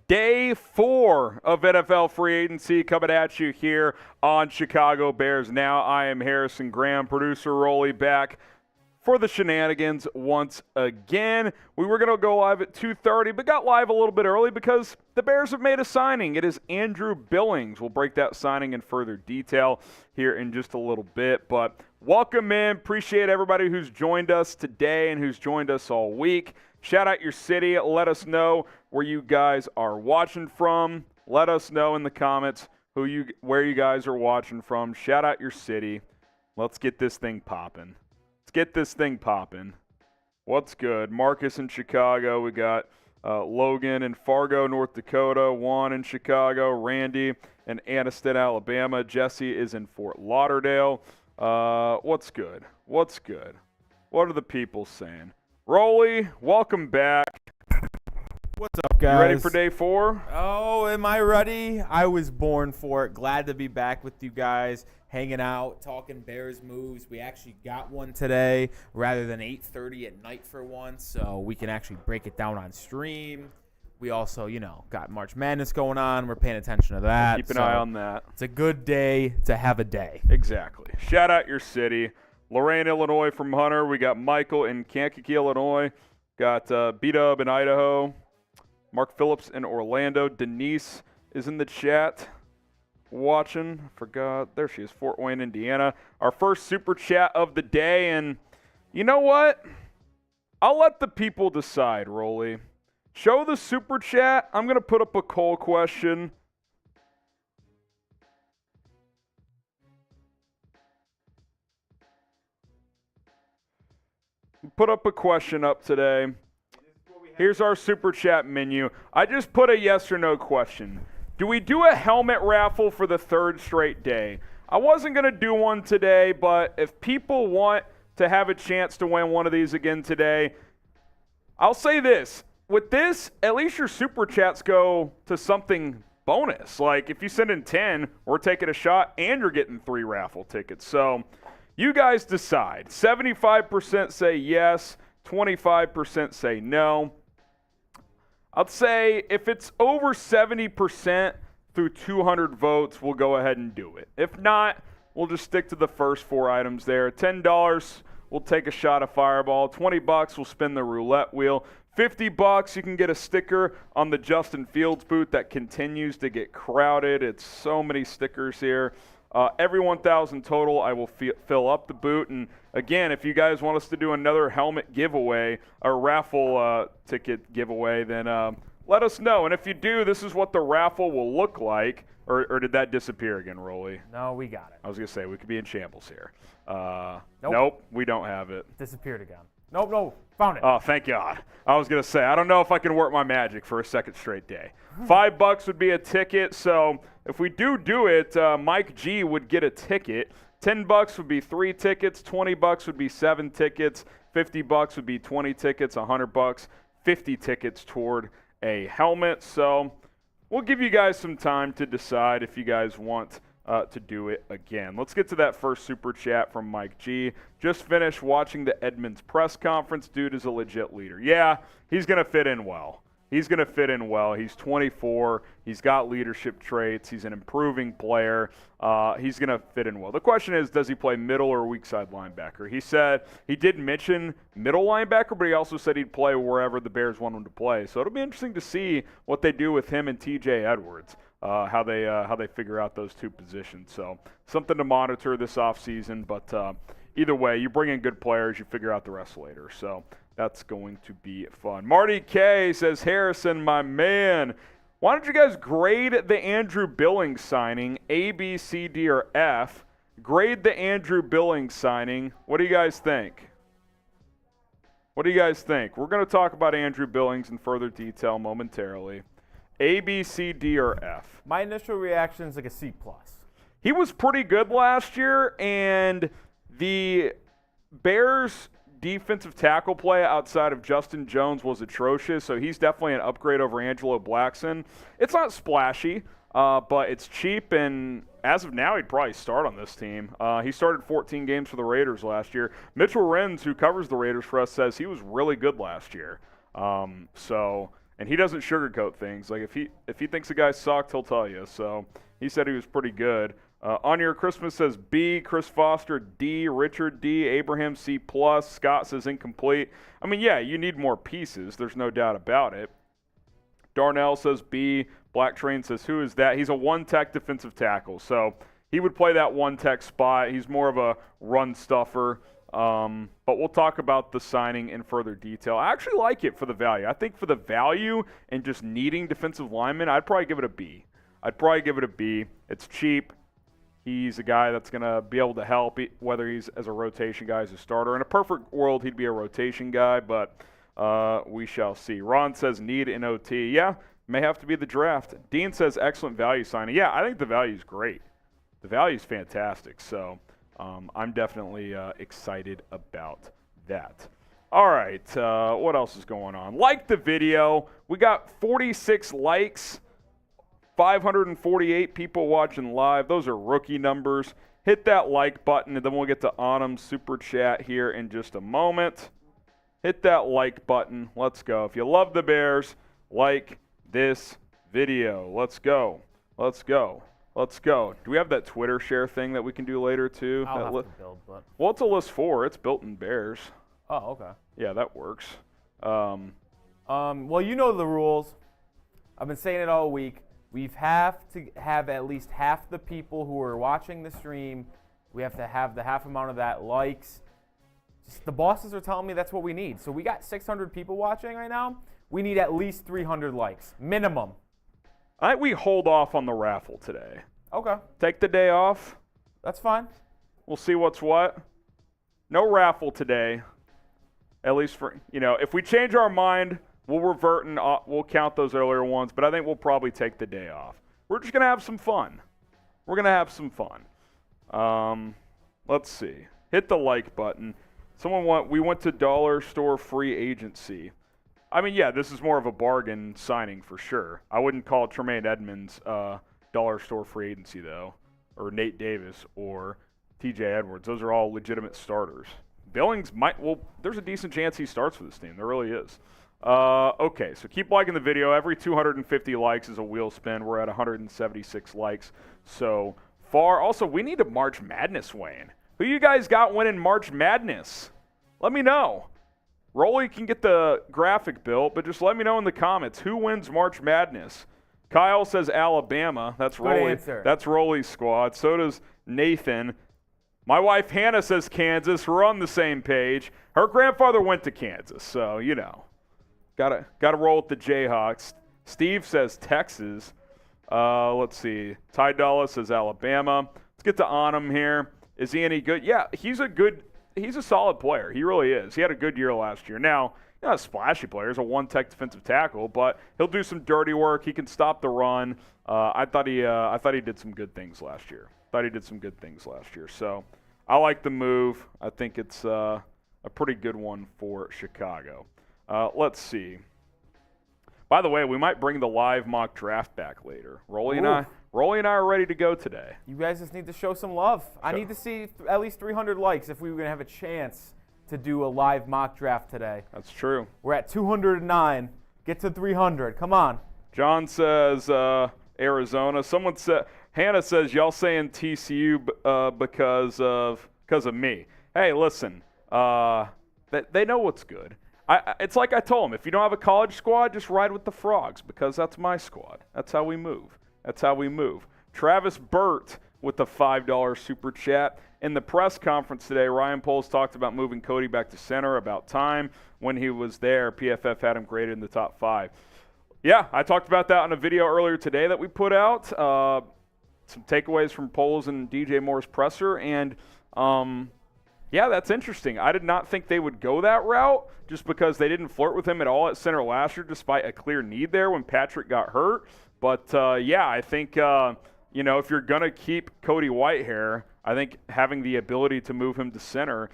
Day 4 of NFL free agency coming at you here on Chicago Bears Now. I am Harrison Graham, producer Rolly, back for the shenanigans once again. We were going to go live at 2:30, but got live a little bit early because the Bears have made a signing. It is Andrew Billings. We'll break that signing in further detail here in just a little bit, but welcome in. Appreciate everybody who's joined us today and who's joined us all week. Shout out your city. Let us know where you guys are watching from. Let us know in the comments where you guys are watching from. Shout out your city. Let's get this thing popping. What's good? Marcus in Chicago. We got Logan in Fargo, North Dakota. Juan in Chicago. Randy in Anniston, Alabama. Jesse is in Fort Lauderdale. What's good? What are the people saying? Rolly, welcome back. What's up, guys? You ready for day 4? Oh, am I ready? I was born for it. Glad to be back with you guys, hanging out, talking Bears moves. We actually got one today rather than 8:30 at night for once, so we can actually break it down on stream. We also, got March Madness going on. We're paying attention to that. Keep an eye on that. It's a good day to have a day. Exactly. Shout out your city. Lorraine, Illinois from Hunter. We got Michael in Kankakee, Illinois. Got B-Dub in Idaho. Mark Phillips in Orlando. Denise is in the chat watching. Forgot. There she is. Fort Wayne, Indiana. Our first super chat of the day. And you know what? I'll let the people decide, Rolly. Show the super chat. I'm going to put up a poll question. Put up a question up today. Here's our super chat menu. I just put a yes or no question. Do we do a helmet raffle for the 3rd straight day? I wasn't going to do one today, but if people want to have a chance to win one of these again today, I'll say this. With this, at least your super chats go to something bonus. Like if you send in 10, we're taking a shot and you're getting 3 raffle tickets. So you guys decide. 75% say yes, 25% say no. I'd say if it's over 70% through 200 votes, we'll go ahead and do it. If not, we'll just stick to the first 4 items there. $10, we'll take a shot of Fireball. $20, we'll spin the roulette wheel. $50, you can get a sticker on the Justin Fields boot that continues to get crowded. It's so many stickers here. Every 1,000 total, I will fill up the boot. And again, if you guys want us to do another helmet giveaway or raffle ticket giveaway, then let us know. And if you do, this is what the raffle will look like. Or did that disappear again, Rolly? No, we got it. I was going to say, we could be in shambles here. Nope, we don't have it. Disappeared again. Nope, found it. Oh, thank God. I was going to say, I don't know if I can work my magic for a second straight day. $5 would be a ticket, so if we do it, Mike G would get a ticket. $10 would be 3 tickets. $20 would be 7 tickets. $50 would be 20 tickets. $100, 50 tickets toward a helmet. So we'll give you guys some time to decide if you guys want to do it again. Let's get to that first super chat from Mike G. Just finished watching the Edmunds press conference. Dude is a legit leader. Yeah, he's going to fit in well. He's 24. He's got leadership traits. He's an improving player. He's going to fit in well. The question is, does he play middle or weak side linebacker? He said he did mention middle linebacker, but he also said he'd play wherever the Bears want him to play. So it'll be interesting to see what they do with him and TJ Edwards, how they figure out those 2 positions. So something to monitor this offseason. But either way, you bring in good players, you figure out the rest later. So that's going to be fun. Marty K says, Harrison, my man, why don't you guys grade the Andrew Billings signing, A, B, C, D, or F? Grade the Andrew Billings signing. What do you guys think? We're going to talk about Andrew Billings in further detail momentarily. A, B, C, D, or F? My initial reaction is like a C+. He was pretty good last year, and the Bears' defensive tackle play outside of Justin Jones was atrocious, so he's definitely an upgrade over Angelo Blackson. It's not splashy, but it's cheap, and as of now, he'd probably start on this team. He started 14 games for the Raiders last year. Mitchell Renz, who covers the Raiders for us, says he was really good last year. So And he doesn't sugarcoat things. Like, if he thinks a guy sucked, he'll tell you. So he said he was pretty good. On Your Christmas says B, Chris Foster D, Richard D, Abraham C+, Scott says incomplete. I mean, yeah, you need more pieces. There's no doubt about it. Darnell says B. Black Train says, who is that? He's a one-tech defensive tackle. So he would play that one-tech spot. He's more of a run stuffer. But we'll talk about the signing in further detail. I actually like it for the value. I think for the value and just needing defensive linemen, I'd probably give it a B. It's cheap. He's a guy that's going to be able to help, whether he's as a rotation guy, as a starter. In a perfect world, he'd be a rotation guy, but we shall see. Ron says need an OT. Yeah, may have to be the draft. Dean says excellent value signing. Yeah, I think the value is great. The value is fantastic, so I'm definitely excited about that. All right, what else is going on? Like the video. We got 46 likes. 548 people watching live. Those are rookie numbers. Hit that like button, and then we'll get to Anam's super chat here in just a moment. Hit that like button. Let's go. If you love the Bears, like this video. Let's go. Do we have that Twitter share thing that we can do later, too? I'll have to build, but... Well, it's a list 4. It's built in Bears. Oh, okay. Yeah, that works. Well, you know the rules. I've been saying it all week. We have to have at least half the people who are watching the stream. We have to have the half amount of that likes. Just the bosses are telling me that's what we need. So we got 600 people watching right now. We need at least 300 likes, minimum. I think we hold off on the raffle today. Okay. Take the day off. That's fine. We'll see what's what. No raffle today. At least for, if we change our mind, we'll revert and we'll count those earlier ones, but I think we'll probably take the day off. We're just going to have some fun. Let's see. Hit the like button. We went to dollar store free agency. I mean, yeah, this is more of a bargain signing for sure. I wouldn't call Tremaine Edmunds dollar store free agency, though, or Nate Davis or TJ Edwards. Those are all legitimate starters. Billings there's a decent chance he starts for this team. There really is. Okay, so keep liking the video. Every 250 likes is a wheel spin. We're at 176 likes so far. Also, we need a March Madness, Wayne. Who you guys got winning March Madness? Let me know. Rolly can get the graphic built, but just let me know in the comments who wins March Madness. Kyle says Alabama. That's Rolly. That's Rolly's squad. So does Nathan. My wife Hannah says Kansas. We're on the same page. Her grandfather went to Kansas, so Gotta roll with the Jayhawks. Steve says Texas. Let's see. Ty Dulles says Alabama. Let's get to Anam here. Is he any good? Yeah, he's a solid player. He really is. He had a good year last year. Now, not a splashy player. He's a one-tech defensive tackle, but he'll do some dirty work. He can stop the run. I thought he did some good things last year. So I like the move. I think it's a pretty good one for Chicago. Let's see. By the way, we might bring the live mock draft back later. Rolly and I are ready to go today. You guys just need to show some love. I need to see at least 300 likes if we were going to have a chance to do a live mock draft today. That's true. We're at 209. Get to 300. Come on. John says Arizona. Hannah says y'all saying TCU because of me. Hey, listen. They know what's good. It's like I told them, if you don't have a college squad, just ride with the Frogs because that's my squad. That's how we move. Travis Burt with the $5 super chat. In the press conference today, Ryan Poles talked about moving Cody back to center. About time. When he was there, PFF had him graded in the top 5. Yeah, I talked about that in a video earlier today that we put out. Some takeaways from Poles and DJ Moore's presser, and yeah, that's interesting. I did not think they would go that route just because they didn't flirt with him at all at center last year despite a clear need there when Patrick got hurt. But, yeah, I think, if you're going to keep Cody Whitehair, I think having the ability to move him to center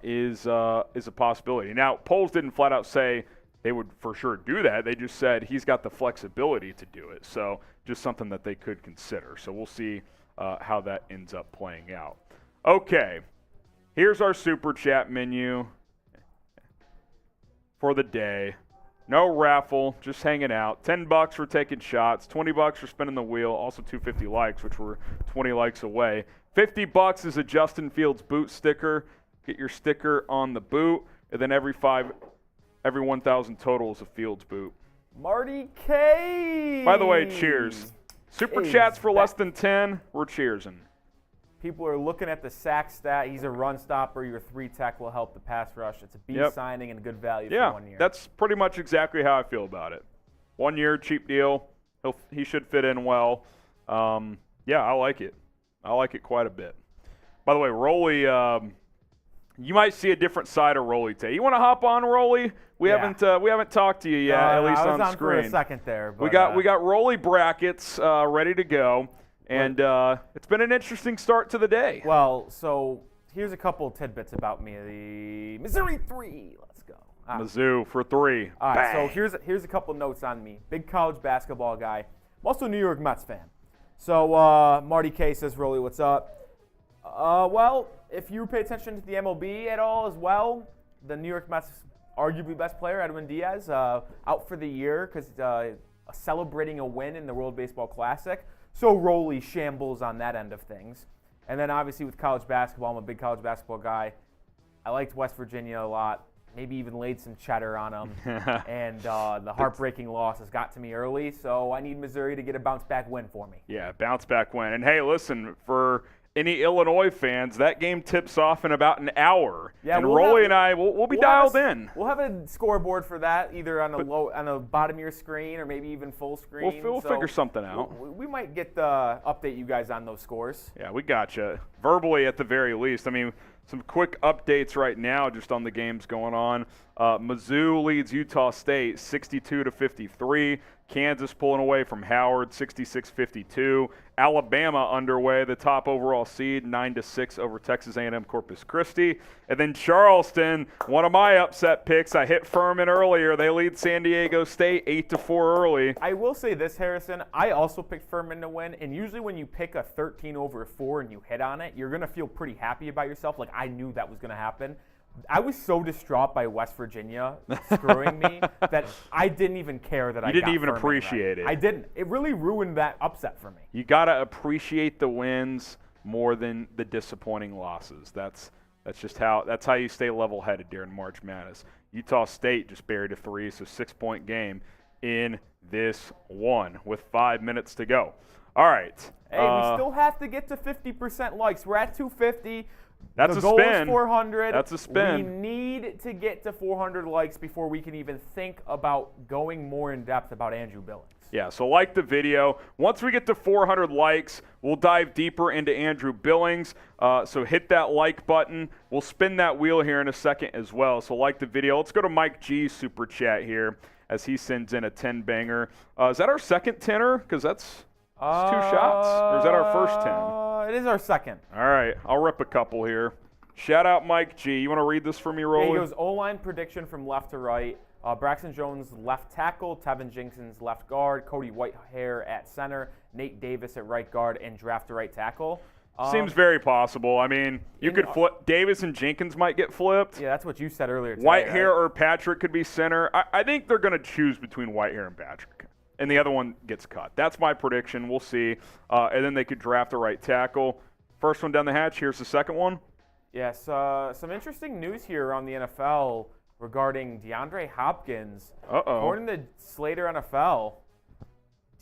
is a possibility. Now, Poles didn't flat out say they would for sure do that. They just said he's got the flexibility to do it. So just something that they could consider. So we'll see how that ends up playing out. Okay. Here's our super chat menu for the day. No raffle, just hanging out. $10 for taking shots, $20 for spinning the wheel, also 250 likes, which were 20 likes away. $50 is a Justin Fields boot sticker. Get your sticker on the boot, and then every 1,000 total is a Fields boot. Marty K. By the way, cheers. Super chats for less than 10, we're cheersing. People are looking at the sack stat. He's a run stopper. Your 3-tech will help the pass rush. It's a B signing and a good value for 1 year. Yeah, that's pretty much exactly how I feel about it. 1 year, cheap deal. He should fit in well. Yeah, I like it. I like it quite a bit. By the way, Rolly, you might see a different side of Rolly today. You want to hop on, Rolly? We haven't talked to you yet, at least on screen. I was on for a second there. But, we got Rolly brackets ready to go. And it's been an interesting start to the day. Well, so here's a couple tidbits about me. The Missouri 3. Let's go. Mizzou for 3. All right, so here's a couple notes on me. Big college basketball guy. I'm also a New York Mets fan. So Marty K says, Rolly, what's up? Well, if you pay attention to the MLB at all as well, the New York Mets arguably best player, Edwin Diaz, out for the year because celebrating a win in the World Baseball Classic. So Rolly shambles on that end of things. And then obviously with college basketball, I'm a big college basketball guy. I liked West Virginia a lot, maybe even laid some cheddar on them. And the heartbreaking loss has got to me early, so I need Missouri to get a bounce-back win for me. Yeah, bounce-back win. And, hey, listen, for any Illinois fans, that game tips off in about an hour. Yeah, and Rolly and I, we'll be dialed in. We'll have a scoreboard for that, either on the bottom of your screen or maybe even full screen. We'll figure something out. We might get update you guys on those scores. Yeah, we gotcha. Verbally at the very least. I mean, some quick updates right now just on the games going on. Mizzou leads Utah State 62-53. Kansas pulling away from Howard 66-52. Alabama underway, the top overall seed 9-6 over Texas A&M Corpus Christi. And then Charleston, one of my upset picks. I hit Furman earlier. They lead San Diego State 8-4 early. I will say this, Harrison. I also picked Furman to win. And usually when you pick a 13/4 and you hit on it, you're going to feel pretty happy about yourself. Like, I knew that was going to happen. I was so distraught by West Virginia screwing me that I didn't even care that I got You didn't even Furman appreciate right. it. I didn't. It really ruined that upset for me. You got to appreciate the wins more than the disappointing losses. That's how you stay level-headed during March Madness. Utah State just buried a 3, so 6-point game in this one with 5 minutes to go. All right. Hey, we still have to get to 50% likes. We're at 250. That's the a goal spin. Is 400. That's a spin. We need to get to 400 likes before we can even think about going more in depth about Andrew Billings. Yeah, so like the video. Once we get to 400 likes, we'll dive deeper into Andrew Billings. So hit that like button. We'll spin that wheel here in a second as well. So like the video. Let's go to Mike G's super chat here as he sends in a 10-banger. Is that our second 10er? Because that's 2 shots. Or is that our first 10? It is our second. All right, I'll rip a couple here. Shout out Mike G. You want to read this for me, Rolly? Yeah, he goes O-line prediction from left to right. Braxton Jones left tackle, Tevin Jenkins left guard, Cody Whitehair at center, Nate Davis at right guard, and draft to right tackle. Seems very possible. I mean, you could flip. Davis and Jenkins might get flipped. Yeah, that's what you said earlier today, Whitehair right? or Patrick could be center. I think they're going to choose between Whitehair and Patrick. And the other one gets cut. That's my prediction. We'll see. And then they could draft a right tackle. First one down the hatch. Here's the second one. Yes, some interesting news here around the NFL regarding DeAndre Hopkins. According to Slater NFL,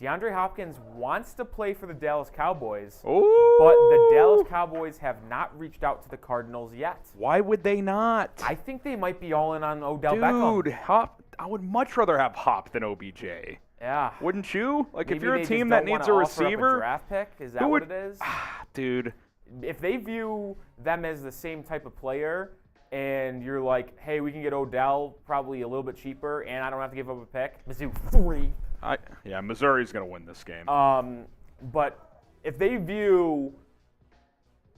DeAndre Hopkins wants to play for the Dallas Cowboys, but the Dallas Cowboys have not reached out to the Cardinals yet. Why would they not? I think they might be all in on Odell Beckham. Dude, Hop. I would much rather have Hop than OBJ. Yeah. Wouldn't you? Like, maybe if you're a team that needs a receiver, a draft pick, is that what it is? Dude. If they view them as the same type of player, and you're like, hey, we can get Odell probably a little bit cheaper, and I don't have to give up a pick. Mizzou 3. Yeah, Missouri's going to win this game. But if they view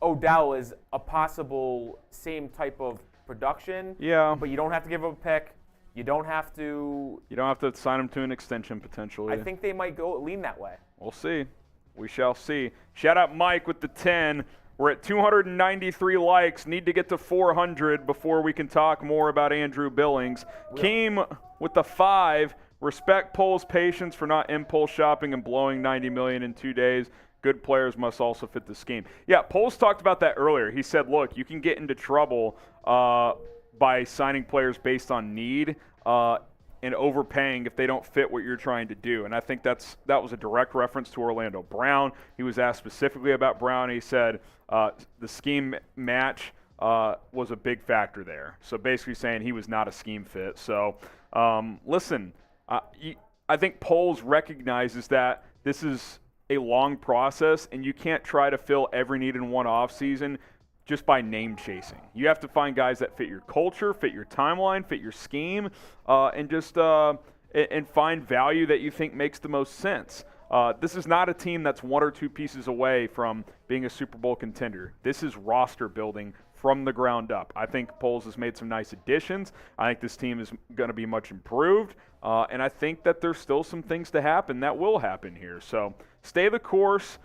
Odell as a possible same type of production, but you don't have to give up a pick, you don't have to sign him to an extension potentially. I think they might lean that way. We'll see. We shall see. Shout out Mike with the 10. We're at 293 likes. Need to get to 400 before we can talk more about Andrew Billings. Keem with the 5. Respect Poles' patience for not impulse shopping and blowing $90 million in 2 days. Good players must also fit the scheme. Yeah, Poles talked about that earlier. He said, look, you can get into trouble by signing players based on need and overpaying if they don't fit what you're trying to do. And I think that was a direct reference to Orlando Brown. He was asked specifically about Brown. He said the scheme match was a big factor there. So basically saying he was not a scheme fit. So listen, I think Poles recognizes that this is a long process, and you can't try to fill every need in one offseason just by name chasing. You have to find guys that fit your culture, fit your timeline, fit your scheme, and just and find value that you think makes the most sense. This is not a team that's 1 or 2 pieces away from being a Super Bowl contender. This is roster building from the ground up. I think Poles has made some nice additions. I think this team is going to be much improved, and I think that there's still some things to happen that will happen here. So stay the course.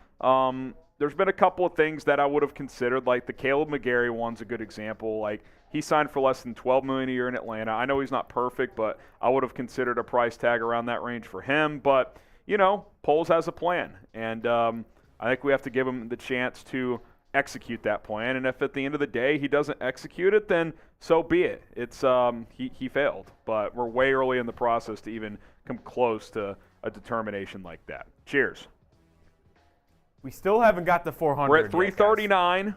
There's been a couple of things that I would have considered, like the Caleb McGarry one's a good example. Like, he signed for less than $12 million a year in Atlanta. I know he's not perfect, but I would have considered a price tag around that range for him. But, you know, Poles has a plan, and I think we have to give him the chance to execute that plan. And if at the end of the day he doesn't execute it, then so be it. It's he failed. But we're way early in the process to even come close to a determination like that. Cheers. We still haven't got to 400. We're at 339.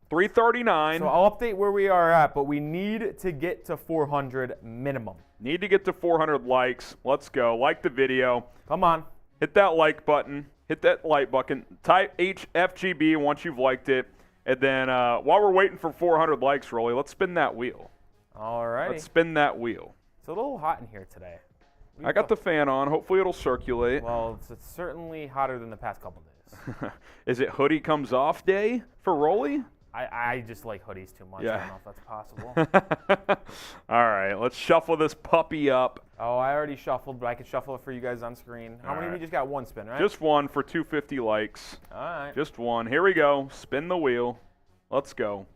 339. So I'll update where we are at, but we need to get to 400 minimum. Need to get to 400 likes. Let's go. Like the video. Come on. Hit that like button. Hit that like button. Type HFGB once you've liked it. And then while we're waiting for 400 likes, Rolly, let's spin that wheel. All right. Let's spin that wheel. It's a little hot in here today. I got the fan on. Hopefully it'll circulate. Well, it's certainly hotter than the past couple days. Is it hoodie comes off day for Rolly? I just like hoodies too much. Yeah. I don't know if that's possible. All right, let's shuffle this puppy up. Oh, I already shuffled, but I can shuffle it for you guys on screen. How many of you just got one spin, right? Just one for 250 likes. All right. Just one. Here we go. Spin the wheel. Let's go.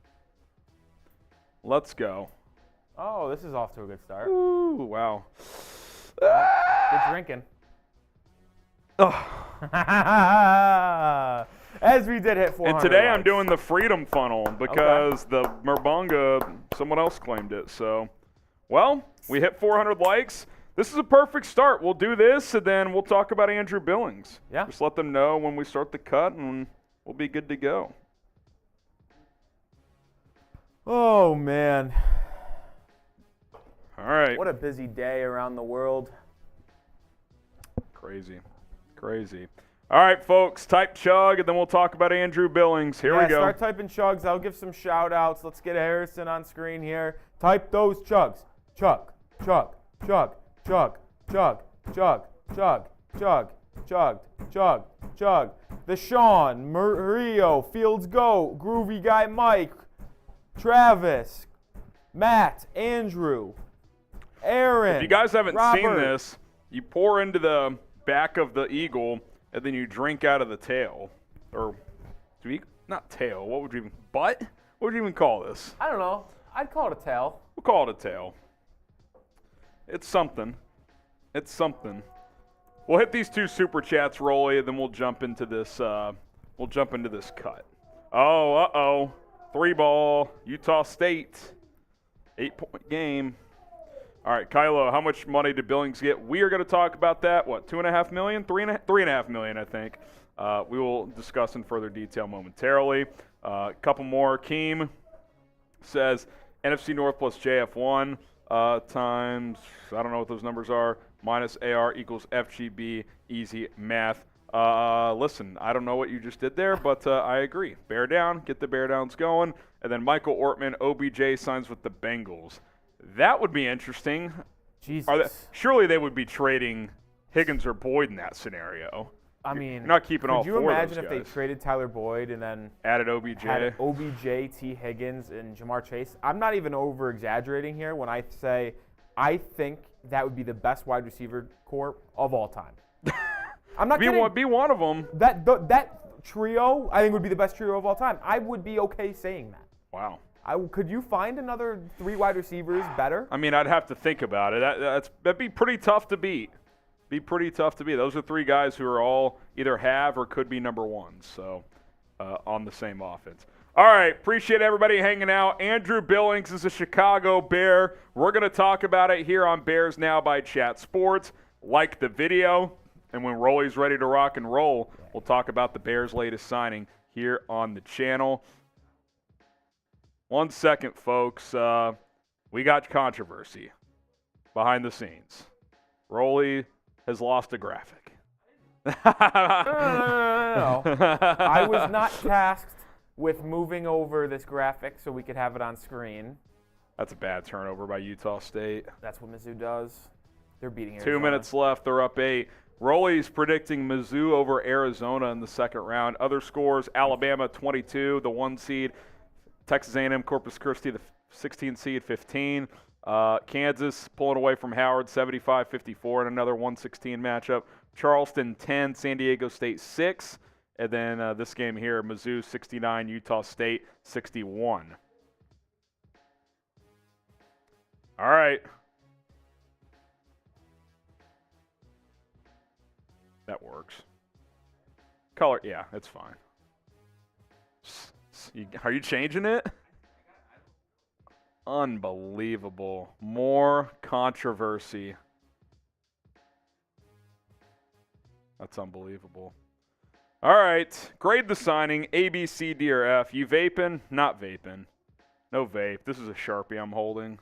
Let's go. Oh, this is off to a good start. Ooh, wow. Good drinking. Oh. As we did hit 400. And today likes. I'm doing the Freedom Funnel because the Merbunga, someone else claimed it. So, well, we hit 400 likes. This is a perfect start. We'll do this, and then we'll talk about Andrew Billings. Yeah. Just let them know when we start the cut, and we'll be good to go. Oh, man. All right. What a busy day around the world. Crazy. Crazy. All right, folks, type chug, and then we'll talk about Andrew Billings. Here we go. Start typing chugs. I'll give some shout-outs. Let's get Harrison on screen here. Type those chugs. Chug, chug, chug, chug, chug, chug, chug, chug, chug, chug, chug. The Sean, Mario, Fields Go, Groovy Guy Mike, Travis, Matt, Andrew, Aaron, If you guys haven't Robert. seen this, you pour into the back of the eagle, and then you drink out of the tail. Or, not tail, what would you even, butt? What would you even call this? I don't know. I'd call it a tail. We'll call it a tail. It's something. It's something. We'll hit these 2 super chats, Rolly, and then we'll jump into this, cut. Oh, uh-oh. 3-ball, Utah State. 8-point game. All right, Kylo, how much money did Billings get? We are going to talk about that. What, $2.5 million? $3.5 million, I think. We will discuss in further detail momentarily. A couple more. Keem says NFC North plus JF1 times, I don't know what those numbers are, minus AR equals FGB, easy math. Listen, I don't know what you just did there, but I agree. Bear down, get the bear downs going. And then Michael Ortman, OBJ signs with the Bengals. That would be interesting. Jesus. Surely they would be trading Higgins or Boyd in that scenario. I mean, you're not keeping all 4 of those guys. Could you imagine if they traded Tyler Boyd and then added OBJ? Had OBJ, T. Higgins, and Jamar Chase? I'm not even over-exaggerating here when I say I think that would be the best wide receiver core of all time. I'm not kidding. Be one of them. That trio, I think would be the best trio of all time. I would be okay saying that. Wow. Could you find another 3 wide receivers better? I mean, I'd have to think about it. That'd be pretty tough to beat. Those are 3 guys who are all either have or could be number 1s, so on the same offense. All right, appreciate everybody hanging out. Andrew Billings is a Chicago Bear. We're going to talk about it here on Bears Now by Chat Sports. Like the video, and when Rolly's ready to rock and roll, we'll talk about the Bears' latest signing here on the channel. 1 second, folks. We got controversy behind the scenes. Rolly has lost a graphic. No. I was not tasked with moving over this graphic so we could have it on screen. That's a bad turnover by Utah State. That's what Mizzou does. They're beating Arizona. 2 minutes left. They're up 8. Rolly's predicting Mizzou over Arizona in the second round. Other scores, Alabama 22, the 1 seed. Texas A&M Corpus Christi, the 16 seed, 15. Kansas pulling away from Howard, 75-54 in another 116 matchup. Charleston 10, San Diego State 6. And then this game here, Mizzou 69, Utah State 61. All right. That works. Color, yeah, it's fine. Are you changing it? Unbelievable. More controversy. That's unbelievable. All right. Grade the signing. A, B, C, D, or F. You vaping? Not vaping. No vape. This is a Sharpie I'm holding.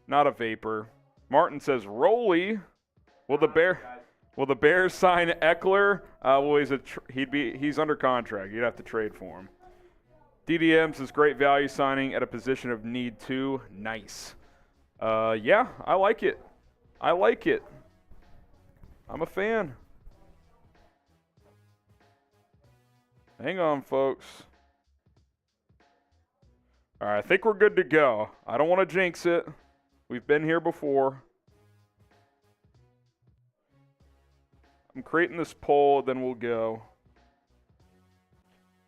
Not a vapor. Martin says, Rolly. Will the Bears sign Eckler? Well, he's under contract. You'd have to trade for him. DDM says great value signing at a position of need too. Nice. Yeah, I like it. I'm a fan. Hang on, folks. All right, I think we're good to go. I don't want to jinx it. We've been here before. I'm creating this poll, then we'll go.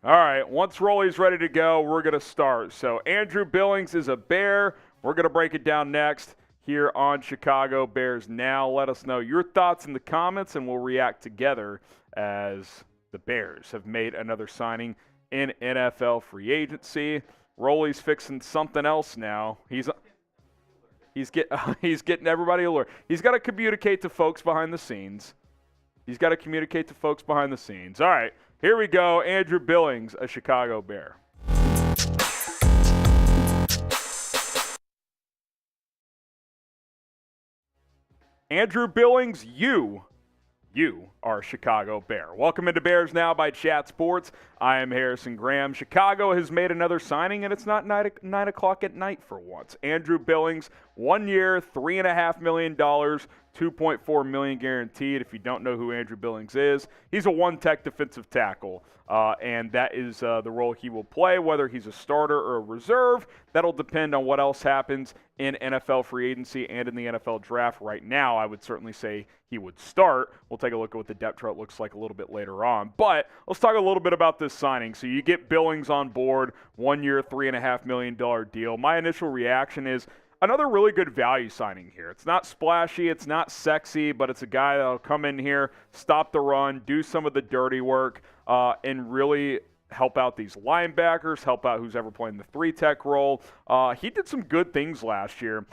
All right, once Rolly's ready to go, we're going to start. So Andrew Billings is a Bear. We're going to break it down next here on Chicago Bears Now. Let us know your thoughts in the comments, and we'll react together as the Bears have made another signing in NFL free agency. Rolly's fixing something else now. He's getting everybody alert. He's got to communicate to folks behind the scenes. All right, here we go. Andrew Billings, a Chicago Bear. Andrew Billings, you are a Chicago Bear. Welcome into Bears Now by Chat Sports. I am Harrison Graham. Chicago has made another signing, and it's not 9 o'clock at night for once. Andrew Billings, 1 year, $3.5 million, $2.4 million guaranteed. If you don't know who Andrew Billings is, he's a one-tech defensive tackle, and that is the role he will play, whether he's a starter or a reserve. That'll depend on what else happens in NFL free agency and in the NFL draft. Right now, I would certainly say he would start. We'll take a look at what the depth chart looks like a little bit later on. But let's talk a little bit about this signing. So you get Billings on board, 1 year, $3.5 million deal. My initial reaction is another really good value signing here. It's not splashy, it's not sexy, but it's a guy that'll come in here, stop the run, do some of the dirty work, and really help out these linebackers, help out who's ever playing the 3-tech role. He did some good things last year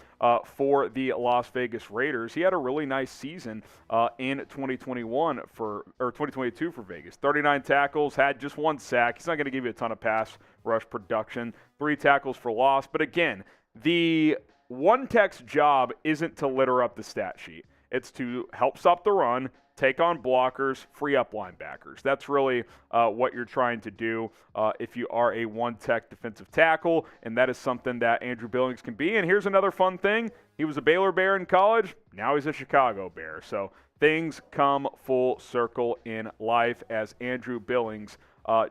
for the Las Vegas Raiders. He had a really nice season in 2022 for Vegas. 39 tackles, had just 1 sack. He's not going to give you a ton of pass rush production. 3 tackles for loss. But again, the one-tech's job isn't to litter up the stat sheet. It's to help stop the run, take on blockers, free up linebackers. That's really what you're trying to do if you are a one-tech defensive tackle, and that is something that Andrew Billings can be. And here's another fun thing. He was a Baylor Bear in college. Now he's a Chicago Bear. So things come full circle in life as Andrew Billings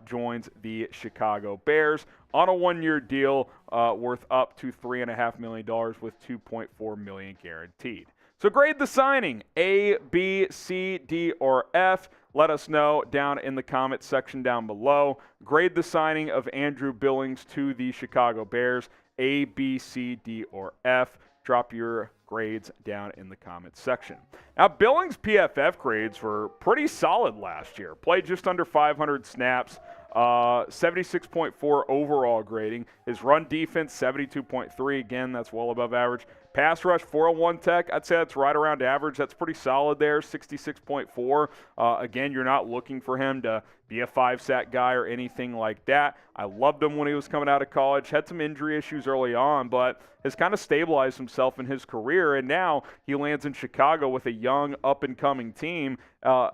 joins the Chicago Bears on a 1-year deal worth up to $3.5 million with $2.4 million guaranteed. So grade the signing, A, B, C, D, or F. let us know down in the comments section down below. Grade the signing of Andrew Billings to the Chicago Bears, A, B, C, D, or F. Drop your grades down in the comments section. Now, Billings' PFF grades were pretty solid last year. Played just under 500 snaps, 76.4 overall grading. His run defense, 72.3. Again, that's well above average. Pass rush, 401 tech. I'd say that's right around average. That's pretty solid there, 66.4. Again, you're not looking for him to be a 5-sack guy or anything like that. I loved him when he was coming out of college. Had some injury issues early on, but has kind of stabilized himself in his career. And now he lands in Chicago with a young, up-and-coming team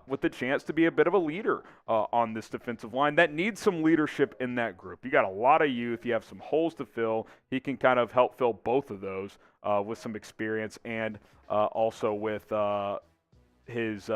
with the chance to be a bit of a leader on this defensive line that needs some leadership in that group. You got a lot of youth. You have some holes to fill. He can kind of help fill both of those with some experience and also with his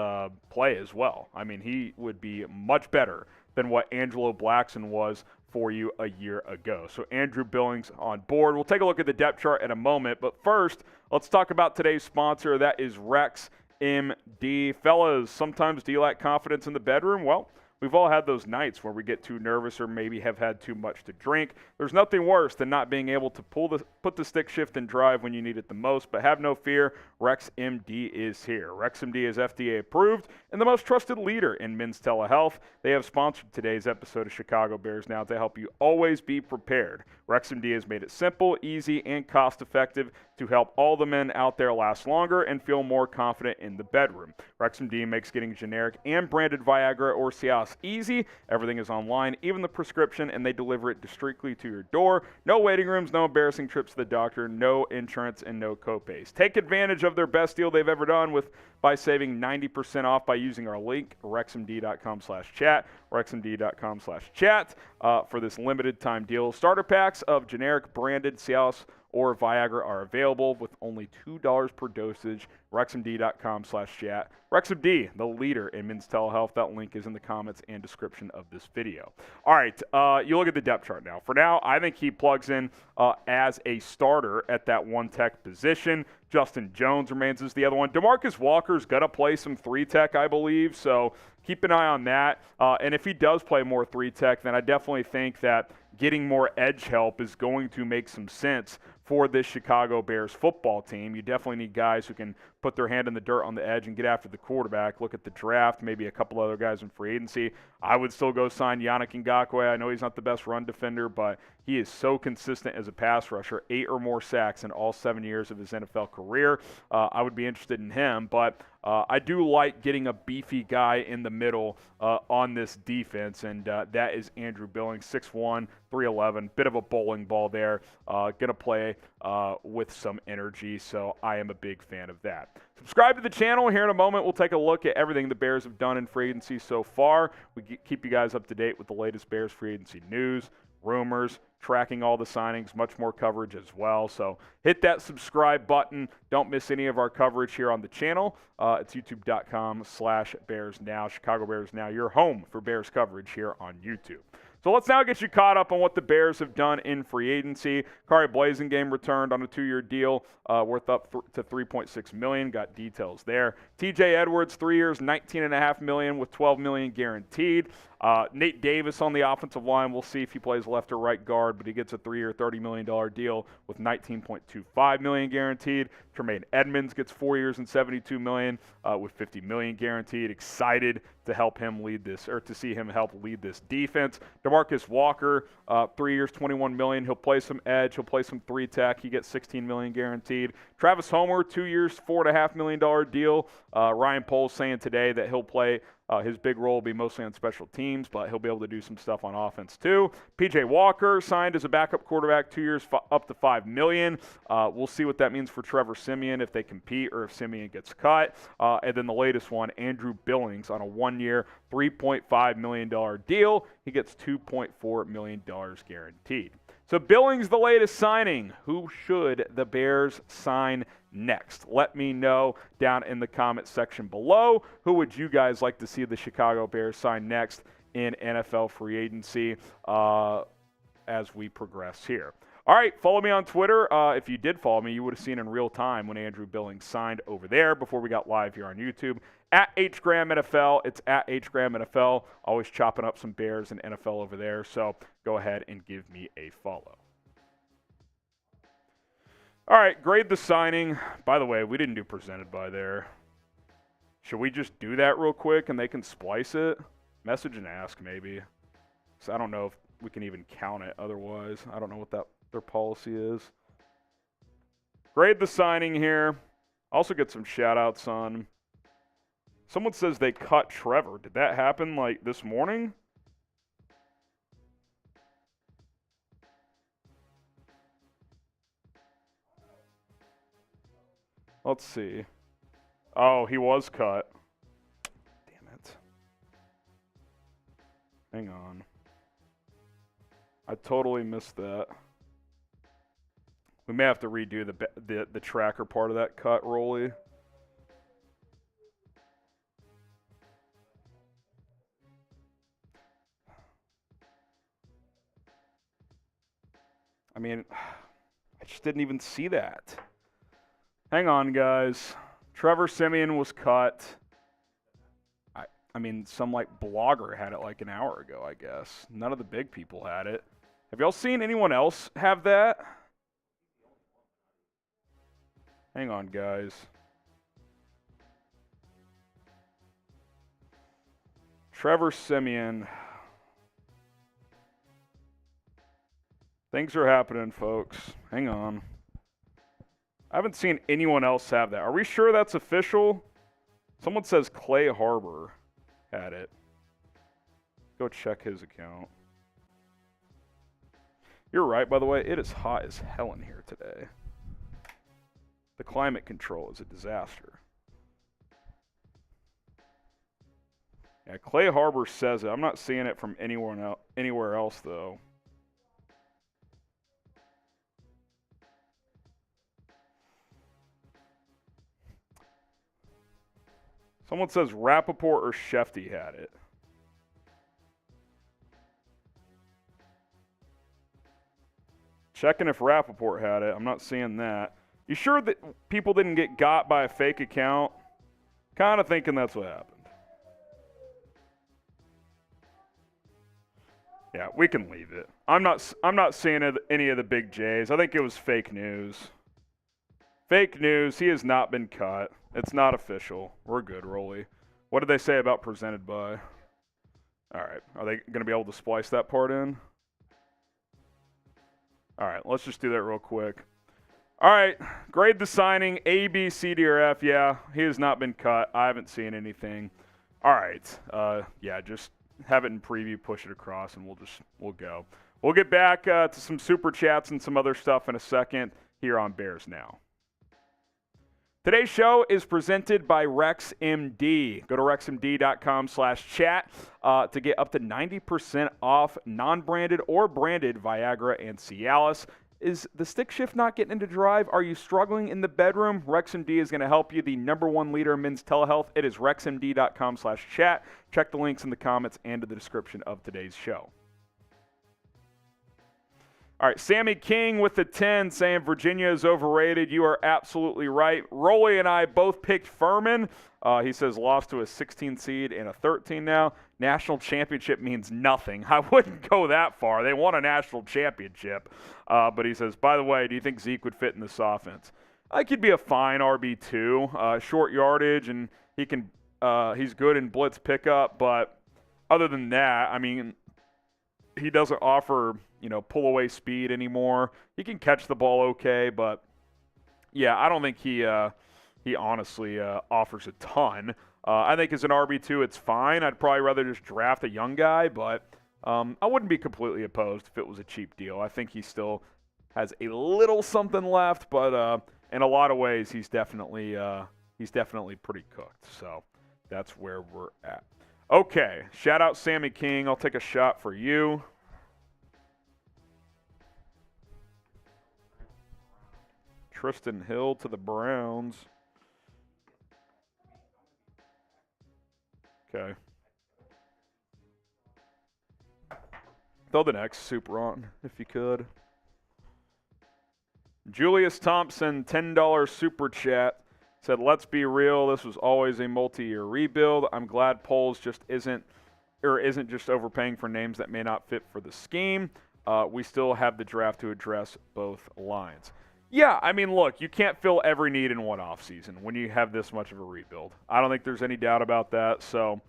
play as well. I mean, he would be much better than what Angelo Blackson was for you a year ago. So Andrew Billings on board. We'll take a look at the depth chart in a moment, but first, let's talk about today's sponsor. That is Rex MD. Fellas, sometimes do you lack confidence in the bedroom? Well, we've all had those nights where we get too nervous or maybe have had too much to drink. There's nothing worse than not being able to put the stick shift in drive when you need it the most, but have no fear, Rex MD is here. Rex MD is FDA approved and the most trusted leader in men's telehealth. They have sponsored today's episode of Chicago Bears Now to help you always be prepared. Rex MD has made it simple, easy, and cost-effective to help all the men out there last longer and feel more confident in the bedroom. Rex MD makes getting generic and branded Viagra or Cialis easy. Everything is online, even the prescription, and they deliver it directly to your door. No waiting rooms, no embarrassing trips to the doctor, no insurance, and no copays. Take advantage of their best deal they've ever done by saving 90% off by using our link, rexmd.com/chat, rexmd.com/chat, for this limited time deal. Starter packs of generic branded Cialis or Viagra are available with only $2 per dosage. RexMD.com/chat. RexMD, the leader in men's telehealth. That link is in the comments and description of this video. All right, you look at the depth chart now. For now, I think he plugs in as a starter at that one tech position. Justin Jones remains as the other one. DeMarcus Walker's going to play some 3-tech, I believe, so keep an eye on that. And if he does play more 3-tech, then I definitely think that getting more edge help is going to make some sense for this Chicago Bears football team. You definitely need guys who can put their hand in the dirt on the edge and get after the quarterback. Look at the draft, maybe a couple other guys in free agency. I would still go sign Yannick Ngakoue. I know he's not the best run defender, but he is so consistent as a pass rusher, 8 or more sacks in all 7 years of his NFL career. I would be interested in him, but I do like getting a beefy guy in the middle on this defense, and that is Andrew Billings, 6'1", 311, bit of a bowling ball there, going to play with some energy, so I am a big fan of that. Subscribe to the channel. Here in a moment, we'll take a look at everything the Bears have done in free agency so far. We keep you guys up to date with the latest Bears free agency news, rumors, tracking all the signings, much more coverage as well. So hit that subscribe button. Don't miss any of our coverage here on the channel. It's youtube.com/BearsNow, Chicago Bears Now, your home for Bears coverage here on YouTube. So let's now get you caught up on what the Bears have done in free agency. Kari Blasingame returned on a 2-year deal worth up to $3.6 million. Got details there. TJ Edwards, 3 years, $19.5 million with $12 million guaranteed. Nate Davis on the offensive line. We'll see if he plays left or right guard, but he gets a 3-year, $30 million deal with $19.25 million guaranteed. Tremaine Edmunds gets 4 years and $72 million with $50 million guaranteed. Excited to help him lead this, or to see him help lead this defense. DeMarcus Walker, 3 years, $21 million. He'll play some edge. He'll play some 3-tech. He gets $16 million guaranteed. Travis Homer, 2 years, $4.5 million deal. Ryan Poles saying today that he'll play. His big role will be mostly on special teams, but he'll be able to do some stuff on offense too. P.J. Walker signed as a backup quarterback, 2 years, up to $5 million. We'll see what that means for Trevor Siemian if they compete or if Siemian gets cut. And then the latest one, Andrew Billings on a 1-year, $3.5 million deal. He gets $2.4 million guaranteed. So Billings, the latest signing. Who should the Bears sign next? Let me know down in the comment section below. Who would you guys like to see the Chicago Bears sign next in NFL free agency as we progress here? All right, follow me on Twitter. If you did follow me, you would have seen in real time when Andrew Billings signed over there before we got live here on YouTube. At HGramNFL, it's at HGramNFL. Always chopping up some Bears and NFL over there, so go ahead and give me a follow. All right, grade the signing. By the way, we didn't do presented by there. Should we just do that real quick and they can splice it? Message and ask maybe. So I don't know if we can even count it otherwise. I don't know what their policy is. Grade the signing here. Also get some shout outs on. Someone says they cut Trevor. Did that happen like this morning? Let's see. Oh, he was cut. Damn it. Hang on. I totally missed that. We may have to redo the tracker part of that cut, Rolly. I mean, I just didn't even see that. Hang on, guys. Trevor Siemian was cut. I mean, some like blogger had it like an hour ago, I guess. None of the big people had it. Have y'all seen anyone else have that? Hang on, guys. Trevor Siemian. Things are happening, folks. Hang on. I haven't seen anyone else have that. Are we sure that's official? Someone says Clay Harbor had it. Go check his account. You're right, by the way. It is hot as hell in here today. The climate control is a disaster. Yeah, Clay Harbor says it. I'm not seeing it from anywhere else, though. Someone says Rappaport or Shefty had it. Checking if Rappaport had it. I'm not seeing that. You sure that people didn't get got by a fake account? Kind of thinking that's what happened. Yeah, we can leave it. I'm not seeing any of the big J's. I think it was fake news. Fake news. He has not been cut. It's not official. We're good, Rolly. What did they say about presented by? All right. Are they going to be able to splice that part in? All right. Let's just do that real quick. All right. Grade the signing. A, B, C, D, or F. Yeah, he has not been cut. I haven't seen anything. All right. Yeah, just have it in preview, push it across, and we'll go. We'll get back to some super chats and some other stuff in a second here on Bears Now. Today's show is presented by RexMD. Go to rexmd.com/chat to get up to 90% off non-branded or branded Viagra and Cialis. Is the stick shift not getting into drive? Are you struggling in the bedroom? RexMD is going to help you. The #1 leader in men's telehealth. It is rexmd.com/chat. Check the links in the comments and in the description of today's show. All right, Sammy King with the 10 saying Virginia is overrated. You are absolutely right. Rolly and I both picked Furman. He says lost to a 16 seed and a 13 now. National championship means nothing. I wouldn't go that far. They won a national championship. But he says, by the way, do you think Zeke would fit in this offense? I think he'd be a fine RB2. Short yardage, and he's good in blitz pickup. But other than that, I mean, he doesn't offer pull away speed anymore. He can catch the ball okay, but yeah, I don't think he honestly offers a ton. I think as an RB2, it's fine. I'd probably rather just draft a young guy, but I wouldn't be completely opposed if it was a cheap deal. I think he still has a little something left, but in a lot of ways, he's definitely pretty cooked. So that's where we're at. Okay, shout out Sammy King. I'll take a shot for you. Tristan Hill to the Browns. Okay. Throw the next super on, if you could. Julius Thompson, $10 super chat, said, let's be real, this was always a multi-year rebuild. I'm glad Poles isn't just overpaying for names that may not fit for the scheme. We still have the draft to address both lines. Yeah, I mean, look, you can't fill every need in one offseason when you have this much of a rebuild. I don't think there's any doubt about that. So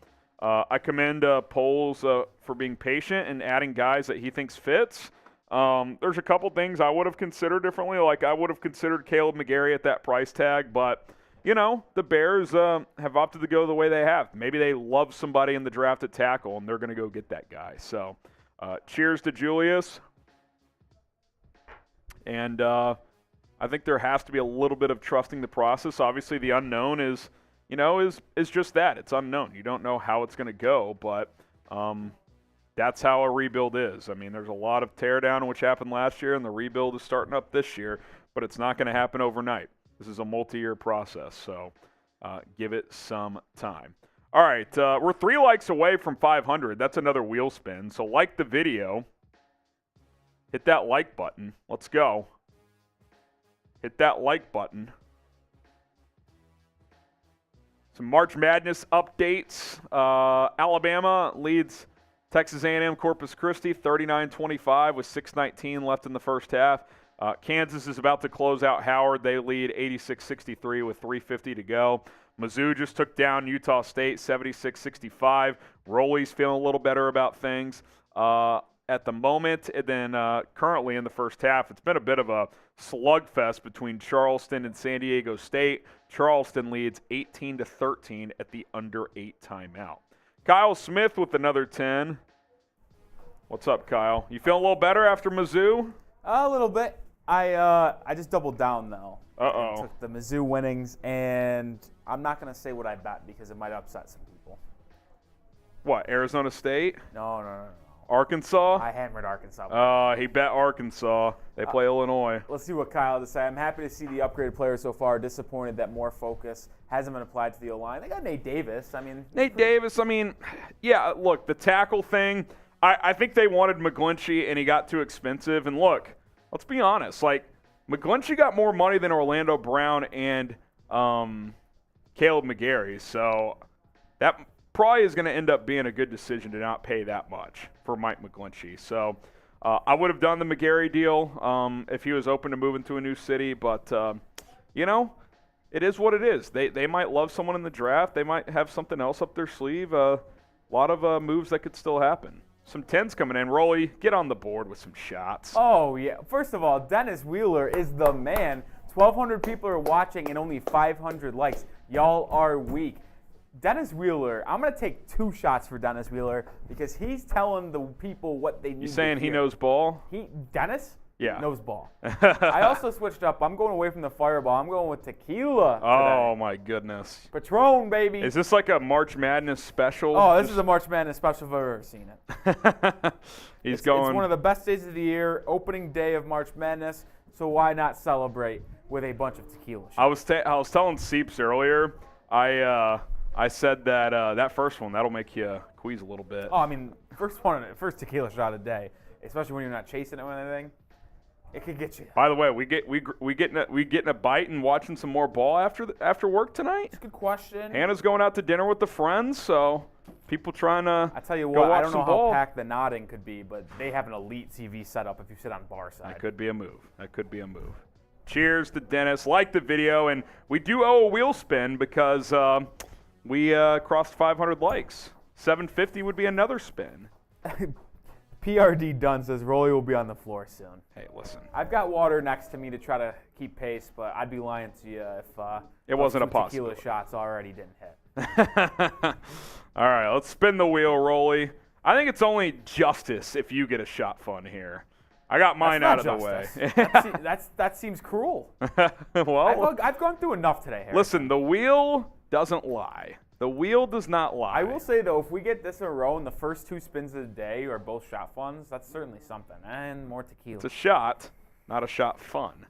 I commend Poles for being patient and adding guys that he thinks fits. There's a couple things I would have considered differently. Like I would have considered Caleb McGarry at that price tag, but the Bears have opted to go the way they have. Maybe they love somebody in the draft at tackle, and they're going to go get that guy. So cheers to Julius. And I think there has to be a little bit of trusting the process. Obviously, the unknown is just that. It's unknown. You don't know how it's going to go, but that's how a rebuild is. I mean, there's a lot of teardown, which happened last year, and the rebuild is starting up this year, but it's not going to happen overnight. This is a multi-year process, so give it some time. All right, we're 3 likes away from 500. That's another wheel spin. So like the video. Hit that like button. Let's go. Hit that like button. Some March Madness updates. Alabama leads Texas A&M Corpus Christi 39-25 with 6:19 left in the first half. Kansas is about to close out Howard. They lead 86-63 with 3:50 to go. Mizzou just took down Utah State 76-65. Roley's feeling a little better about things at the moment. And then currently in the first half, it's been a bit of a slugfest between Charleston and San Diego State. Charleston leads 18-13 at the under 8 timeout. Kyle Smith with another 10. What's up, Kyle? You feeling a little better after Mizzou? A little bit. I just doubled down, though. Uh-oh. Took the Mizzou winnings, and I'm not going to say what I bet because it might upset some people. What, Arizona State? No. Arkansas? I hammered Arkansas. He bet Arkansas. They play Illinois. Let's see what Kyle decides. I'm happy to see the upgraded players so far. Disappointed that more focus hasn't been applied to the O-line. They got Nate Davis. Yeah, look, the tackle thing, I think they wanted McGlinchey, and he got too expensive. And look, let's be honest. Like, McGlinchey got more money than Orlando Brown and Caleb McGarry. So that probably is going to end up being a good decision to not pay that much for Mike McGlinchey. So I would have done the McGarry deal if he was open to moving to a new city. But, it is what it is. They might love someone in the draft. They might have something else up their sleeve. A lot of moves that could still happen. Some 10s coming in. Rolly, get on the board with some shots. Oh, yeah. First of all, Dennis Wheeler is the man. 1,200 people are watching and only 500 likes. Y'all are weak. Dennis Wheeler, I'm going to take 2 shots for Dennis Wheeler because he's telling the people what they need to hear. You saying he knows ball? Dennis? Yeah. Knows ball. I also switched up. I'm going away from the fireball. I'm going with tequila today. Oh, my goodness. Patron, baby. Is this like a March Madness special? Oh, this is a March Madness special if I've ever seen it. It's one of the best days of the year, opening day of March Madness, so why not celebrate with a bunch of tequila shots? I was telling Seeps earlier, I said that that first one, that'll make you queeze a little bit. Oh, I mean, first tequila shot a day, especially when you're not chasing it with anything. It could get you. By the way, we getting a bite and watching some more ball after work tonight? That's a good question. Hannah's going out to dinner with the friends, so people trying to I tell you go what, watch I don't know some how ball. packed the nodding could be, but they have an elite TV setup if you sit on bar side. That could be a move. Cheers to Dennis. Like the video, and we do owe a wheel spin because we crossed 500 likes. 750 would be another spin. PRD Dunn says Rolly will be on the floor soon. Hey, listen. I've got water next to me to try to keep pace, but I'd be lying to you if it wasn't a tequila possibility. shots already didn't hit. All right, let's spin the wheel, Rolly. I think it's only justice if you get a shot fun here. I got mine out of the way. that seems cruel. Well, I've gone through enough today, Harry. Listen, the wheel doesn't lie. The wheel does not lie. I will say, though, if we get this in a row and the first 2 spins of the day are both shot funs, that's certainly something. And more tequila. It's a shot, not a shot fun.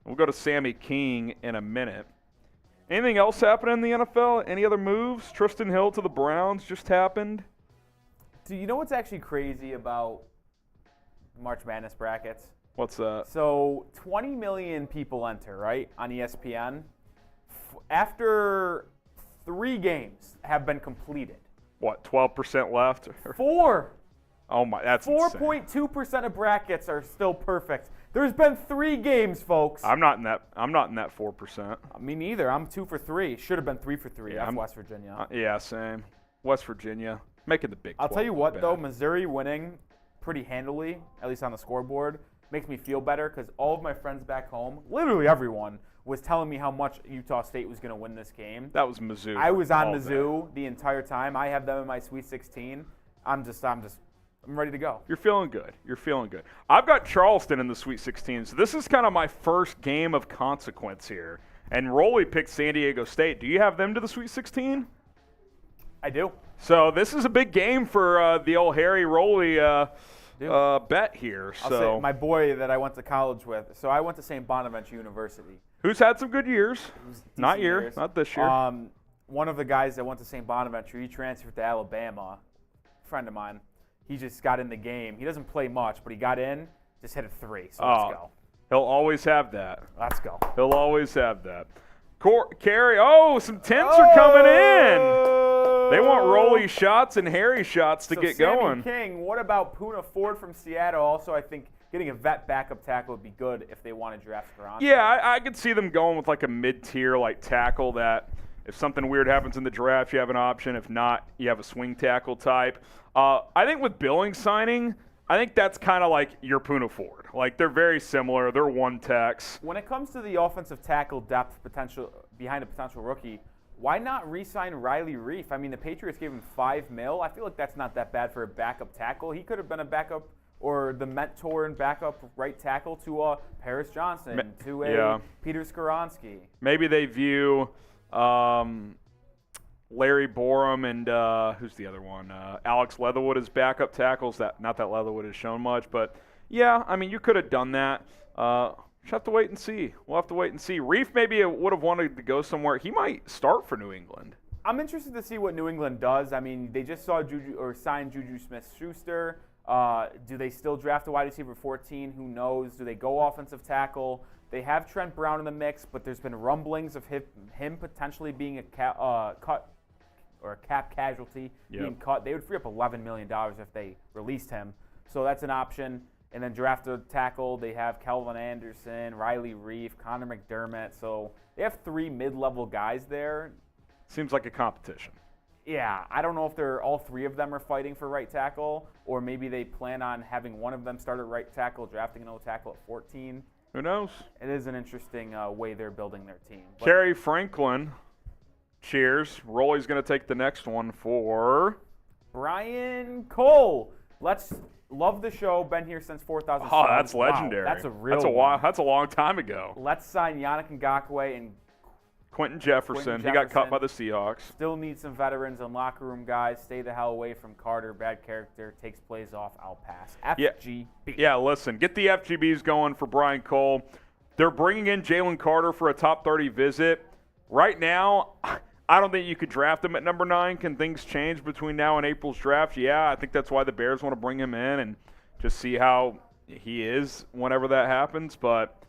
We'll go to Sammy King in a minute. Anything else happening in the NFL? Any other moves? Tristan Hill to the Browns just happened. Do you know what's actually crazy about March Madness brackets? What's that? So 20 million people enter, right, on ESPN. After 3 games have been completed. What, 12% left? 4. Oh my, that's 4.2% of brackets are still perfect. There's been 3 games, folks. I'm not in that 4%. Me neither. I'm 2 for 3. Should have been 3 for 3. Yeah, That's West Virginia. Yeah, same. West Virginia making the Big 12. I'll tell you what, bad. though, Missouri winning pretty handily, at least on the scoreboard, makes me feel better because all of my friends back home, literally everyone, was telling me how much Utah State was going to win this game. That was Mizzou. I was on all Mizzou day. the entire time. I have them in my Sweet 16. I'm ready to go. You're feeling good. You're feeling good. I've got Charleston in the Sweet 16, so this is kind of my first game of consequence here. And Rolly picked San Diego State. Do you have them to the Sweet 16? I do. So this is a big game for the old Harry Rolly bet here. I'll say my boy that I went to college with. So I went to St. Bonaventure University. Who's had some good years? Not this year. One of the guys that went to St. Bonaventure, he transferred to Alabama. A friend of mine. He just got in the game. He doesn't play much, but he got in, just hit a 3. So let's go. He'll always have that. Let's go. He'll always have that. Carrie, some tents are coming in. They want Rolly shots and Harry shots to get Sammy going. King, what about Poona Ford from Seattle? Also, I think getting a vet backup tackle would be good if they want to draft Skaronski. Yeah, I could see them going with like a mid-tier tackle that if something weird happens in the draft, you have an option. If not, you have a swing tackle type. I think with Billings signing, I think that's kind of like your Poona Ford. They're very similar. They're one techs. When it comes to the offensive tackle depth potential behind a potential rookie, why not re-sign Riley Reif? I mean, the Patriots gave him $5 million. I feel like that's not that bad for a backup tackle. He could have been a backup or the mentor and backup right tackle to a Paris Johnson, to a Peter Skaronski. Maybe they view Larry Borum and who's the other one? Alex Leatherwood as backup tackles. Not that Leatherwood has shown much, but yeah, I mean, you could have done that. Just have to wait and see. We'll have to wait and see. Reif maybe would have wanted to go somewhere. He might start for New England. I'm interested to see what New England does. I mean, they just saw signed Juju Smith-Schuster. Do they still draft a wide receiver 14? Who knows? Do they go offensive tackle? They have Trent Brown in the mix, but there's been rumblings of him potentially being a cut or a cap casualty, being cut. They would free up $11 million if they released him. So that's an option. And then draft a tackle. They have Kelvin Anderson, Riley Reif, Connor McDermott. So they have 3 mid-level guys there. Seems like a competition. Yeah, I don't know if all 3 of them are fighting for right tackle, or maybe they plan on having one of them start at right tackle, drafting another tackle at 14. Who knows? It is an interesting way they're building their team. Kerry Franklin, cheers. Rolly's going to take the next one for Brian Cole. Love the show. Been here since 4,000. Oh, that's legendary. Wow, that's a real That's a long time ago. Let's sign Yannick Ngakoue and Quentin Jefferson. He got cut by the Seahawks. Still need some veterans and locker room guys. Stay the hell away from Carter. Bad character. Takes plays off. I'll pass. FGB. Yeah, listen. Get the FGBs going for Brian Cole. They're bringing in Jalen Carter for a top 30 visit. Right now, I don't think you could draft him at number 9. Can things change between now and April's draft? Yeah, I think that's why the Bears want to bring him in and just see how he is whenever that happens. But,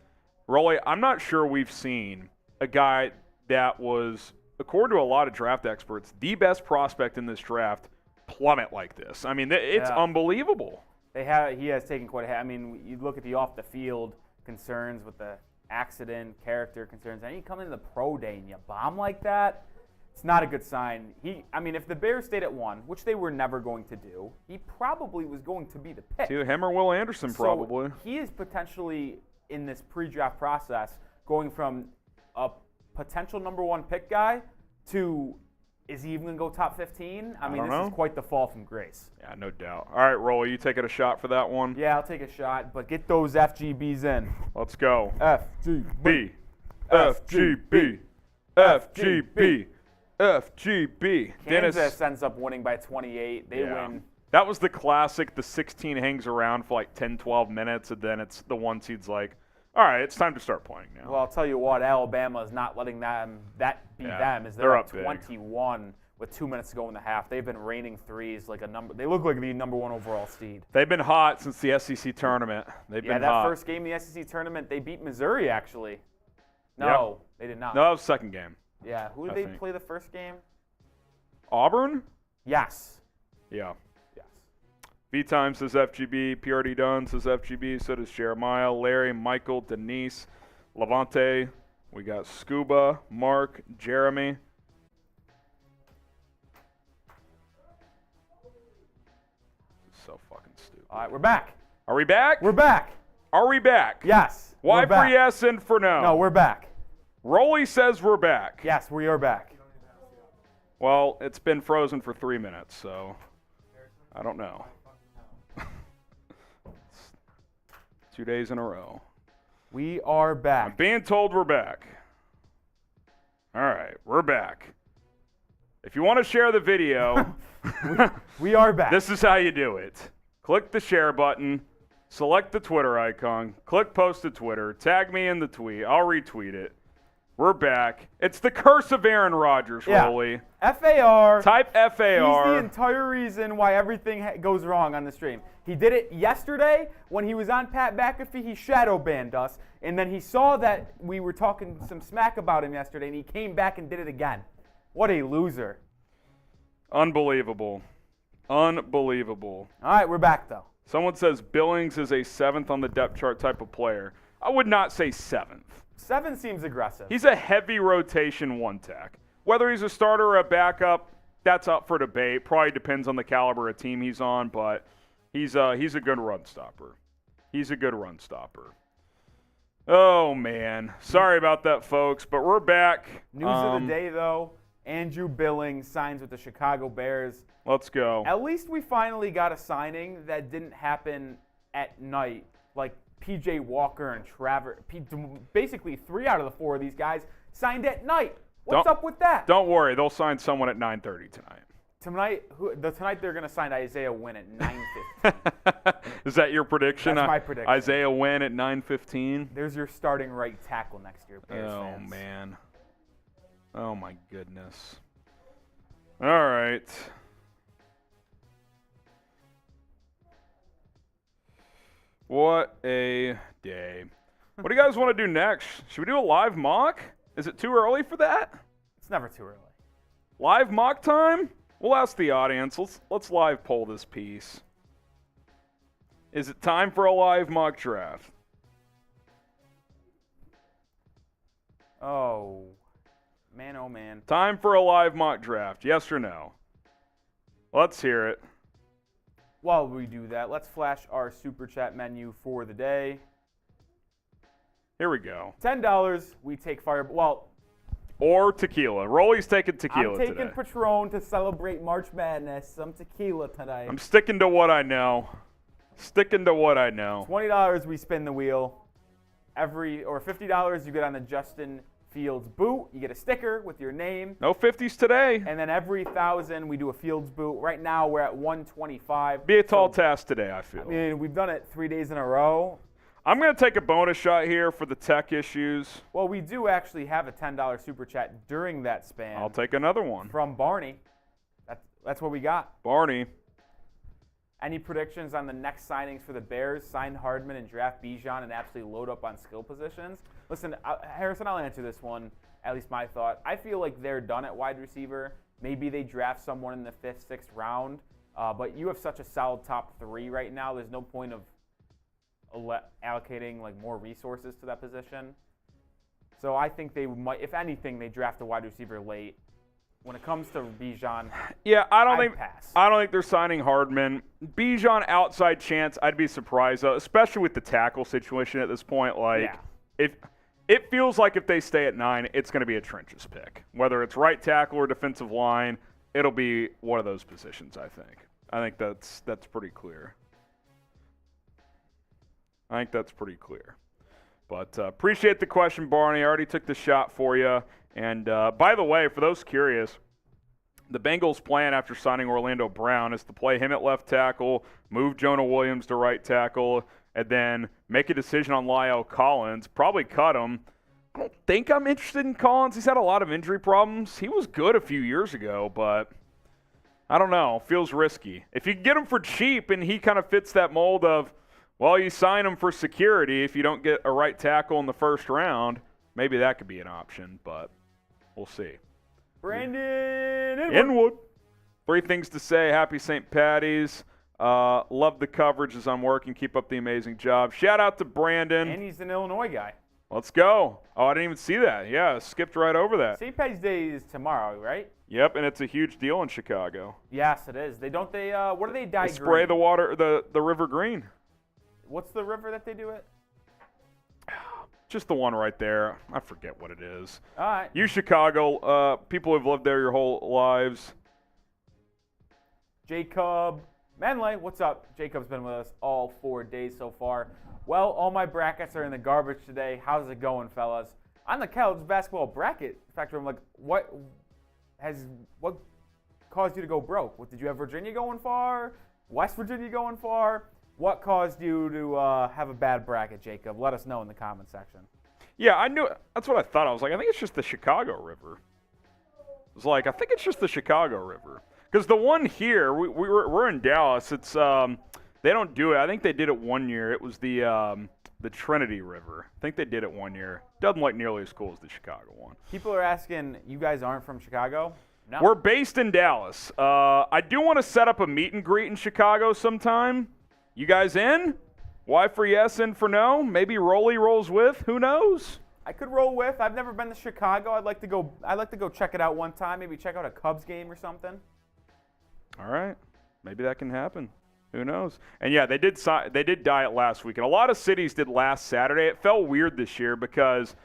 Rolly, I'm not sure we've seen a guy that was, according to a lot of draft experts, the best prospect in this draft plummet like this. I mean, it's unbelievable. He has taken quite a hit. I mean, you look at the off-the-field concerns with the accident, character concerns, and you come into the pro day and you bomb like that, it's not a good sign. If the Bears stayed at 1, which they were never going to do, he probably was going to be the pick. To him or Will Anderson, probably. So he is potentially, in this pre-draft process, going from a potential number 1 pick guy to, is he even going to go top 15? I mean, this is quite the fall from grace. Yeah, no doubt. All right, Rolly, you taking a shot for that one? Yeah, I'll take a shot, but get those FGBs in. Let's go. FGB. FGB. FGB. FGB. Kansas ends up winning by 28. They win. That was the classic. The 16 hangs around for 10, 12 minutes, and then it's the 1 seed's like, all right, it's time to start playing now. Well, I'll tell you what, Alabama is not letting that be them, as they're up 21 with 2 minutes to go in the half. They've been raining threes like they look like the number 1 overall seed. They've been hot since the SEC tournament. They've been hot. Yeah, that first game in the SEC tournament, they beat Missouri, actually. No, They did not. No, that was second game. Yeah, who did they play the first game? Auburn? Yes. Yeah. Yes. V-Time says FGB. PRD Dunn says FGB. So does Jeremiah, Larry, Michael, Denise, Levante. We got Scuba, Mark, Jeremy. So fucking stupid. All right, we're back. Are we back? We're back. Are we back? Yes. Why we're back. for yes and for no? No, we're back. Rolly says we're back. Yes, we are back. Well, it's been frozen for 3 minutes, so I don't know. 2 days in a row. We are I'm back. being told we're back. All right, we're back. If you want to share the video, We are back. this is how you do it. Click the share button, select the Twitter icon, click post to Twitter, tag me in the tweet. I'll retweet it. We're back. It's the curse of Aaron Rodgers, Rolly. FAR. Type FAR. He's the entire reason why everything goes wrong on the stream. He did it yesterday when he was on Pat McAfee. He shadow banned us, and then he saw that we were talking some smack about him yesterday, and he came back and did it again. What a loser. Unbelievable. Unbelievable. All right, we're back, though. Someone says Billings is a 7th on the depth chart type of player. I would not say 7th. 7 seems aggressive. He's a heavy rotation one-tech. Whether he's a starter or a backup, that's up for debate. Probably depends on the caliber of team he's on, but he's a good run stopper. He's a good run stopper. Oh, man. Sorry about that, folks, but we're back. News of the day, though. Andrew Billings signs with the Chicago Bears. Let's go. At least we finally got a signing that didn't happen at night, like P.J. Walker and basically 3 out of the 4 of these guys signed at night. What's up with that? Don't worry. They'll sign someone at 9:30 tonight. Tonight they're going to sign Isaiah Wynn at 9:15. Is that your prediction? That's my prediction. Isaiah Wynn at 9:15? There's your starting right tackle next year, Bears fans. Oh, man. Oh, my goodness. All right. What a day. What do you guys want to do next? Should we do a live mock? Is it too early for that? It's never too early. Live mock time? We'll ask the audience. Let's live poll this piece. Is it time for a live mock draft? Oh, man, oh, man. Time for a live mock draft, yes or no? Let's hear it. While we do that, let's flash our Super Chat menu for the day. Here we go. $10, we take Fireball. Or tequila. Rolly's taking tequila today. I'm today. taking Patron to celebrate March Madness. Some tequila tonight. I'm sticking to what I know. Sticking to what I know. $20, we spin the wheel. Or $50, you get on the Justin Fields boot. You get a sticker with your name. No 50s today. And then every 1,000, we do a Fields boot. Right now, we're at 125. Be a tall task today, I feel. I mean, we've done it 3 days in a row. I'm going to take a bonus shot here for the tech issues. Well, we do actually have a $10 Super Chat during that span. I'll take another one. From Barney. That's what we got. Barney. Any predictions on the next signings for the Bears? Sign Hardman and draft Bijan and absolutely load up on skill positions? Listen, Harrison, I'll answer this one, at least my thought. I feel like they're done at wide receiver. Maybe they draft someone in the 5th, 6th round. But you have such a solid top 3 right now. There's no point of allocating like more resources to that position. So I think they might, if anything, they draft a wide receiver late. When it comes to Bijan, yeah, I don't pass. think they're signing Hardman. Bijan outside chance, I'd be surprised though, especially with the tackle situation at this point. Like, if it feels like if they stay at 9, it's going to be a trenches pick. Whether it's right tackle or defensive line, it'll be one of those positions. I think that's pretty clear. I think that's pretty clear. But appreciate the question, Barney. I already took the shot for you. And by the way, for those curious, the Bengals' plan after signing Orlando Brown is to play him at left tackle, move Jonah Williams to right tackle, and then make a decision on La'el Collins, probably cut him, don't think I'm interested in Collins. He's had a lot of injury problems. He was good a few years ago, but I don't know. Feels risky. If you can get him for cheap and he kind of fits that mold of, well, you sign him for security if you don't get a right tackle in the first round, maybe that could be an option, but we'll see. Brandon Inwood. 3 things to say. Happy St. Patty's. Love the coverage as I'm working. Keep up the amazing job. Shout out to Brandon. And he's an Illinois guy. Let's go. Oh, I didn't even see that. Yeah, skipped right over that. St. Patty's Day is tomorrow, right? Yep, and it's a huge deal in Chicago. Yes, it is. What do they dye They spray green? the water, the river green. What's the river that they do it? Just the one right there. I forget what it is. All right. You Chicago, people who've lived there your whole lives. Jacob Menley, what's up? Jacob's been with us all 4 days so far. Well, all my brackets are in the garbage today. How's it going, fellas? On the college basketball bracket factor, I'm like, what caused you to go broke? What, did you have Virginia going far? West Virginia going far? What caused you to have a bad bracket, Jacob? Let us know in the comment section. Yeah, I knew. That's what I thought. I was like, I think it's just the Chicago River. I was like, I think it's just the Chicago River. Because the one here, we're in Dallas. It's they don't do it. I think they did it one year. It was the Trinity River. I think they did it one year. Doesn't look nearly as cool as the Chicago one. People are asking, you guys aren't from Chicago? No. We're based in Dallas. I do want to set up a meet and greet in Chicago sometime. You guys in? Y for yes, in for no? Maybe Rolly rolls with. Who knows? I could roll with. I've never been to Chicago. I'd like to go check it out one time. Maybe check out a Cubs game or something. All right. Maybe that can happen. Who knows? And yeah, they did dye it last week. And a lot of cities did last Saturday. It felt weird this year because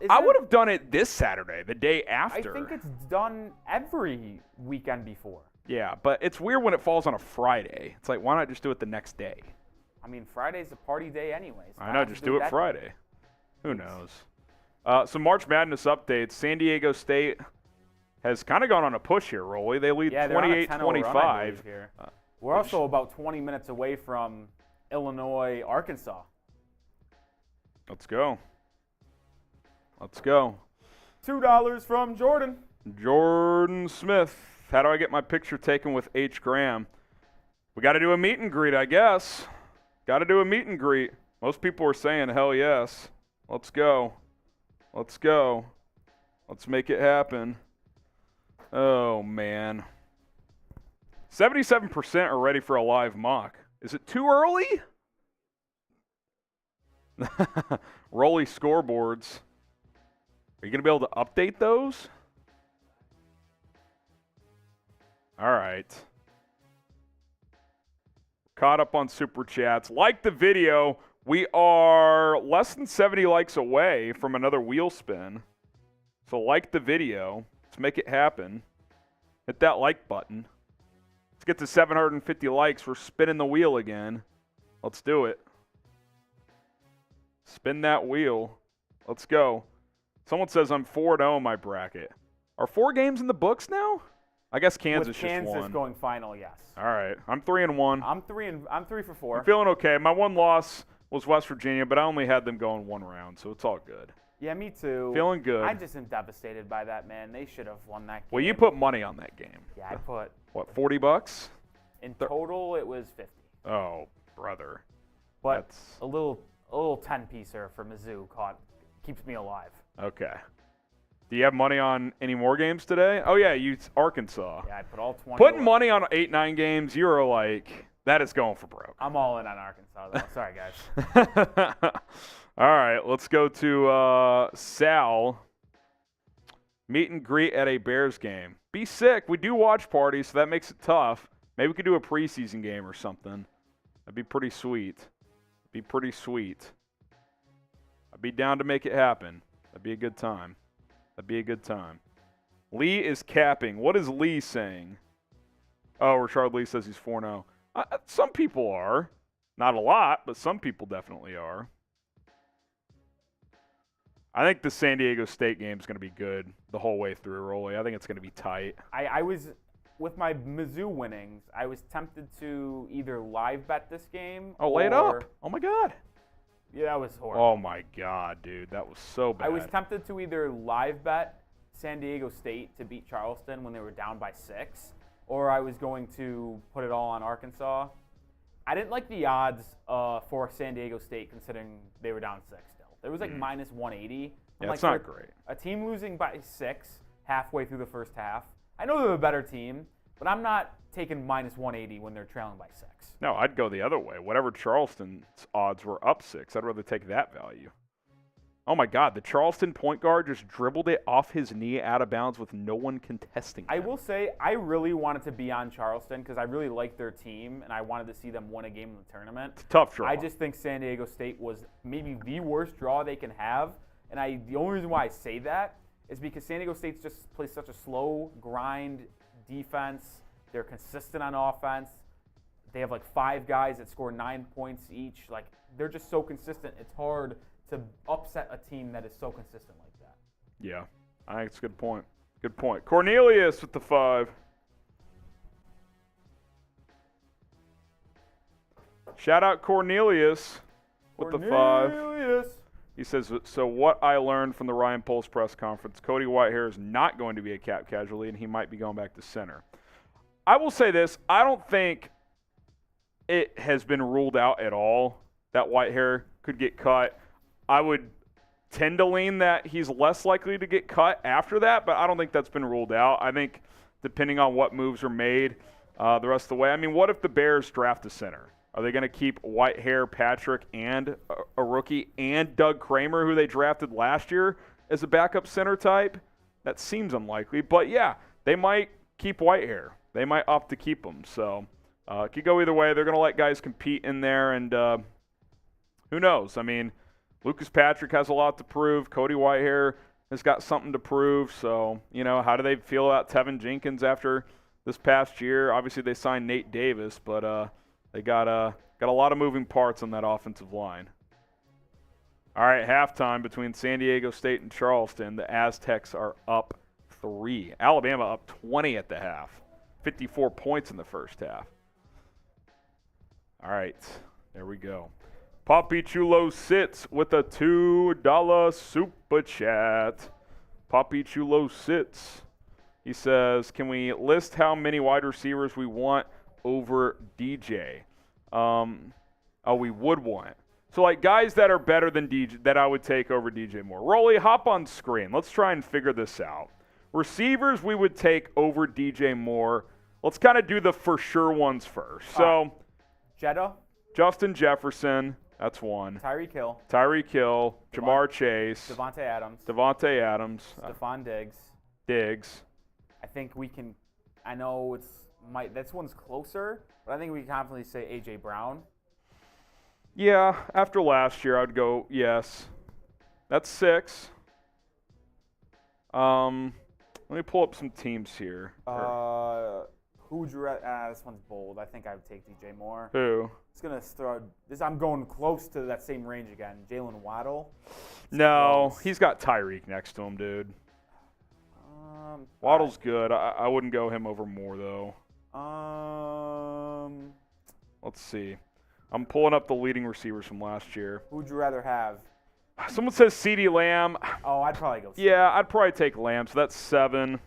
I would have done it this Saturday, the day after. I think it's done every weekend before. Yeah, but it's weird when it falls on a Friday. It's like, why not just do it the next day? I mean, Friday's a party day anyways. I know, just do it Friday. Who knows? Some March Madness updates. San Diego State has kind of gone on a push here, Rolly. They lead 28-25. We're also about 20 minutes away from Illinois, Arkansas. Let's go. Let's go. $2 from Jordan. Jordan Smith. How do I get my picture taken with H. Graham? We got to do a meet and greet, I guess. Got to do a meet and greet. Most people are saying, hell yes. Let's go. Let's go. Let's make it happen. Oh, man. 77% are ready for a live mock. Is it too early? Rolly scoreboards. Are you going to be able to update those? All right. Caught up on Super Chats. Like the video. We are less than 70 likes away from another wheel spin. So like the video. Let's make it happen. Hit that like button. Let's get to 750 likes. We're spinning the wheel again. Let's do it. Spin that wheel. Let's go. Someone says I'm 4-0 in my bracket. Are 4 games in the books now? I guess Kansas With just won. Kansas going final, yes. All right. I'm 3-1. I'm 3 for 4. I'm feeling okay. My one loss was West Virginia, but I only had them going one round, so it's all good. Yeah, me too. Feeling good. I just am devastated by that, man. They should have won that game. Well, you put money on that game. Yeah, I put. What, $40? In total, it was 50. Oh, brother. But a little 10-piecer for Mizzou keeps me alive. Okay. Do you have money on any more games today? Oh, yeah, Arkansas. Yeah, I put all 20. Putting money on 8-9 games, you were like, that is going for broke. I'm all in on Arkansas, though. Sorry, guys. All right, let's go to Sal. Meet and greet at a Bears game. Be sick. We do watch parties, so that makes it tough. Maybe we could do a preseason game or something. That'd be pretty sweet. I'd be down to make it happen. That'd be a good time. Lee is capping. What is Lee saying? Oh, Richard Lee says he's 4-0. Some people are. Not a lot, but some people definitely are. I think the San Diego State game is going to be good the whole way through, Rolly. I think it's going to be tight. I was, with my Mizzou winnings, I was tempted to either live bet this game. Oh, lay it up. Oh, my God. Yeah, that was horrible. Oh, my God, dude. That was so bad. I was tempted to either live bet San Diego State to beat Charleston when they were down by 6, or I was going to put it all on Arkansas. I didn't like the odds for San Diego State considering they were down 6 still. It was like minus 180. Yeah, it's not great. A team losing by 6 halfway through the first half. I know they're a better team, but I'm not taking minus 180 when they're trailing by 6. No, I'd go the other way. Whatever Charleston's odds were up 6, I'd rather take that value. Oh, my God. The Charleston point guard just dribbled it off his knee out of bounds with no one contesting him. I will say I really wanted to be on Charleston because I really liked their team, and I wanted to see them win a game in the tournament. It's a tough draw. I just think San Diego State was maybe the worst draw they can have. And the only reason why I say that is because San Diego State just plays such a slow grind defense. They're consistent on offense. They have like 5 guys that score 9 points each. Like, they're just so consistent. It's hard to upset a team that is so consistent like that. Yeah, I think it's a good point. Good point. Cornelius with the 5. Shout out Cornelius with the 5. Cornelius. He says, so what I learned from the Ryan Poles press conference, Cody Whitehair is not going to be a cap casualty, and he might be going back to center. I will say this. I don't think it has been ruled out at all that Whitehair could get cut. I would tend to lean that he's less likely to get cut after that, but I don't think that's been ruled out. I think depending on what moves are made the rest of the way. I mean, what if the Bears draft a center? Are they going to keep Whitehair, Patrick, and a rookie, and Doug Kramer, who they drafted last year, as a backup center type? That seems unlikely. But, yeah, they might keep Whitehair. They might opt to keep him. So it could go either way. They're going to let guys compete in there, and who knows? I mean, Lucas Patrick has a lot to prove. Cody Whitehair has got something to prove. So, how do they feel about Tevin Jenkins after this past year? Obviously, they signed Nate Davis, but they got a lot of moving parts on that offensive line. All right, halftime between San Diego State and Charleston. The Aztecs are up 3. Alabama up 20 at the half. 54 points in the first half. All right, there we go. Poppy Chulo sits with a $2 super chat. Poppy Chulo sits. He says, can we list how many wide receivers we want over DJ? We would want. So, like, guys that are better than DJ, that I would take over DJ Moore. Rolly, hop on screen. Let's try and figure this out. Receivers we would take over DJ Moore. Let's kind of do the for sure ones first. So, Jeddah. Justin Jefferson. That's one. Tyreek Hill. Jamar Chase. Devontae Adams. Stephon Diggs. Diggs. I think we can. I know this one's closer, but I think we can confidently say A.J. Brown. Yeah, after last year, I'd go yes. That's 6. Let me pull up some teams here. Who would you rather? This one's bold. I think I would take DJ Moore. Who? It's gonna throw this. I'm going close to that same range again. Jalen Waddle. No, close. he's got Tyreek next to him, dude. Waddle's good. I wouldn't go him over Moore though. Let's see. I'm pulling up the leading receivers from last year. Who would you rather have? Someone says CeeDee Lamb. Oh, I'd probably go. Yeah, I'd probably take Lamb. So that's 7.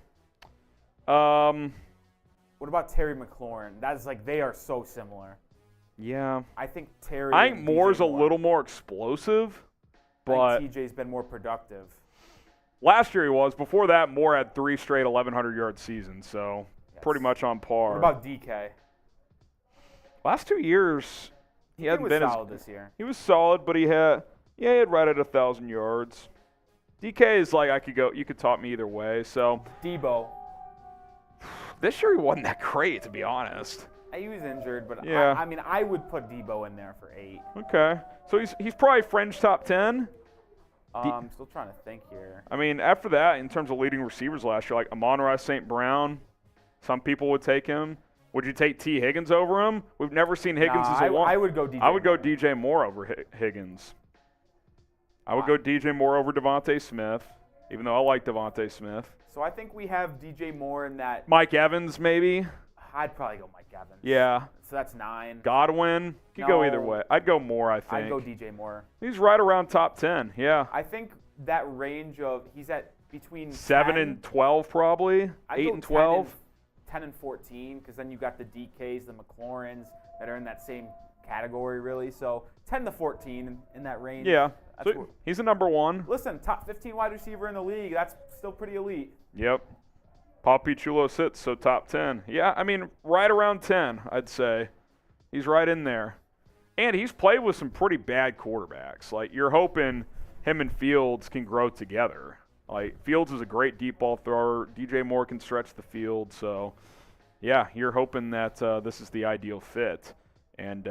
What about Terry McLaurin? That's like they are so similar. Yeah. I think Terry. I think Moore's a little more explosive, but I think TJ's been more productive. Last year he was. Before that, Moore had 3 straight 1,100-yard seasons, so pretty much on par. What about DK? Last 2 years, he hadn't been solid this year. He was solid, but he had right at 1,000 yards. DK is like you could talk me either way. So Debo. This year he wasn't that great, to be honest. He was injured, but yeah. I mean, I would put Debo in there for 8. Okay, so he's probably fringe top 10. I'm still trying to think here. I mean, after that, in terms of leading receivers last year, like Amon-Ra St. Brown, some people would take him. Would you take T. Higgins over him? We've never seen Higgins as a one. I would go DJ. I would go DJ Moore over Higgins. I would go DJ Moore over Devontae Smith, even though I like Devontae Smith. So I think we have DJ Moore in that. Mike Evans, maybe. I'd probably go Mike Evans. Yeah. So that's 9. Godwin. Could go either No. way. I'd go Moore, I think. I'd go DJ Moore. He's right around top 10. Yeah. I think that range of he's at between 7 10, and 12 probably. I'd 8 go and 12. 10 and 14, because then you got the DKs, the McLaurins that are in that same category, really. So 10 to 14 in that range. Yeah. That's So he's a number 1. Listen, top 15 wide receiver in the league. That's still pretty elite. Yep. Poppy Chulo sits, so top 10. Yeah, I mean, right around 10, I'd say. He's right in there. And he's played with some pretty bad quarterbacks. Like, you're hoping him and Fields can grow together. Like, Fields is a great deep ball thrower. DJ Moore can stretch the field. So, yeah, you're hoping that this is the ideal fit. And,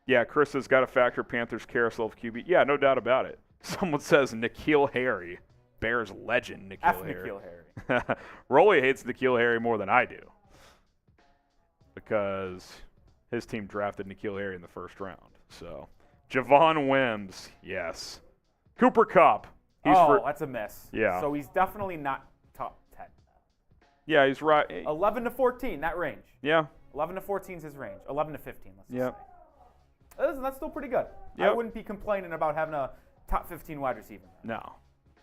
yeah, Chris has got to factor Panthers carousel of QB. Yeah, no doubt about it. Someone says N'Keal Harry. Bears legend N'Keal Harry. N'Keal Harry. Rolly hates N'Keal Harry more than I do because his team drafted N'Keal Harry in the first round. So, Javon Wims, yes. Cooper Kupp. That's a miss. Yeah. So he's definitely not top 10. Yeah, he's right. 11 to 14, that range. Yeah. 11 to 14 is his range. 11 to 15, let's just Yep. say. Listen, that's still pretty good. I Yep. wouldn't be complaining about having a top 15 wide receiver. No.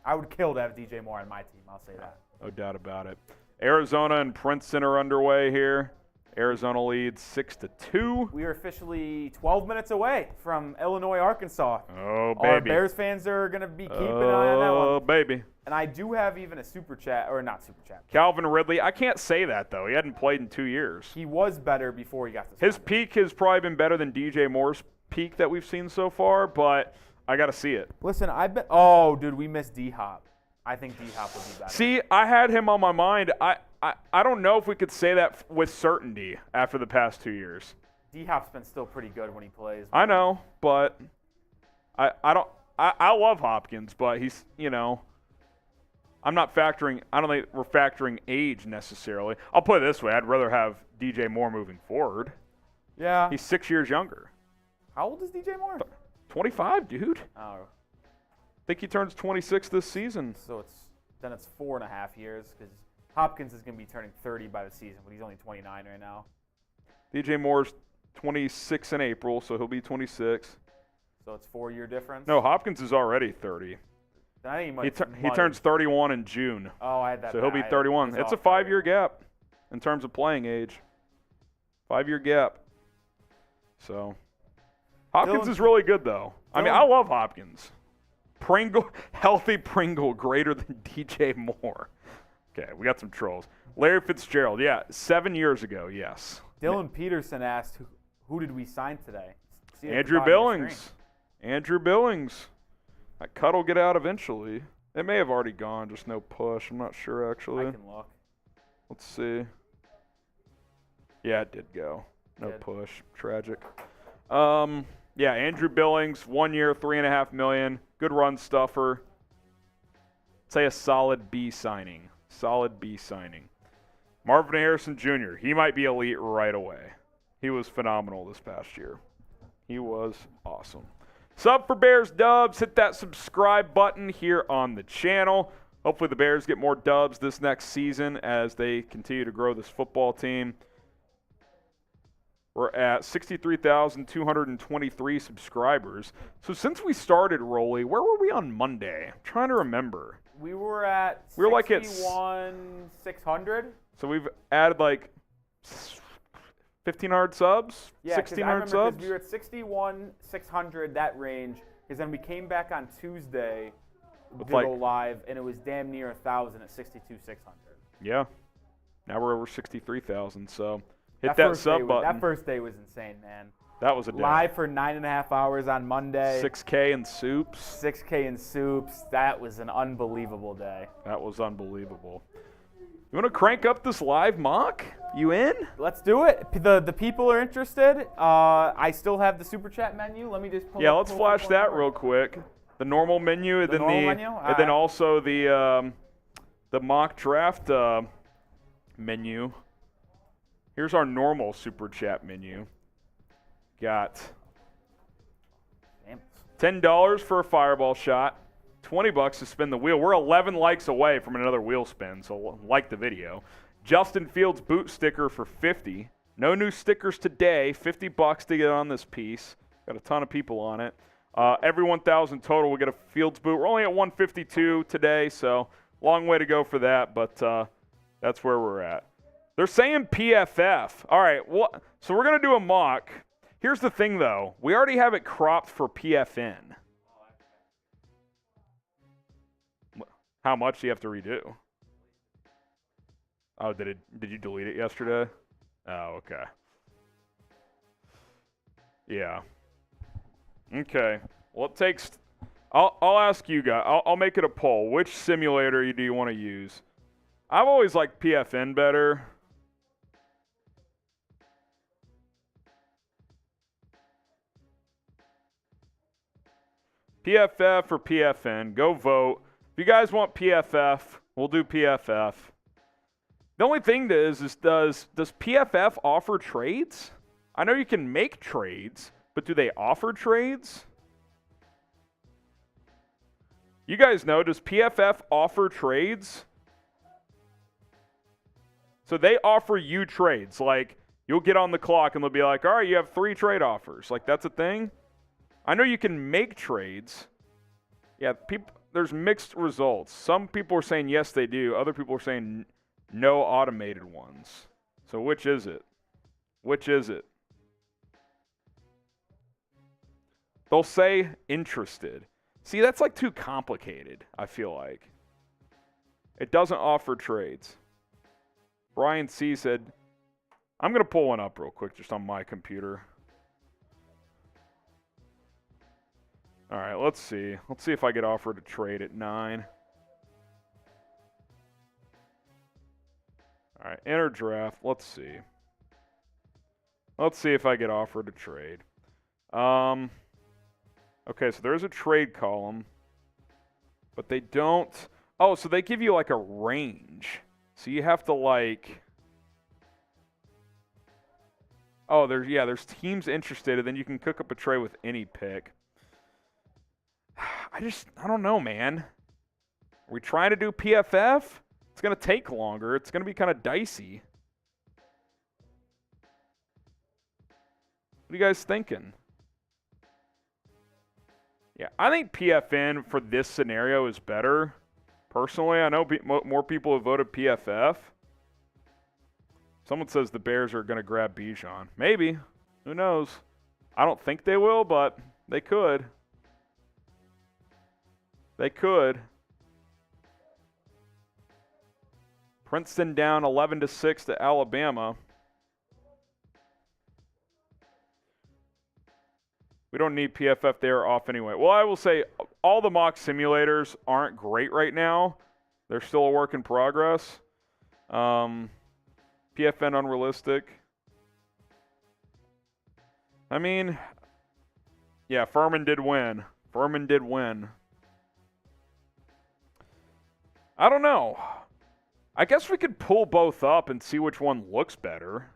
I would kill to have DJ Moore on my team, I'll say that. No doubt about it. Arizona and Princeton are underway here. Arizona leads 6-2. We are officially 12 minutes away from Illinois, Arkansas. Oh, baby. Our Bears fans are going to be keeping an eye on that one. Oh, baby. And I do have even a super chat, or not super chat. Calvin Ridley. I can't say that, though. He hadn't played in 2 years. He was better before he got suspended. His peak has probably been better than DJ Moore's peak that we've seen so far, but I got to see it. Listen, oh, dude, we missed D-Hop. I think D-Hop would be better. See, I had him on my mind. I don't know if we could say that with certainty after the past 2 years. D-Hop's been still pretty good when he plays. I know, but I love Hopkins, but he's, I don't think we're factoring age necessarily. I'll put it this way. I'd rather have DJ Moore moving forward. Yeah. He's 6 years younger. How old is DJ Moore? 25, dude. Oh. I think he turns 26 this season. So it's 4.5 years, because Hopkins is going to be turning 30 by the season, but he's only 29 right now. DJ Moore's 26 in April, so he'll be 26. So it's 4-year difference? No, Hopkins is already 30. Then I think He turns 31 in June. Oh, I had that. So he'll be 31. It's a 5-year gap in terms of playing age. 5-year gap. So Hopkins is really good, though. I mean, I love Hopkins. Healthy Pringle greater than DJ Moore. Okay, we got some trolls. Larry Fitzgerald, 7 years ago, yes. Dylan Peterson asked, who did we sign today? Andrew Billings. Andrew Billings. That cut will get out eventually. It may have already gone, just no push. I'm not sure, actually. I can look. Let's see. Yeah, it did go. No Good. push. Tragic. Andrew Billings, 1 year, $3.5 million. Good run stuffer. Say a solid B signing. Solid B signing. Marvin Harrison Jr., he might be elite right away. He was phenomenal this past year. He was awesome. Sub for Bears Dubs. Hit that subscribe button here on the channel. Hopefully the Bears get more dubs this next season as they continue to grow this football team. We're at 63,223 subscribers. So since we started, Rolly, where were we on Monday? I'm trying to remember. We were at 61,600. So we've added like 1,500 subs? Yeah, 1,600 subs? We were at 61,600, that range. Because then we came back on Tuesday to go live, and it was damn near 1,000 at 62,600. Yeah. Now we're over 63,000, so hit that sub button. That first day was insane, man. That was a day. Live for 9.5 hours on Monday. 6K in soups. 6K in soups. That was an unbelievable day. That was unbelievable. You want to crank up this live mock? You in? Let's do it. The people are interested. I still have the super chat menu. Let me just pull. Yeah, let's flash that real quick. The normal menu, and then also the mock draft menu. Here's our normal super chat menu. Got $10 for a fireball shot, $20 to spin the wheel. We're 11 likes away from another wheel spin, so like the video. Justin Fields boot sticker for 50. No new stickers today. $50 to get on this piece. Got a ton of people on it. Every 1,000 total, we get a Fields boot. We're only at 152 today, so long way to go for that, but that's where we're at. They're saying PFF. All right, so we're going to do a mock. Here's the thing, though. We already have it cropped for PFN. How much do you have to redo? Oh, did you delete it yesterday? Oh, okay. Yeah. Okay. Well, it takes. I'll ask you guys. I'll make it a poll. Which simulator do you want to use? I've always liked PFN better. PFF or PFN? Go vote. If you guys want PFF, we'll do PFF. The only thing is does PFF offer trades? I know you can make trades. But do they offer trades? You guys know, does PFF offer trades? So they offer you trades. Like, you'll get on the clock and they'll be like, all right, you have 3 trade offers. Like, that's a thing? I know you can make trades. Yeah, there's mixed results. Some people are saying yes, they do. Other people are saying no automated ones. So which is it? Which is it? They'll say interested. See, that's like too complicated, I feel like. It doesn't offer trades. Brian C. said, I'm going to pull one up real quick just on my computer. All right, let's see. Let's see if I get offered a trade at 9. All right, enter draft. Let's see. Let's see if I get offered a trade. Okay, so there's a trade column, but they don't. Oh, so they give you like a range. So you have to like. Oh, there's teams interested, and then you can cook up a trade with any pick. I don't know, man. Are we trying to do PFF? It's going to take longer. It's going to be kind of dicey. What are you guys thinking? Yeah, I think PFN for this scenario is better. Personally, I know more people have voted PFF. Someone says the Bears are going to grab Bijan. Maybe. Who knows? I don't think they will, but they could. They could. Princeton down 11-6 to Alabama. We don't need PFF there off anyway. Well, I will say all the mock simulators aren't great right now. They're still a work in progress. PFN unrealistic. I mean, yeah, Furman did win. Furman did win. I don't know. I guess we could pull both up and see which one looks better.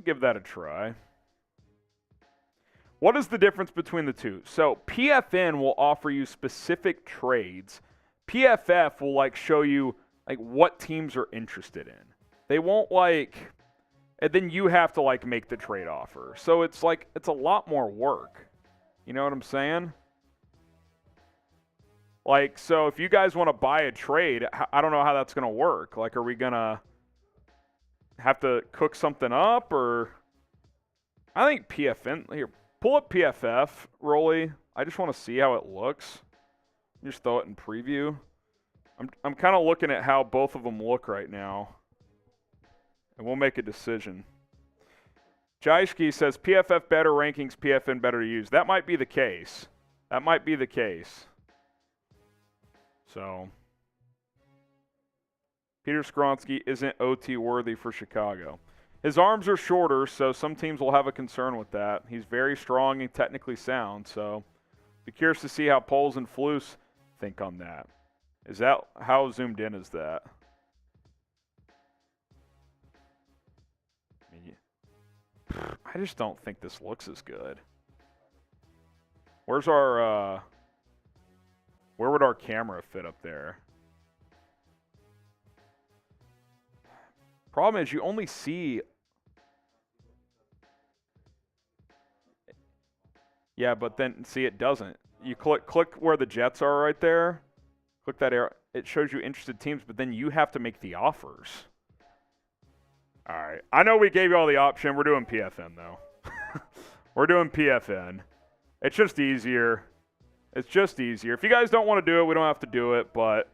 Give that a try. What is the difference between the two? So PFN will offer you specific trades. PFF will like show you like what teams are interested in. They won't like, and then you have to like make the trade offer. So it's like it's a lot more work. You know what I'm saying? Like, so if you guys want to buy a trade, I don't know how that's going to work. Like, are we going to have to cook something up, or I think PFN here. Pull up PFF, Rolly. I just want to see how it looks. Just throw it in preview. I'm kind of looking at how both of them look right now, and we'll make a decision. Jaiski says PFF better rankings, PFN better to use. That might be the case. That might be the case. So Peter Skronsky isn't OT worthy for Chicago. His arms are shorter, so some teams will have a concern with that. He's very strong and technically sound, so be curious to see how Poles and Flus think on that. Is that how zoomed in is that? I just don't think this looks as good. Where's our where would our camera fit up there? Problem is, you only see. Yeah, but then see, it doesn't. You click where the Jets are right there. Click that arrow. It shows you interested teams, but then you have to make the offers. All right. I know we gave you all the option. We're doing PFN though. We're doing PFN. It's just easier. It's just easier. If you guys don't want to do it, we don't have to do it. But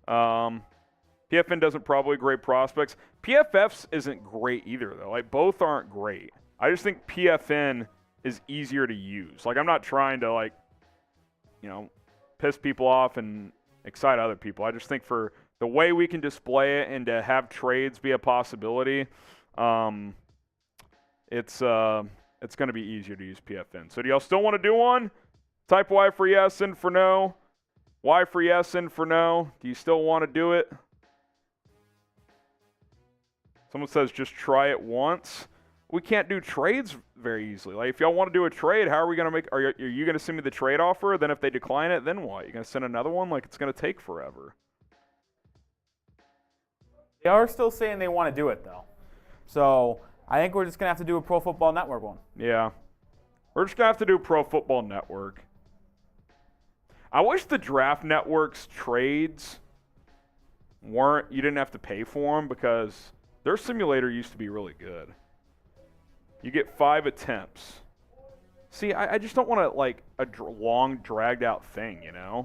PFN doesn't probably great prospects. PFFs isn't great either though. Like both aren't great. I just think PFN is easier to use. Like I'm not trying to like, piss people off and excite other people. I just think for the way we can display it and to have trades be a possibility, it's going to be easier to use PFN. So do y'all still want to do one? Type Y for yes and for no. Y for yes and for no. Do you still want to do it? Someone says just try it once. We can't do trades very easily. Like if y'all want to do a trade, how are we going to make? Are you going to send me the trade offer? Then if they decline it, then what? You going to send another one? Like it's going to take forever. They are still saying they want to do it though, so I think we're just going to have to do a Pro Football Network one. Yeah, we're just going to have to do Pro Football Network. I wish the Draft Network's trades you didn't have to pay for them because their simulator used to be really good. You get 5 attempts. See, I just don't want to, like, a long, dragged-out thing, I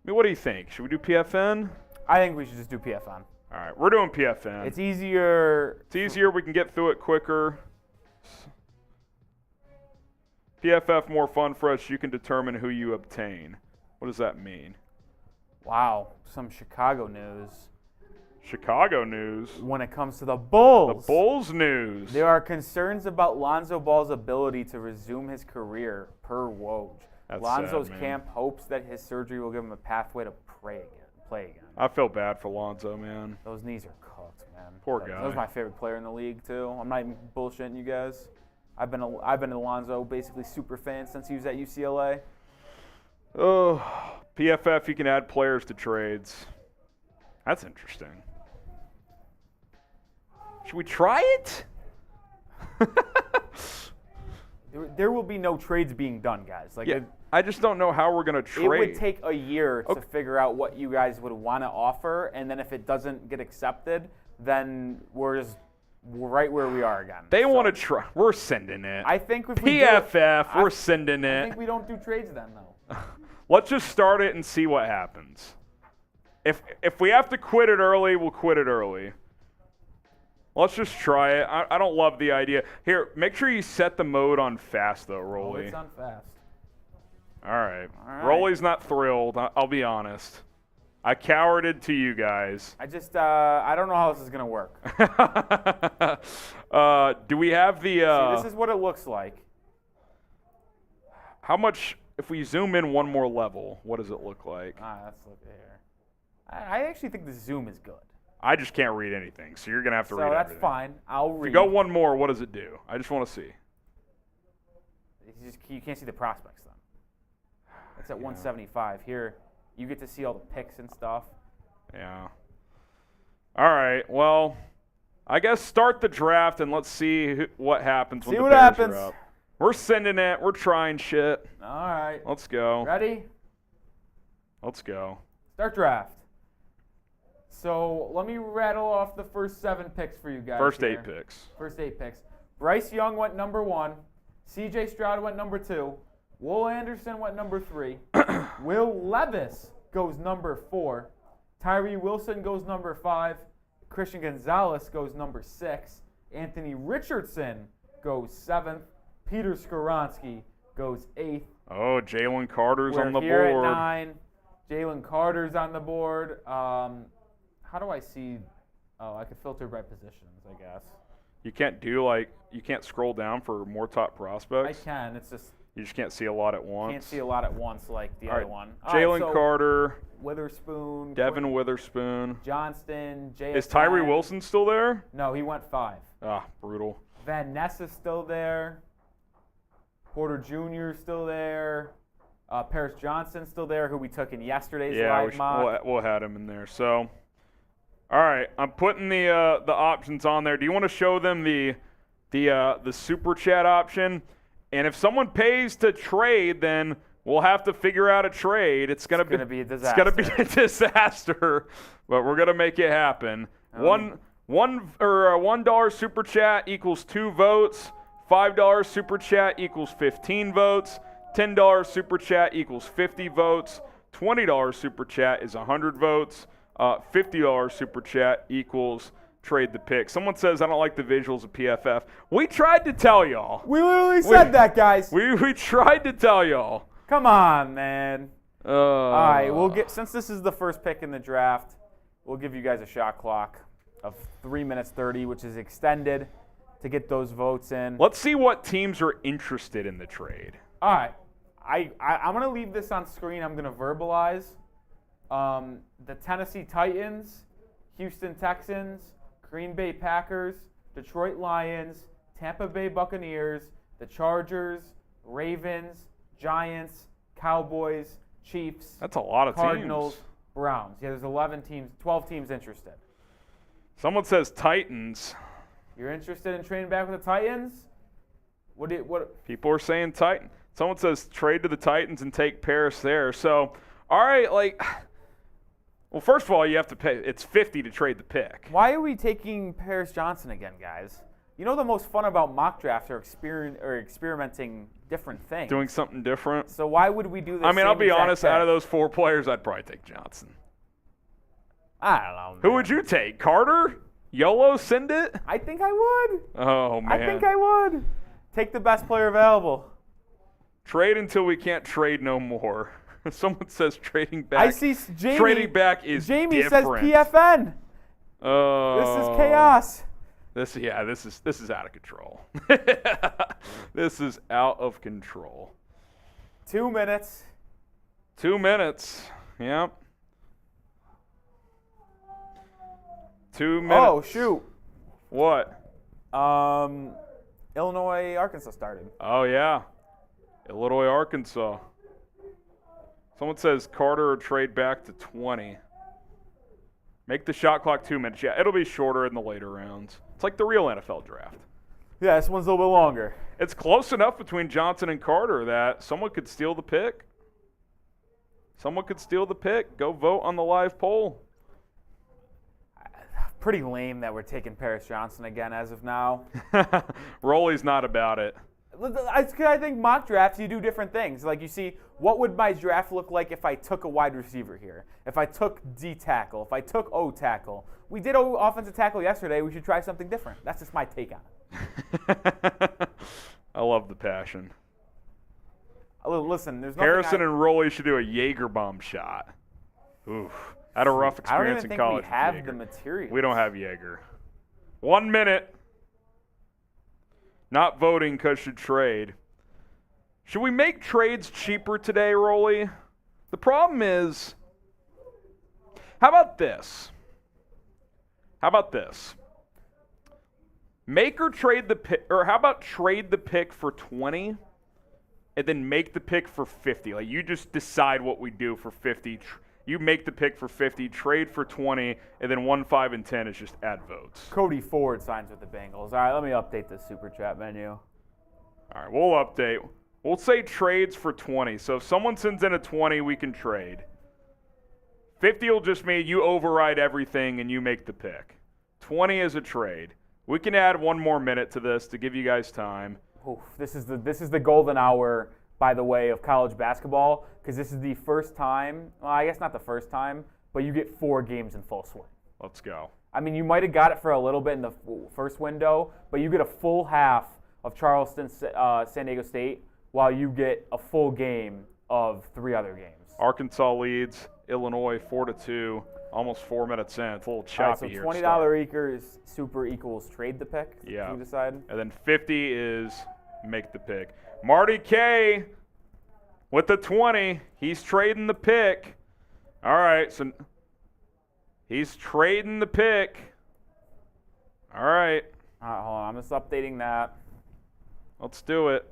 mean, what do you think? Should we do PFN? I think we should just do PFN. All right, we're doing PFN. It's easier. It's easier. We can get through it quicker. PFF more fun for us. You can determine who you obtain. What does that mean? Wow, some Chicago news. Chicago news. When it comes to the Bulls. The Bulls news. There are concerns about Lonzo Ball's ability to resume his career, per Woj. That's Lonzo's sad, man. camp hopes that his surgery will give him a pathway to play again. I feel bad for Lonzo, man. Those knees are cooked, man. Poor guy. That was my favorite player in the league, too. I'm not even bullshitting you guys. I've been a Lonzo basically super fan since he was at UCLA. Oh, PFF, you can add players to trades. That's interesting. Should we try it? There will be no trades being done, guys. Like, Yeah, I just don't know how we're going to trade. it would take a year to figure out what you guys would want to offer, and then if it doesn't get accepted, then we're right where we are again. They want to try. We're sending it. I think if we PFF, do it, we're sending I it. think we don't do trades then, though. Let's just start it and see what happens. If we have to quit it early, we'll quit it early. Let's just try it. I don't love the idea. Here, make sure you set the mode on fast, though, Rolly. Oh, it's on fast. All right. All right. Rolly's not thrilled. I'll be honest. I cowarded to you guys. I just, I don't know how this is going to work. Do we have the... See, this is what it looks like. How much... If we zoom in one more level, what does it look like? Let's look here. I actually think the zoom is good. I just can't read anything, so you're going to have to read that's everything. fine. I'll read. If you go one more, what does it do? I just want to see. You can't see the prospects then. It's at 175. Here, you get to see all the picks and stuff. Yeah. All right. Well, I guess start the draft and let's see what happens when the Bears are up. We're sending it. We're trying shit. All right. Let's go. Ready? Let's go. Start draft. So let me rattle off the first 7 picks for you guys. First 8 picks. First 8 picks. Bryce Young went number 1. C.J. Stroud went number 2. Will Anderson went number 3. Will Levis goes number 4. Tyree Wilson goes number 5. Christian Gonzalez goes number 6. Anthony Richardson goes 7th. Peter Skoronski goes 8th. Oh, Jalen Carter's on the board. We're here at 9. Jalen Carter's on the board. How do I see? Oh, I could filter by positions, I guess. You can't you can't scroll down for more top prospects? I can. It's just you just can't see a lot at once. Can't see a lot at once like the other one. Jalen Carter, Witherspoon, Devin Witherspoon, Johnston, J. Is Tyree Wilson still there? No, he went 5. Ah, brutal. Van Ness is still there. Porter Jr. is still there. Paris Johnson's still there, who we took in yesterday's live mock. We'll have him in there. So, All right, I'm putting the options on there. Do you want to show them the super chat option? And if someone pays to trade, then we'll have to figure out a trade. It's gonna be a disaster. It's gonna be a disaster, but we're gonna make it happen. $1 super chat equals 2 votes. $5 super chat equals 15 votes. $10 super chat equals 50 votes. $20 super chat is 100 votes. $50 super chat equals trade the pick. Someone says, I don't like the visuals of PFF. We tried to tell y'all. We literally said that, guys. We tried to tell y'all. Come on, man. All right, since this is the first pick in the draft, we'll give you guys a shot clock of 3 minutes 30, which is extended to get those votes in. Let's see what teams are interested in the trade. All right. I'm going to leave this on screen. I'm going to verbalize. The Tennessee Titans, Houston Texans, Green Bay Packers, Detroit Lions, Tampa Bay Buccaneers, the Chargers, Ravens, Giants, Cowboys, Chiefs. That's a lot of Cardinals, teams. Browns. Yeah, there's 12 teams interested. Someone says Titans. You're interested in trading back with the Titans? What? People are saying Titans. Someone says trade to the Titans and take Paris there. So, all right, well, first of all, you have to pay. It's 50 to trade the pick. Why are we taking Paris Johnson again, guys? You know the most fun about mock drafts are experimenting different things. Doing something different. So why would we do this? I mean, I'll be honest. Out of those 4 players, I'd probably take Johnson. I don't know, man. Who would you take? Carter? YOLO? Send it? I think I would. Oh, man. I think I would. Take the best player available. Trade until we can't trade no more. Someone says trading back. I see Jamie. Trading back is Jamie different. says PFN. Oh. This is chaos. This is out of control. This is out of control. 2 minutes. 2 minutes. Yep. 2 minutes. Oh, shoot. What? Illinois, Arkansas started. Oh, yeah. Illinois, Arkansas. Someone says Carter or trade back to 20. Make the shot clock 2 minutes. Yeah, it'll be shorter in the later rounds. It's like the real NFL draft. Yeah, this one's a little bit longer. It's close enough between Johnson and Carter that someone could steal the pick. Someone could steal the pick. Go vote on the live poll. Pretty lame that we're taking Paris Johnson again as of now. Rolly's not about it. I think mock drafts, you do different things. Like you see, what would my draft look like if I took a wide receiver here? If I took D tackle? If I took O tackle? We did offensive tackle yesterday. We should try something different. That's just my take on it. I love the passion. Listen, there's nothing Harrison and Rolly should do a Jaeger bomb shot. Oof. I had a rough experience in college. I don't even think we have the material. We don't have Jaeger. 1 minute. Not voting because should trade. Should we make trades cheaper today, Rolly? The problem is, how about this? Make or trade the pick, or how about trade the pick for 20 and then make the pick for 50? Like you just decide what we do for 50. You make the pick for 50, trade for 20, and then 1, 5, and 10 is just add votes. Cody Ford signs with the Bengals. All right, let me update this super chat menu. All right, we'll update. We'll say trades for 20. So if someone sends in a 20, we can trade. 50 will just mean you override everything and you make the pick. 20 is a trade. We can add 1 more minute to this to give you guys time. Oof, this is the golden hour, by the way, of college basketball, because this is the first time, well, I guess not the first time, but you get 4 games in full swing. Let's go. I mean, you might have got it for a little bit in the first window, but you get a full half of Charleston, San Diego State, while you get a full game of 3 other games. Arkansas leads Illinois 4-2, almost 4 minutes in. It's a little choppy here. So $20 acres super equals trade the pick. Yeah. You decide. And then 50 is make the pick. Marty K with the 20. He's trading the pick. All right, so he's trading the pick. All right. All right, hold on. I'm just updating that. Let's do it.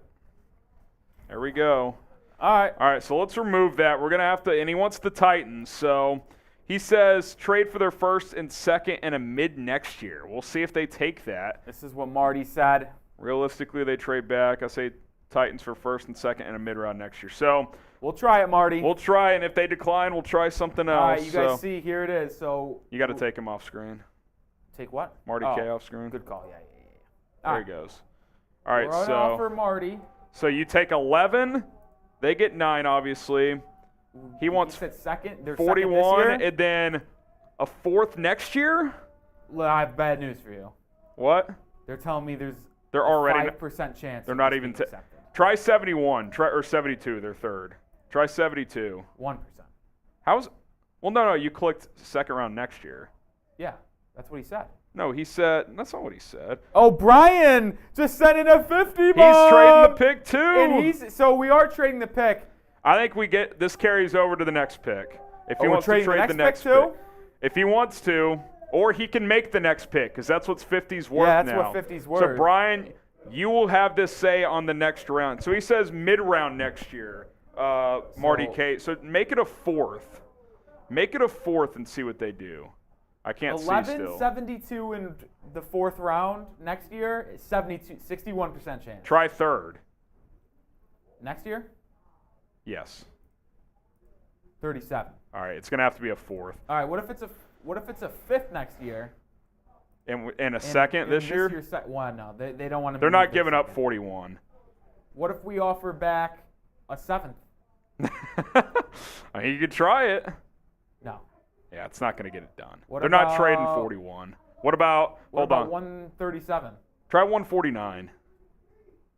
There we go. All right. All right, so let's remove that. We're going to have to, and he wants the Titans, so He says trade for their first and second and a mid next year. We'll see if they take that. This is what Marty said. Realistically, they trade back. I say Titans for first and second and a mid round next year. So we'll try it, Marty. we'll try, and if they decline, we'll try something else. All right, you guys see, here it is. So you got to take him off screen. Take what? Marty K off screen. Good call. Yeah. There he goes. All right, We're so offer Marty. So you take 11. They get 9, obviously. He wants said second. They're 41, second this year? and then a fourth next year. Well, I have bad news for you. What? They're telling me there's They're already 5% chance. They're not even. Try 71. Or 72. They're third. Try 72. 1%. How's? Well, no. You clicked second round next year. Yeah, that's what he said. No, he said that's not what he said. Oh, Brian just sent in a 50. He's trading the pick too. And so we are trading the pick. I think we get this carries over to the next pick. If he we're wants to trading trade the the next next pick pick. If he wants to, or he can make the next pick, because that's what 50's worth Yeah, that's now. what 50's worth. So, Brian, you will have this say on the next round. So he says mid-round next year, Marty K. So make it a fourth. Make it a fourth and see what they do. I can't see still. 11-72 in the fourth round next year, 61% chance. Try third. Next year? Yes. 37. All right, it's going to have to be a fourth. All right, what if it's a fifth next year? And a second this year? Well, no, they don't want to. They're not giving up 41. What if we offer back a seventh? I mean, you could try it. No. Yeah, it's not going to get it done. What They're not about- trading 41. What about? Hold on. 137. Try 149.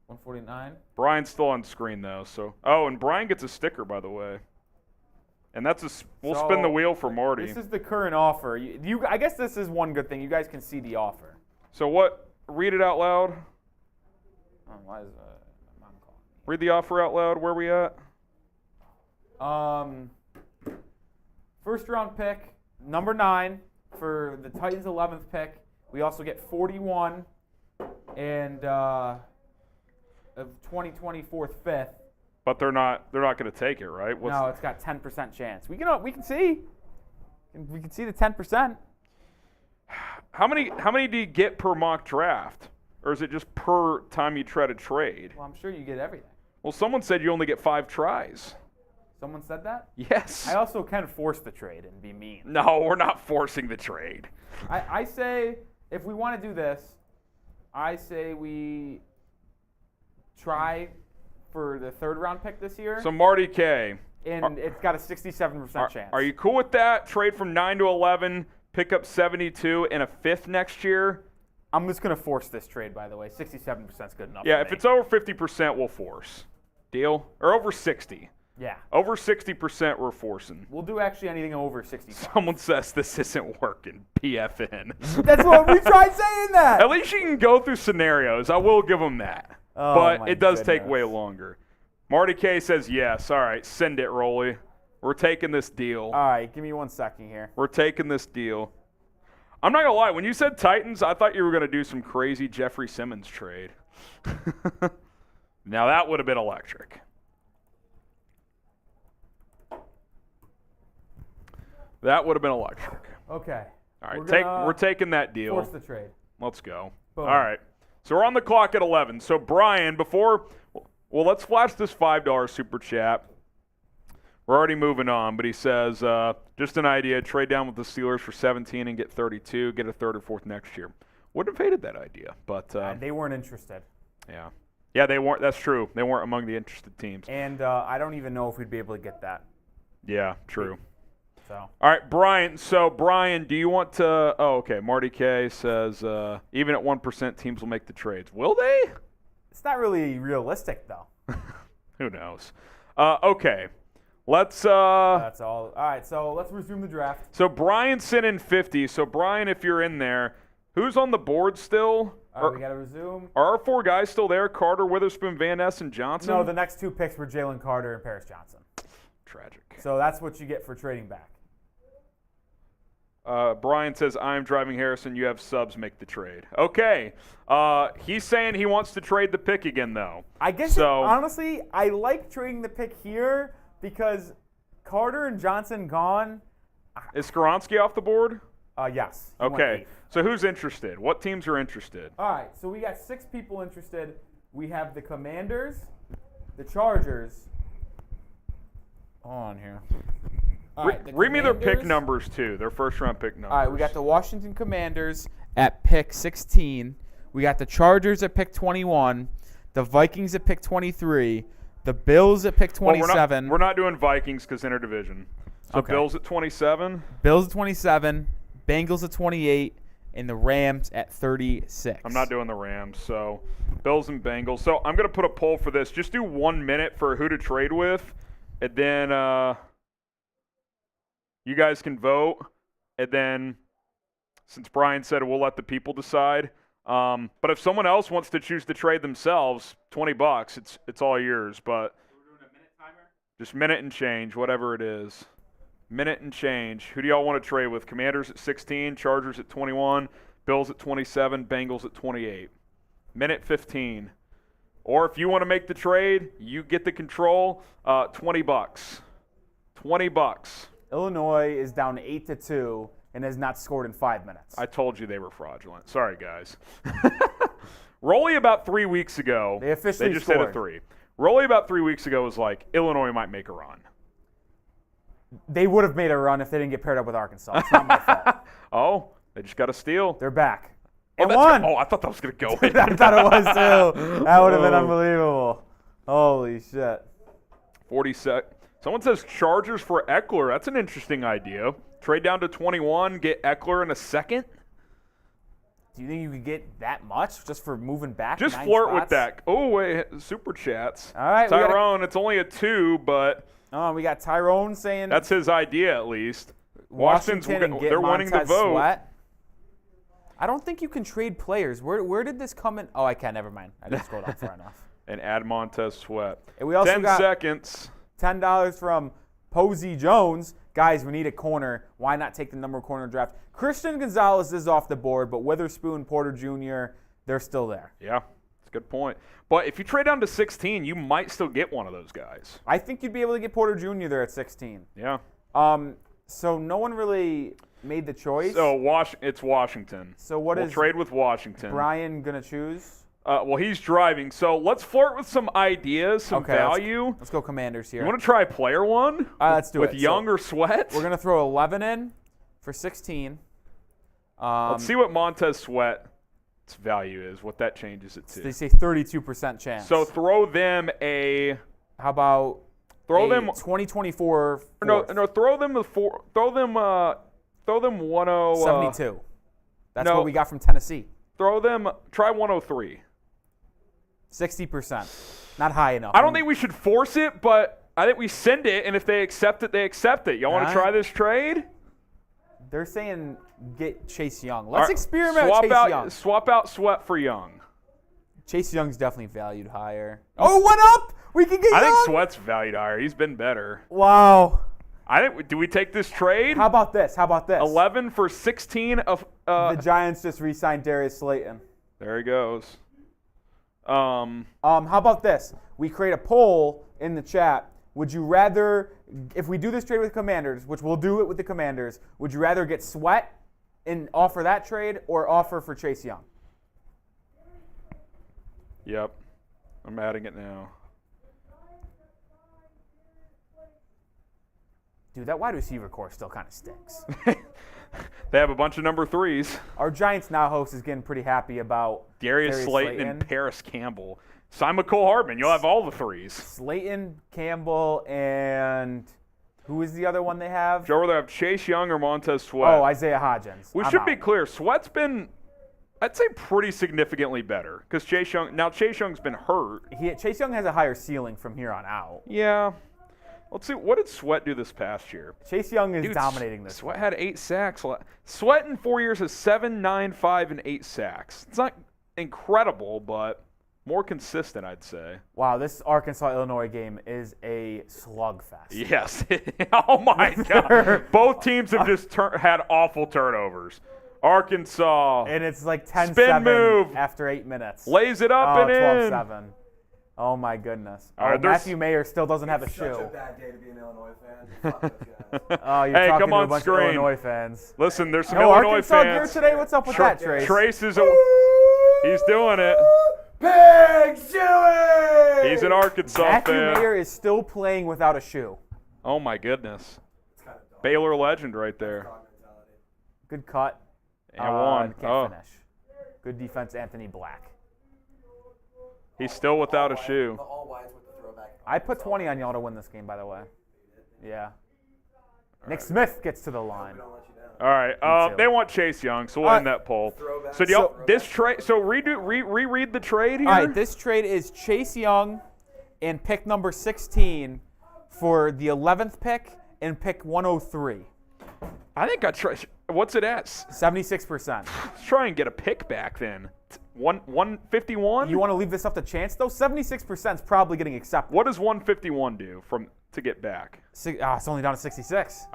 149. Brian's still on screen though. So. Oh, and Brian gets a sticker, by the way. And that's we'll spin the wheel for Marty. This is the current offer. I guess this is one good thing. You guys can see the offer. So what? Read it out loud. Oh, why is my mom calling me? Read the offer out loud. Where we at? First round pick, number 9 for the Titans' 11th pick. We also get 41 and of 2024 fifth. But they're not going to take it, right? No, it's got 10% chance. We can see. We can see the 10%. How many do you get per mock draft? Or is it just per time you try to trade? Well, I'm sure you get everything. Well, someone said you only get 5 tries. Someone said that? Yes. I also can force the trade and be mean. No, we're not forcing the trade. I say if we want to do this, I say we try for the third round pick this year. So Marty K. And it's got a 67% chance. Are you cool with that? Trade from 9 to 11, pick up 72 and a fifth next year? I'm just going to force this trade, by the way. 67% is good enough. Yeah, for if me. it's over 50%, we'll force. Deal? Or over 60. Yeah. Over 60%, we're forcing. We'll do actually anything over 65. Someone says this isn't working. PFN. That's what we tried saying that. At least you can go through scenarios. I will give them that. Oh, but my it does take goodness. way longer. Marty K says yes. All right, send it, Rolly. We're taking this deal. All right, give me 1 second here. We're taking this deal. I'm not going to lie. When you said Titans, I thought you were going to do some crazy Jeffrey Simmons trade. Now, that would have been electric. That would have been electric. Okay. All right, we're taking that deal. Force the trade. Let's go. Boom. All right. So we're on the clock at 11. So, Brian, well, let's flash this $5 super chat. We're already moving on, but he says, just an idea, trade down with the Steelers for 17 and get 32, get a third or fourth next year. Wouldn't have hated that idea, but They weren't interested. yeah. Yeah, they weren't. That's true. They weren't among the interested teams. And I don't even know if we'd be able to get that. Yeah, true. So. All right, Brian. So, Brian, do you want to – oh, okay. Marty K says even at 1%, teams will make the trades. Will they? It's not really realistic, though. Who knows? Okay. Let's That's all. All right, so let's resume the draft. So Brian sent in 50. So Brian, if you're in there, who's on the board still? All right, we got to resume. Are our 4 guys still there? Carter, Witherspoon, Van Ness, and Johnson? No, the next 2 picks were Jalen Carter and Paris Johnson. Tragic. So that's what you get for trading back. Brian says, I'm driving Harrison. You have subs. Make the trade. Okay. He's saying he wants to trade the pick again, though. I guess, So- honestly, I like trading the pick here because Carter and Johnson gone, Is Skoronski off the board? Yes. He went Okay. 8th. So who's interested? What teams are interested? All right, so we got 6 people interested. We have the Commanders, the Chargers. Hold on here. All right, the Read me their pick Commanders- numbers, too. Their first-round pick numbers. All right, we got the Washington Commanders at pick 16. We got the Chargers at pick 21. The Vikings at pick 23. The Bills at pick Well, 27. we're not doing Vikings because interdivision. So Okay. Bills at 27. Bills at 27. Bengals at 28. And the Rams at 36. I'm not doing the Rams, so Bills and Bengals. So I'm going to put a poll for this. Just do 1 minute for who to trade with, and then you guys can vote. And then, since Brian said we'll let the people decide, but if someone else wants to choose to trade themselves, $20, it's all yours. But We're doing a minute timer? just minute and change, whatever it is. Minute and change. Who do y'all want to trade with? Commanders at 16, Chargers at 21, Bills at 27, Bengals at 28. Minute 15. Or if you want to make the trade, you get the control. $20. $20. Illinois is down 8-2 and has not scored in 5 minutes. I told you they were fraudulent. Sorry, guys. Rolly about 3 weeks ago. They officially just scored. hit a 3. Rolly about 3 weeks ago was like, Illinois might make a run. They would have made a run if they didn't get paired up with Arkansas. It's not my fault. Oh, they just got a steal. They're back. Oh, And that's won. good. Oh, I thought that was going to go in. I thought it was too. That would have been unbelievable. Holy shit. 40 sec. Someone says Chargers for Eckler. That's an interesting idea. Trade down to 21, get Eckler in a second. Do you think you could get that much just for moving back? Just 9 flirt spots? with that. Oh, wait, super chats. All right, we gotta- Tyrone, it's only a 2, but Oh, we got Tyrone saying that's his idea at least. Washington and get they're wanting to Montez vote. Sweat. I don't think you can trade players. Where did this come in? Oh, I can't. Never mind. I didn't scroll down far enough. And add Montez Sweat. And we also 10 got seconds. $10 from Posey Jones. Guys, we need a corner. Why not take the number one corner draft? Christian Gonzalez is off the board, but Witherspoon, Porter Jr., they're still there. Yeah, that's a good point. But if you trade down to 16, you might still get one of those guys. I think you'd be able to get Porter Jr. there at 16. Yeah. So no one really made the choice. So it's Washington. So what we'll is trade with Washington. Brian going to choose? Well, he's driving, so let's flirt with some ideas, some Okay, value. Let's go Commanders here. You want to try player one? Let's do with it. Young or Sweat? We're going to throw 11 in for 16. Let's see what Montez Sweat's value is, what that changes it to. They say 32% chance. So throw them a. How about Throw a them. 2024 No, fourth? no. Throw them the four. Throw them 10. 72. That's no. what we got from Tennessee. Throw them. Try 103. 60%. Not high enough. I don't think we should force it, but I think we send it, and if they accept it, they accept it. Y'all want to Alright. try this trade? They're saying get Chase Young. Let's All right, experiment with Chase Young. Swap out Sweat for Young. Chase Young's definitely valued higher. Oh, what up? We can get I think Young? Sweat's valued higher. He's been better. Wow. I think. Do we take this trade? How about this? 11 for 16 of. The Giants just re-signed Darius Slayton. There he goes. How about this? We create a poll in the chat. Would you rather, if we do this trade with Commanders, which we'll do it with the Commanders, would you rather get Sweat and offer that trade or offer for Chase Young? Yep. I'm adding it now. Dude, that wide receiver core still kind of stinks. They have a bunch of number 3s. Our Giants Now host is getting pretty happy about Darius Slayton and Paris Campbell. Simon Cole Hardman. You'll have all the 3s. Slayton, Campbell, and who is the other one they have? Joe, rather have Chase Young or Montez Sweat? Oh, Isaiah Hodgins. We I'm should out. be clear. Sweat's been, I'd say, pretty significantly better because Chase Young's been hurt. Chase Young has a higher ceiling from here on out. Yeah. Let's see. What did Sweat do this past year? Chase Young is Dude, dominating this. Sweat one. had 8 sacks. Sweat in 4 years has 7, 9, 5, and 8 sacks. It's not incredible, but more consistent, I'd say. Wow, this Arkansas-Illinois game is a slugfest. Yes. Oh, my God. Both teams have just had awful turnovers. Arkansas And it's like 10-7 Spin move. after 8 minutes. lays it up and in. 12-7. Oh my goodness. All right, Matthew Mayer still doesn't have a Such shoe. a bad day to be an Illinois fan. Fuck those guys. Oh, you're Hey, talking come to on a bunch screen. of Illinois fans. Listen, there's some No Illinois Arkansas gear fans. today? What's up with that, Trace? Trace is he's doing it. Big Jewish! He's an Arkansas Matthew fan. Mayer is still playing without a shoe. Oh my goodness. It's kind of dog. Baylor legend right there. Dog mentality. Good cut. And one. Can't Oh, finish. Good defense, Anthony Black. he's still without a shoe. The all whites with the throwback. I put 20 on y'all to win this game, by the way. Yeah. Nick Smith gets to the line. We don't let you down. All right. too. They want Chase Young, so we'll end that poll. Throwback. So do y'all this trade? So reread the trade here. All right, this trade is Chase Young and pick number 16 for the 11th pick and pick 103. I think I try. What's it at? 76%. Let's try and get a pick back then. 151. You want to leave this up to chance, though? 76% is probably getting accepted. What does 151 do to get back? It's only down to 66.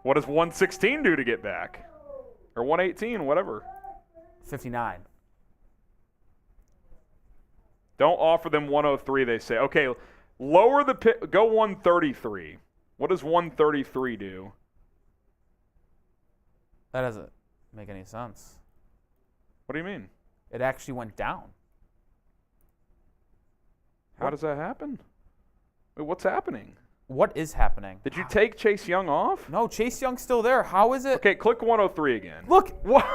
What does 116 do to get back? Or 118, whatever. 59. Don't offer them 103, they say. Okay, lower the pick. Go 133. What does 133 do? That doesn't make any sense. What do you mean? It actually went down. How does that happen? Wait, what's happening? What is happening? Did you take Chase Young off? No, Chase Young's still there. How is it? Okay, click 103 again. Look. What?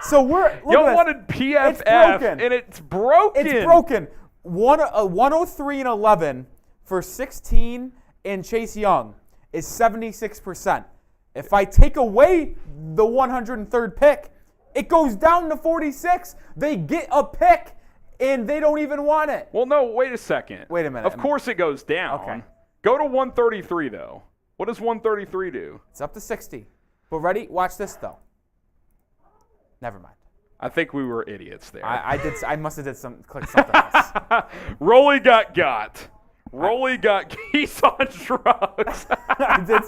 So we're. Look Y'all at this. wanted PFF, It's broken. and it's broken. It's broken. 103 and 11 for 16 and Chase Young is 76%. If I take away the 103rd pick, it goes down to 46. They get a pick, and they don't even want it. Well, no, wait a second. Wait a minute. Of course it goes down. Okay. Go to 133, though. What does 133 do? It's up to 60. But ready? Watch this, though. Never mind. I think we were idiots there. I must have clicked something else. Rolly got. Rolly got he's on drugs. I did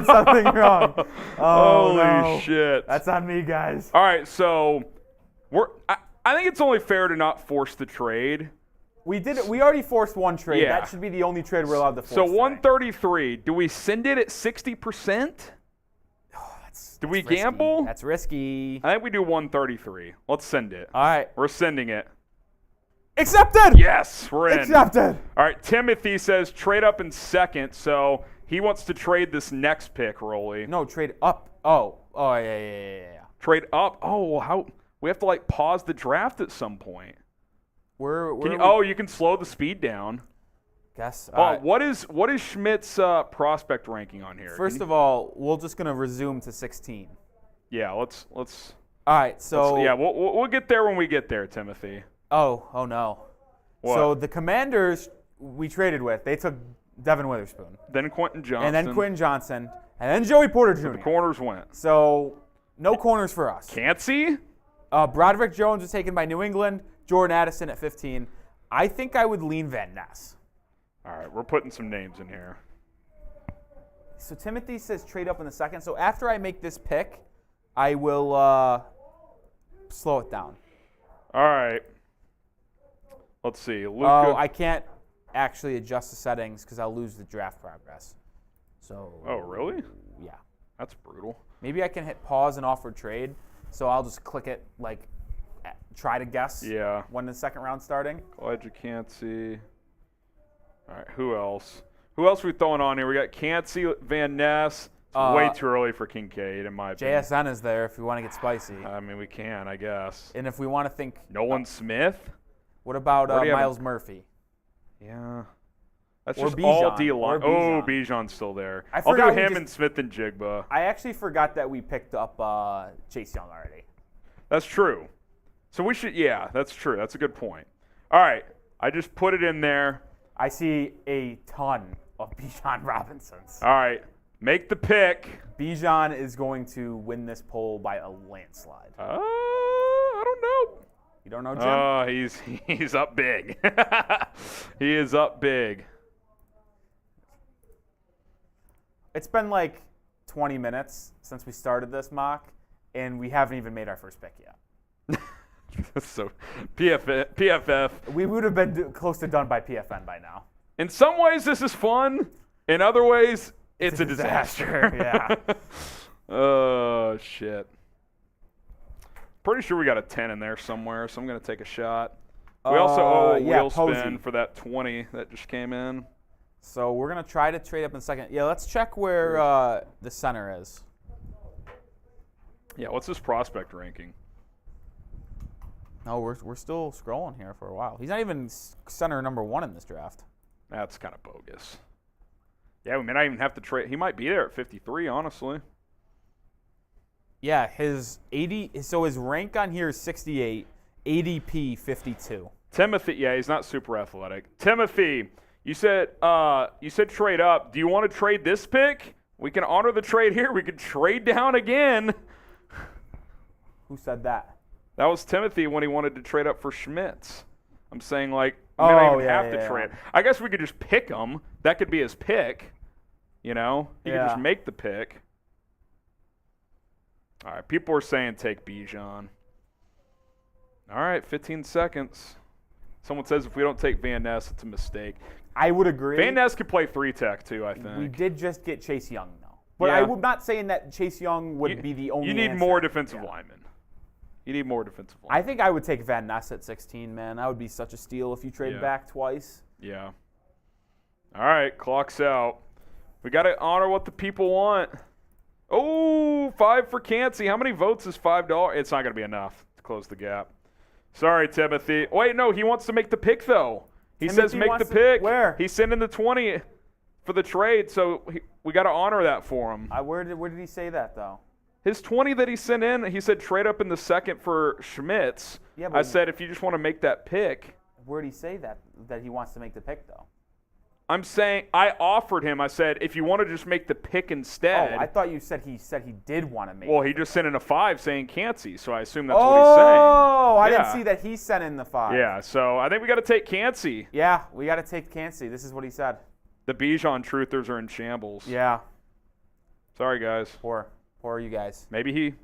something wrong. Oh, Holy no. shit. That's on me, guys. All right, so I think it's only fair to not force the trade. We did it. We already forced one trade. Yeah. That should be the only trade we're allowed to force. So today. 133, do we send it at 60%? Do we risky. gamble? That's risky. I think we do 133. Let's send it. All right. We're sending it. Accepted. Yes, we're in. Accepted. All right, Timothy says trade up in second, so he wants to trade this next pick, Rolly. No, trade up. Oh, yeah. Trade up? Oh, well, how? We have to, pause the draft at some point. You can slow the speed down. Guess. What is Schmidt's prospect ranking on here? First of all, we're just gonna resume to 16. Yeah, let's. All right. So. Yeah, we'll get there when we get there, Timothy. Oh no. What? So the Commanders we traded with, they took Devin Witherspoon, Then Quentin Johnson. and then Quentin Johnson, and then Joey Porter Jr. The corners went. So no corners for us. Cansey? Broderick Jones was taken by New England. Jordan Addison at 15. I think I would lean Van Ness. All right, we're putting some names in here. So Timothy says trade up in the second. So after I make this pick, I will slow it down. All right. Let's see. Luka. Oh, I can't actually adjust the settings because I'll lose the draft progress. So. Oh, really? Yeah. That's brutal. Maybe I can hit pause and offer trade. So I'll just click it, try to guess Yeah. when the second round's starting. Glad you can't see. All right, who else? Who else are we throwing on here? We got Cansey, Van Ness. It's way too early for Kincaid, in my opinion. JSN is there if we want to get spicy. I mean, we can, I guess. And if we want to think, Nolan Smith? what about Where do you have Miles him? Murphy? Yeah. That's Or just all Bijan. D-line. Or Oh, Bijan. Bijan's still there. I I'll do forgot we him just- and Smith and Jigba. I actually forgot that we picked up Chase Young already. That's true. So we should, yeah, that's true. That's a good point. All right, I just put it in there. I see a ton of Bijan Robinsons. All right, make the pick. Bijan is going to win this poll by a landslide. I don't know. You don't know, Jim? He's up big. He is up big. It's been 20 minutes since we started this mock, and we haven't even made our first pick yet. So PFF. We would have been close to done by PFN by now. In some ways, this is fun. In other ways, it's a disaster. Yeah. Oh, shit. Pretty sure we got a 10 in there somewhere, so I'm going to take a shot. We also owe a wheel spin Posey. for that 20 that just came in. So we're going to try to trade up in a second. Yeah, let's check where the center is. Yeah, what's his prospect ranking? No, we're still scrolling here for a while. He's not even center number 1 in this draft. That's kind of bogus. Yeah, we may not even have to trade. He might be there at 53, honestly. Yeah, his rank on here is 68, ADP 52. Timothy, yeah, he's not super athletic. Timothy, you said trade up. Do you want to trade this pick? We can honor the trade here. We could trade down again. Who said that? That was Timothy when he wanted to trade up for Schmitz. I'm saying, like, we don't even have to trade. I guess we could just pick him. That could be his pick. You know? He could just make the pick. All right, people are saying take Bijan. All right, 15 seconds. Someone says if we don't take Van Ness, it's a mistake. I would agree. Van Ness could play 3-tech too, I think. We did just get Chase Young, though. But Yeah. I'm not saying that Chase Young would be the only You need answer. more defensive linemen. You need more defensive linemen. I think I would take Van Ness at 16, man. That would be such a steal if you trade back twice. Yeah. All right, clock's out. We got to honor what the people want. Oh, 5 for Cansey. How many votes is $5? It's not going to be enough to close the gap. Sorry, Timothy. Wait, no, he wants to make the pick, though. He says make the pick. Where? He's sending the 20 for the trade, so we got to honor that for him. Where did he say that, though? His 20 that he sent in, he said trade up in the second for Schmitz. Yeah, but I said if you just want to make that pick. Where did he say that he wants to make the pick, though? I'm saying I offered him. I said if you want to just make the pick instead. Oh, I thought you said he did want to make. Well, it. he just sent in a 5 saying Cansey, so I assume that's what he's saying. Oh, I didn't Yeah. see that he sent in the 5. Yeah, so I think we got to take Cansey. Yeah, we got to take Cansey. This is what he said. The Bijan truthers are in shambles. Yeah. Sorry, guys. Poor you guys. Maybe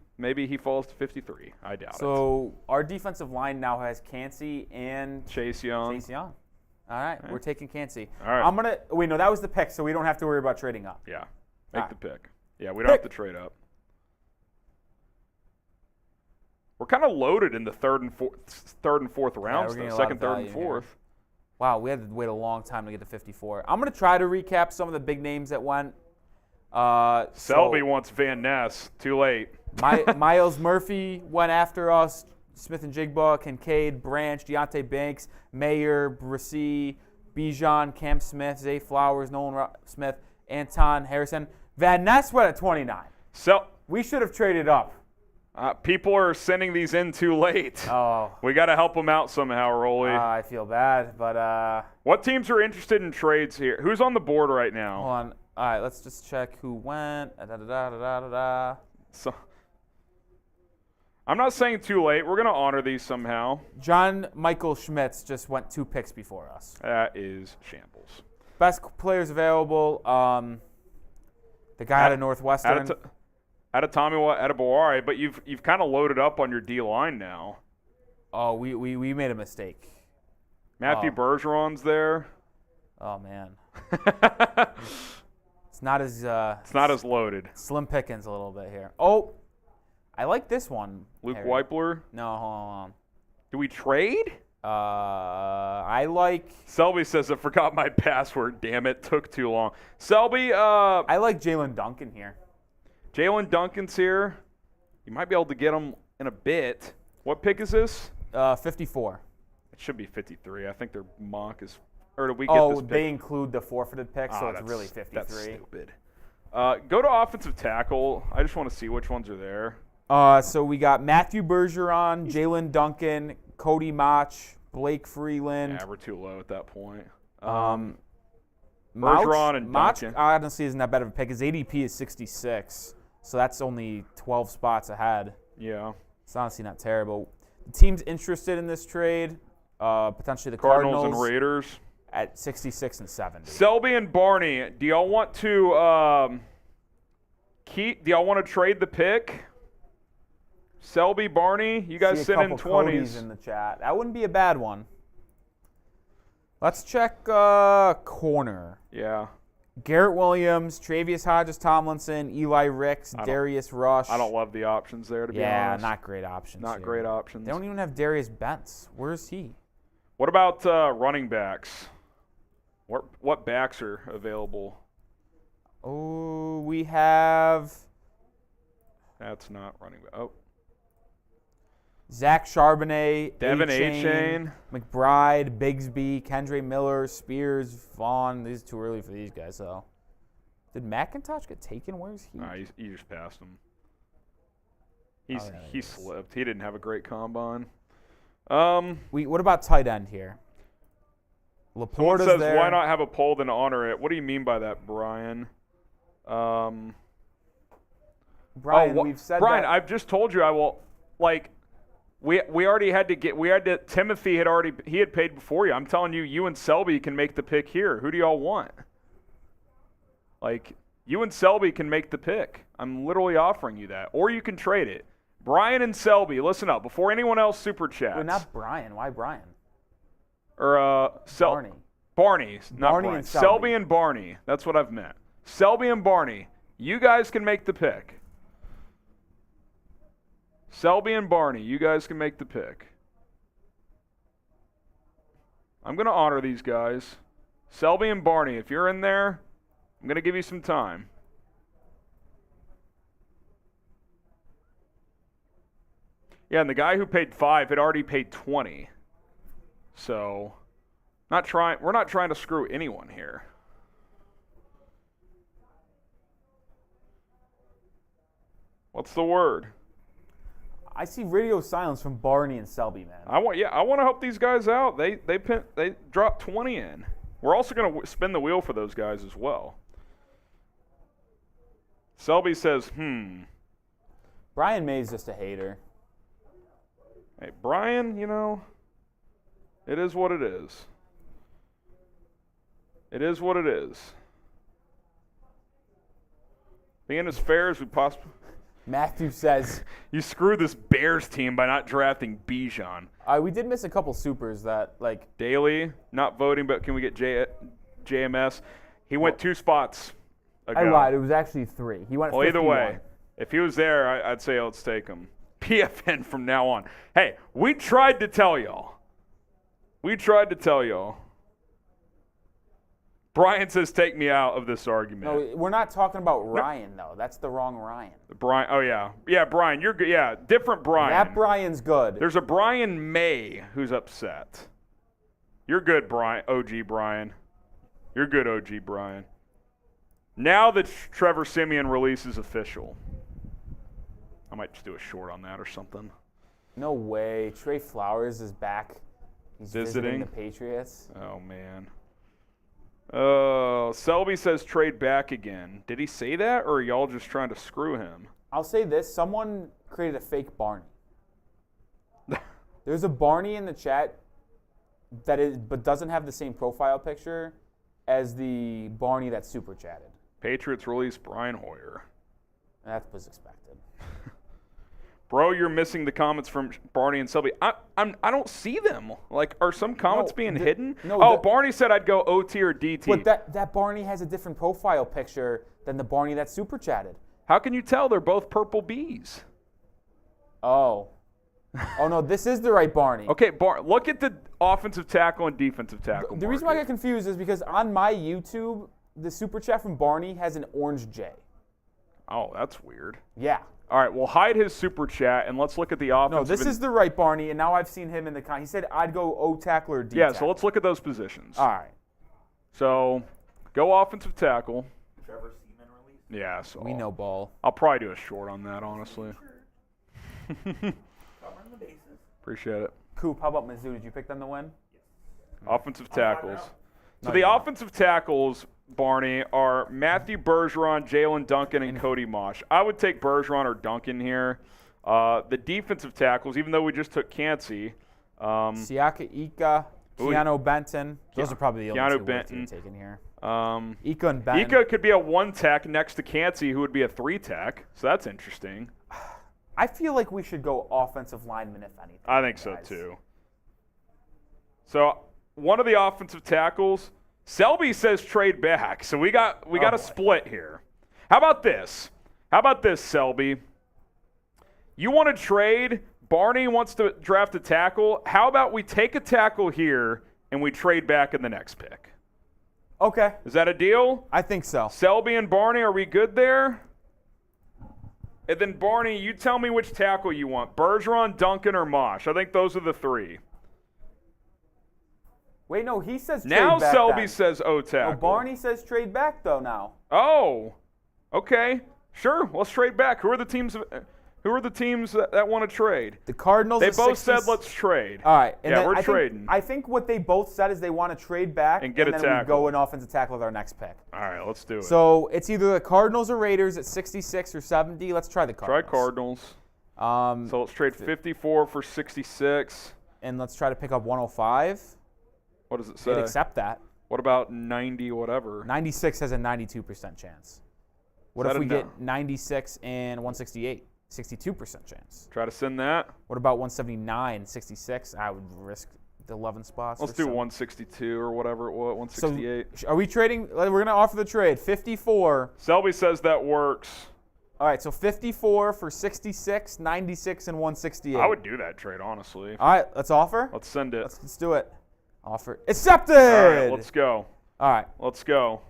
he falls to 53. I doubt it. So our defensive line now has Cansey and Chase Young. All right, we're taking Cansey. All right. That was the pick, so we don't have to worry about trading up. Yeah, make All the pick. Yeah, we don't have to trade up. We're kind of loaded in the third and fourth rounds, we're getting though. a lot Second, of third, value and here. fourth. Wow, we had to wait a long time to get to 54. I'm going to try to recap some of the big names that went. Selby wants Van Ness. Too late. Miles Murphy went after us. Smith and Jigba, Kincaid, Branch, Deontay Banks, Mayer, Brissy, Bijan, Cam Smith, Zay Flowers, Nolan Smith, Anton Harrison. Van Ness went at 29. We should have traded up. People are sending these in too late. Oh. We got to help them out somehow, Rolly. I feel bad, but What teams are interested in trades here? Who's on the board right now? hold on. All right, let's just check who went. So, I'm not saying too late. We're going to honor these somehow. John Michael Schmitz just went 2 picks before us. That is shambles. Best players available. The guy out of Northwestern. Out of Tommy Adebawari, but you've kind of loaded up on your D line now. Oh, we made a mistake. Matthew Bergeron's there. Oh man. It's not as loaded. Slim pickings a little bit here. Oh, I like this one. Luke Harry. Weipler. No, hold on. Do we trade? I like. Selby says I forgot my password. Damn it, took too long. Selby. I like Jalen Duncan here. Jalen Duncan's here. You might be able to get him in a bit. What pick is this? 54. It should be 53. I think their mock is. Or do we get this pick? They include the forfeited pick, so it's really 53. That's stupid. Go to offensive tackle. I just want to see which ones are there. So we got Matthew Bergeron, Jalen Duncan, Cody Mach, Blake Freeland. Yeah, we're too low at that point. Bergeron and Duncan. Honestly isn't that bad of a pick. His ADP is 66, so that's only 12 spots ahead. Yeah. It's honestly not terrible. The teams interested in this trade, potentially the Cardinals and Raiders. At 66 and 70. Selby and Barney, do y'all want to trade the pick? Selby, Barney, you guys See a send in couple Codys 20s. in the chat. That wouldn't be a bad one. Let's check corner. Yeah. Garrett Williams, Travius Hodges-Tomlinson, Eli Ricks, Darius Rush. I don't love the options there, to be Yeah, honest. not great options. Not here. great options. They don't even have Darius Bentz. Where is he? What about running backs? What backs are available? Oh, we have That's not running back. Oh, Zach Charbonnet, Devin A-Chain, A-Chain. McBride, Bigsby, Kendre Miller, Spears, Vaughn. These are too early for these guys, though. Did McIntosh get taken? Where's he? Nah, you just passed him. He He is. slipped. He didn't have a great combine. What about tight end here? Someone Laporta's says, there. why not have a poll then honor it? What do you mean by that, Brian? Brian, Oh, we've said Brian, that. I've just told you I will. Like, we already had to get. We had to. Timothy had already. He had paid before you. I'm telling you, you and Selby can make the pick here. Who do y'all want? Like, you and Selby can make the pick. I'm literally offering you that, or you can trade it. Brian and Selby, listen up. Before anyone else super chats. Wait, not Brian. Why Brian? Or Barney. Barney, not Barney Brian. and Selby. Selby and Barney. That's what I've meant. Selby and Barney. You guys can make the pick. Selby and Barney, you guys can make the pick. I'm going to honor these guys. Selby and Barney, if you're in there, I'm going to give you some time. Yeah, and the guy who paid 5 had already paid 20. So, we're not trying to screw anyone here. What's the word? I see radio silence from Barney and Selby, man. I want to help these guys out. They dropped 20 in. We're also going to spin the wheel for those guys as well. Selby says, Brian May's just a hater. Hey, Brian, it is what it is. It is what it is. Being as fair as we possibly... Matthew says... You screwed this Bears team by not drafting Bijan. we did miss a couple supers that, like... Daly, not voting, but can we get JMS? He went 2 spots ago. I lied. It was actually 3. He went Well, either 51. way, if he was there, I'd say let's take him. PFN from now on. Hey, we tried to tell y'all. Brian says take me out of this argument. No, we're not talking about Ryan, though. That's the wrong Ryan. Brian, oh yeah. Yeah, Brian, you're good. Yeah, different Brian. That Brian's good. There's a Brian May who's upset. You're good, Brian. OG Brian. You're good, OG Brian. Now that Trevor Siemian release is official. I might just do a short on that or something. No way. Trey Flowers is back. He's visiting the Visiting? Patriots. Oh, man. Selby says trade back again. Did he say that, or are y'all just trying to screw him? I'll say this. Someone created a fake Barney. There's a Barney in the chat but doesn't have the same profile picture as the Barney that super chatted. Patriots release Brian Hoyer. That was expected. Bro, you're missing the comments from Barney and Selby. I don't see them. Like, are some comments being hidden? no, Barney said I'd go OT or DT. But that Barney has a different profile picture than the Barney that super chatted. How can you tell? They're both purple bees. Oh. Oh, no, this is the right Barney. Okay, look at the offensive tackle and defensive tackle. The reason why I get confused is because on my YouTube, the super chat from Barney has an orange J. Oh, that's weird. Yeah. All right, we'll hide his super chat and let's look at the offensive. No, this is the right Barney, and now I've seen him in the He said I'd go O tackle or D Yeah, tackle. so let's look at those positions. All right. So, go offensive tackle. Trevor Seaman release. Yeah, so We know ball. I'll probably do a short on that, honestly. Covering the bases. Appreciate it. Coop, how about Mizzou? Did you pick them to win? Offensive tackles. So No, the you don't. offensive tackles, Barney, are Matthew Bergeron, Jalen Duncan, and Cody Mosh. I would take Bergeron or Duncan here. The defensive tackles, even though we just took Cansey. Siaka Ika, Keanu Benton. Those are probably the Keanu only two Benton. words taken here. Ika Ika and Benton. Ika could be a 1 tech next to Cansey, who would be a 3 tech. So that's interesting. I feel like we should go offensive lineman, if anything. I think so guys. too. So one of the offensive tackles, Selby says trade back. So we got a split here. How about this? Selby? You want to trade? Barney wants to draft a tackle. How about we take a tackle here and we trade back in the next pick? Okay. Is that a deal? I think so. Selby and Barney, are we good there? And then Barney, you tell me which tackle you want. Bergeron, Duncan, or Mosh. I think those are the three. Wait, no, he says trade Now back. Selby then. says tackle. No, Barney says trade back, though, now. Oh, okay. Sure, let's trade back. Who are the teams that want to trade? The Cardinals. They at both 60s. said let's trade. All right. And Yeah, then we're I think- trading. I think what they both said is they want to trade back And get a then we tackle. go an offensive tackle with our next pick. All right, let's do it. So it's either the Cardinals or Raiders at 66 or 70. Let's try the Try Cardinals. Cardinals. So let's trade 54 for 66. And let's try to pick up 105. What does it say? They'd accept that. What about 90 whatever? 96 has a 92% chance. What Is if that we a get no? 96 and 168? 62% chance. Try to send that. What about 179, 66? I would risk the 11 spots. Let's or do so. 162 or whatever it was, 168. So are we trading? We're going to offer the trade. 54. Selby says that works. All right, so 54 for 66, 96, and 168. I would do that trade, honestly. All right, let's offer. Let's send it. Let's do it. Offer. Accepted! All right, let's go. All right. Let's go.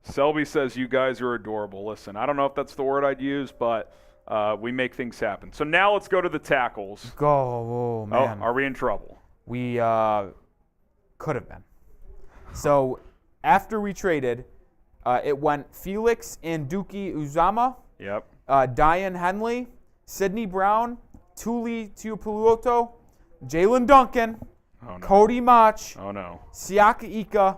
Selby says you guys are adorable. Listen, I don't know if that's the word I'd use, but we make things happen. So now let's go to the tackles. Go. Oh, man. Oh, are we in trouble? We could have been. So after we traded, it went Felix and Duki Uzama, Yep. Diane Henley, Sidney Brown, Tuli Tuipulotu, Jalen Duncan, Oh, no. Cody Mach, Oh, no. Siaka Ika,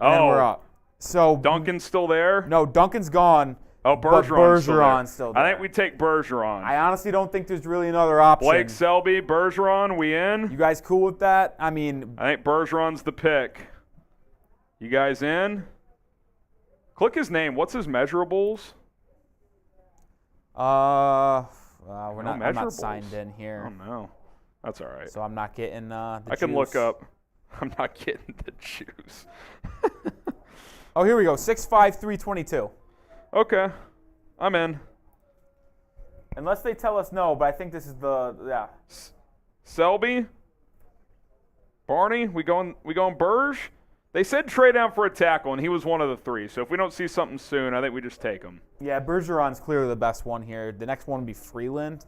and then we're up. So Duncan's still there? No, Duncan's gone. Oh, but Bergeron's still I there. think we take Bergeron. I honestly don't think there's really another option. Blake Selby, Bergeron, we in? You guys cool with that? I mean, I think Bergeron's the pick. You guys in? Click his name. What's his measurables? I'm measurables. not signed in here, Oh, no. That's all right. so I'm not getting the I can juice. look up. I'm not getting the juice. Oh, here we go. 6'5", 322. Okay. I'm in. Unless they tell us no, but I think this is yeah. Selby? Barney? We going Berge? They said trade down for a tackle, and he was one of the three. So if we don't see something soon, I think we just take him. Yeah, Bergeron's clearly the best one here. The next one would be Freeland.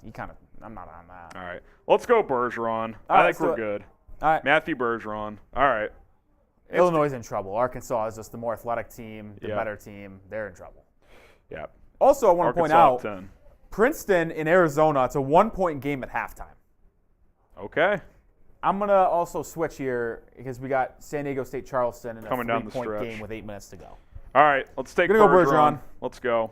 I'm not on that. All right. Let's go Bergeron. All I right, think we're so- good. All right. Matthew Bergeron. All right. Illinois is in trouble. Arkansas is just the more athletic team, the Yeah. better team. They're in trouble. Yeah. Also, I want to point Arkansas out, up 10. Princeton in Arizona, it's a 1-point game at halftime. Okay. I'm going to also switch here because we got San Diego State Charleston in a Coming down the 3-point stretch. game with 8 minutes to go. All right. Let's take Gonna go Bergeron. Bergeron. Let's go. All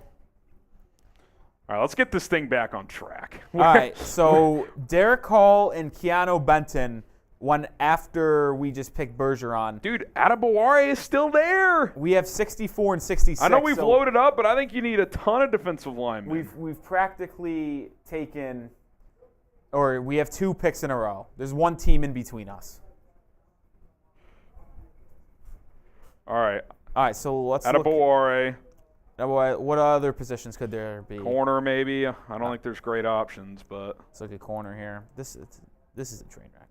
right. Let's get this thing back on track. All right, so Derek Hall and Keanu Benton went after we just picked Bergeron. Dude, Adebaware is still there. We have 64 and 66. I know we've so loaded up, but I think you need a ton of defensive linemen. We've practically taken, or we have 2 picks in a row. There's one team in between us. All right. All right, so let's look. Adebaware, What other positions could there be? corner maybe. I don't think there's great options, but Let's look at corner here. This is a train wreck.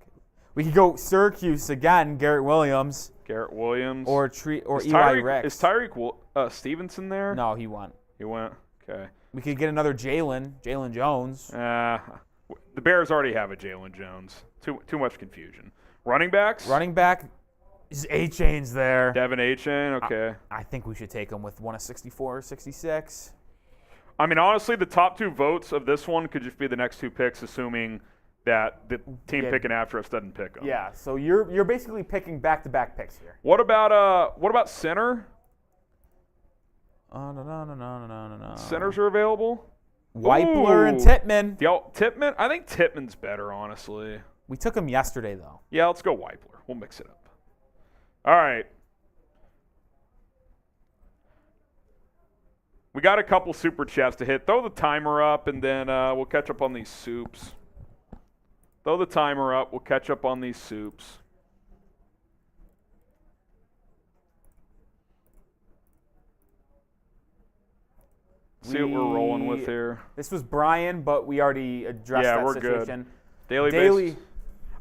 We could go Syracuse again, Garrett Williams, Garrett Williams. or is Eli Rex. Is Tyreek Stevenson there? No, he won. He went. Okay. We could get another Jalen Jones. The Bears already have a Jalen Jones. Too much confusion. Running backs? Running back is A-Chain's there. Devin A-Chain, okay. I think we should take him with one of 64 or 66. I mean, honestly, the top 2 votes of this one could just be the next 2 picks, assuming that the team Yeah. picking after us doesn't pick them. Yeah, so you're basically picking back-to-back picks here. What about center? No. Centers are available. Weipler and Ooh. Tittman. Tittman? I think Tittman's better, honestly. We took him yesterday, though. Yeah, let's go Weipler. We'll mix it up. All right. We got a couple super chats to hit. Throw the timer up, and then we'll catch up on these soups. Throw the timer up. We'll catch up on these soups. See what we're rolling with here. This was Brian, but we already addressed that we're situation. Good. Daily.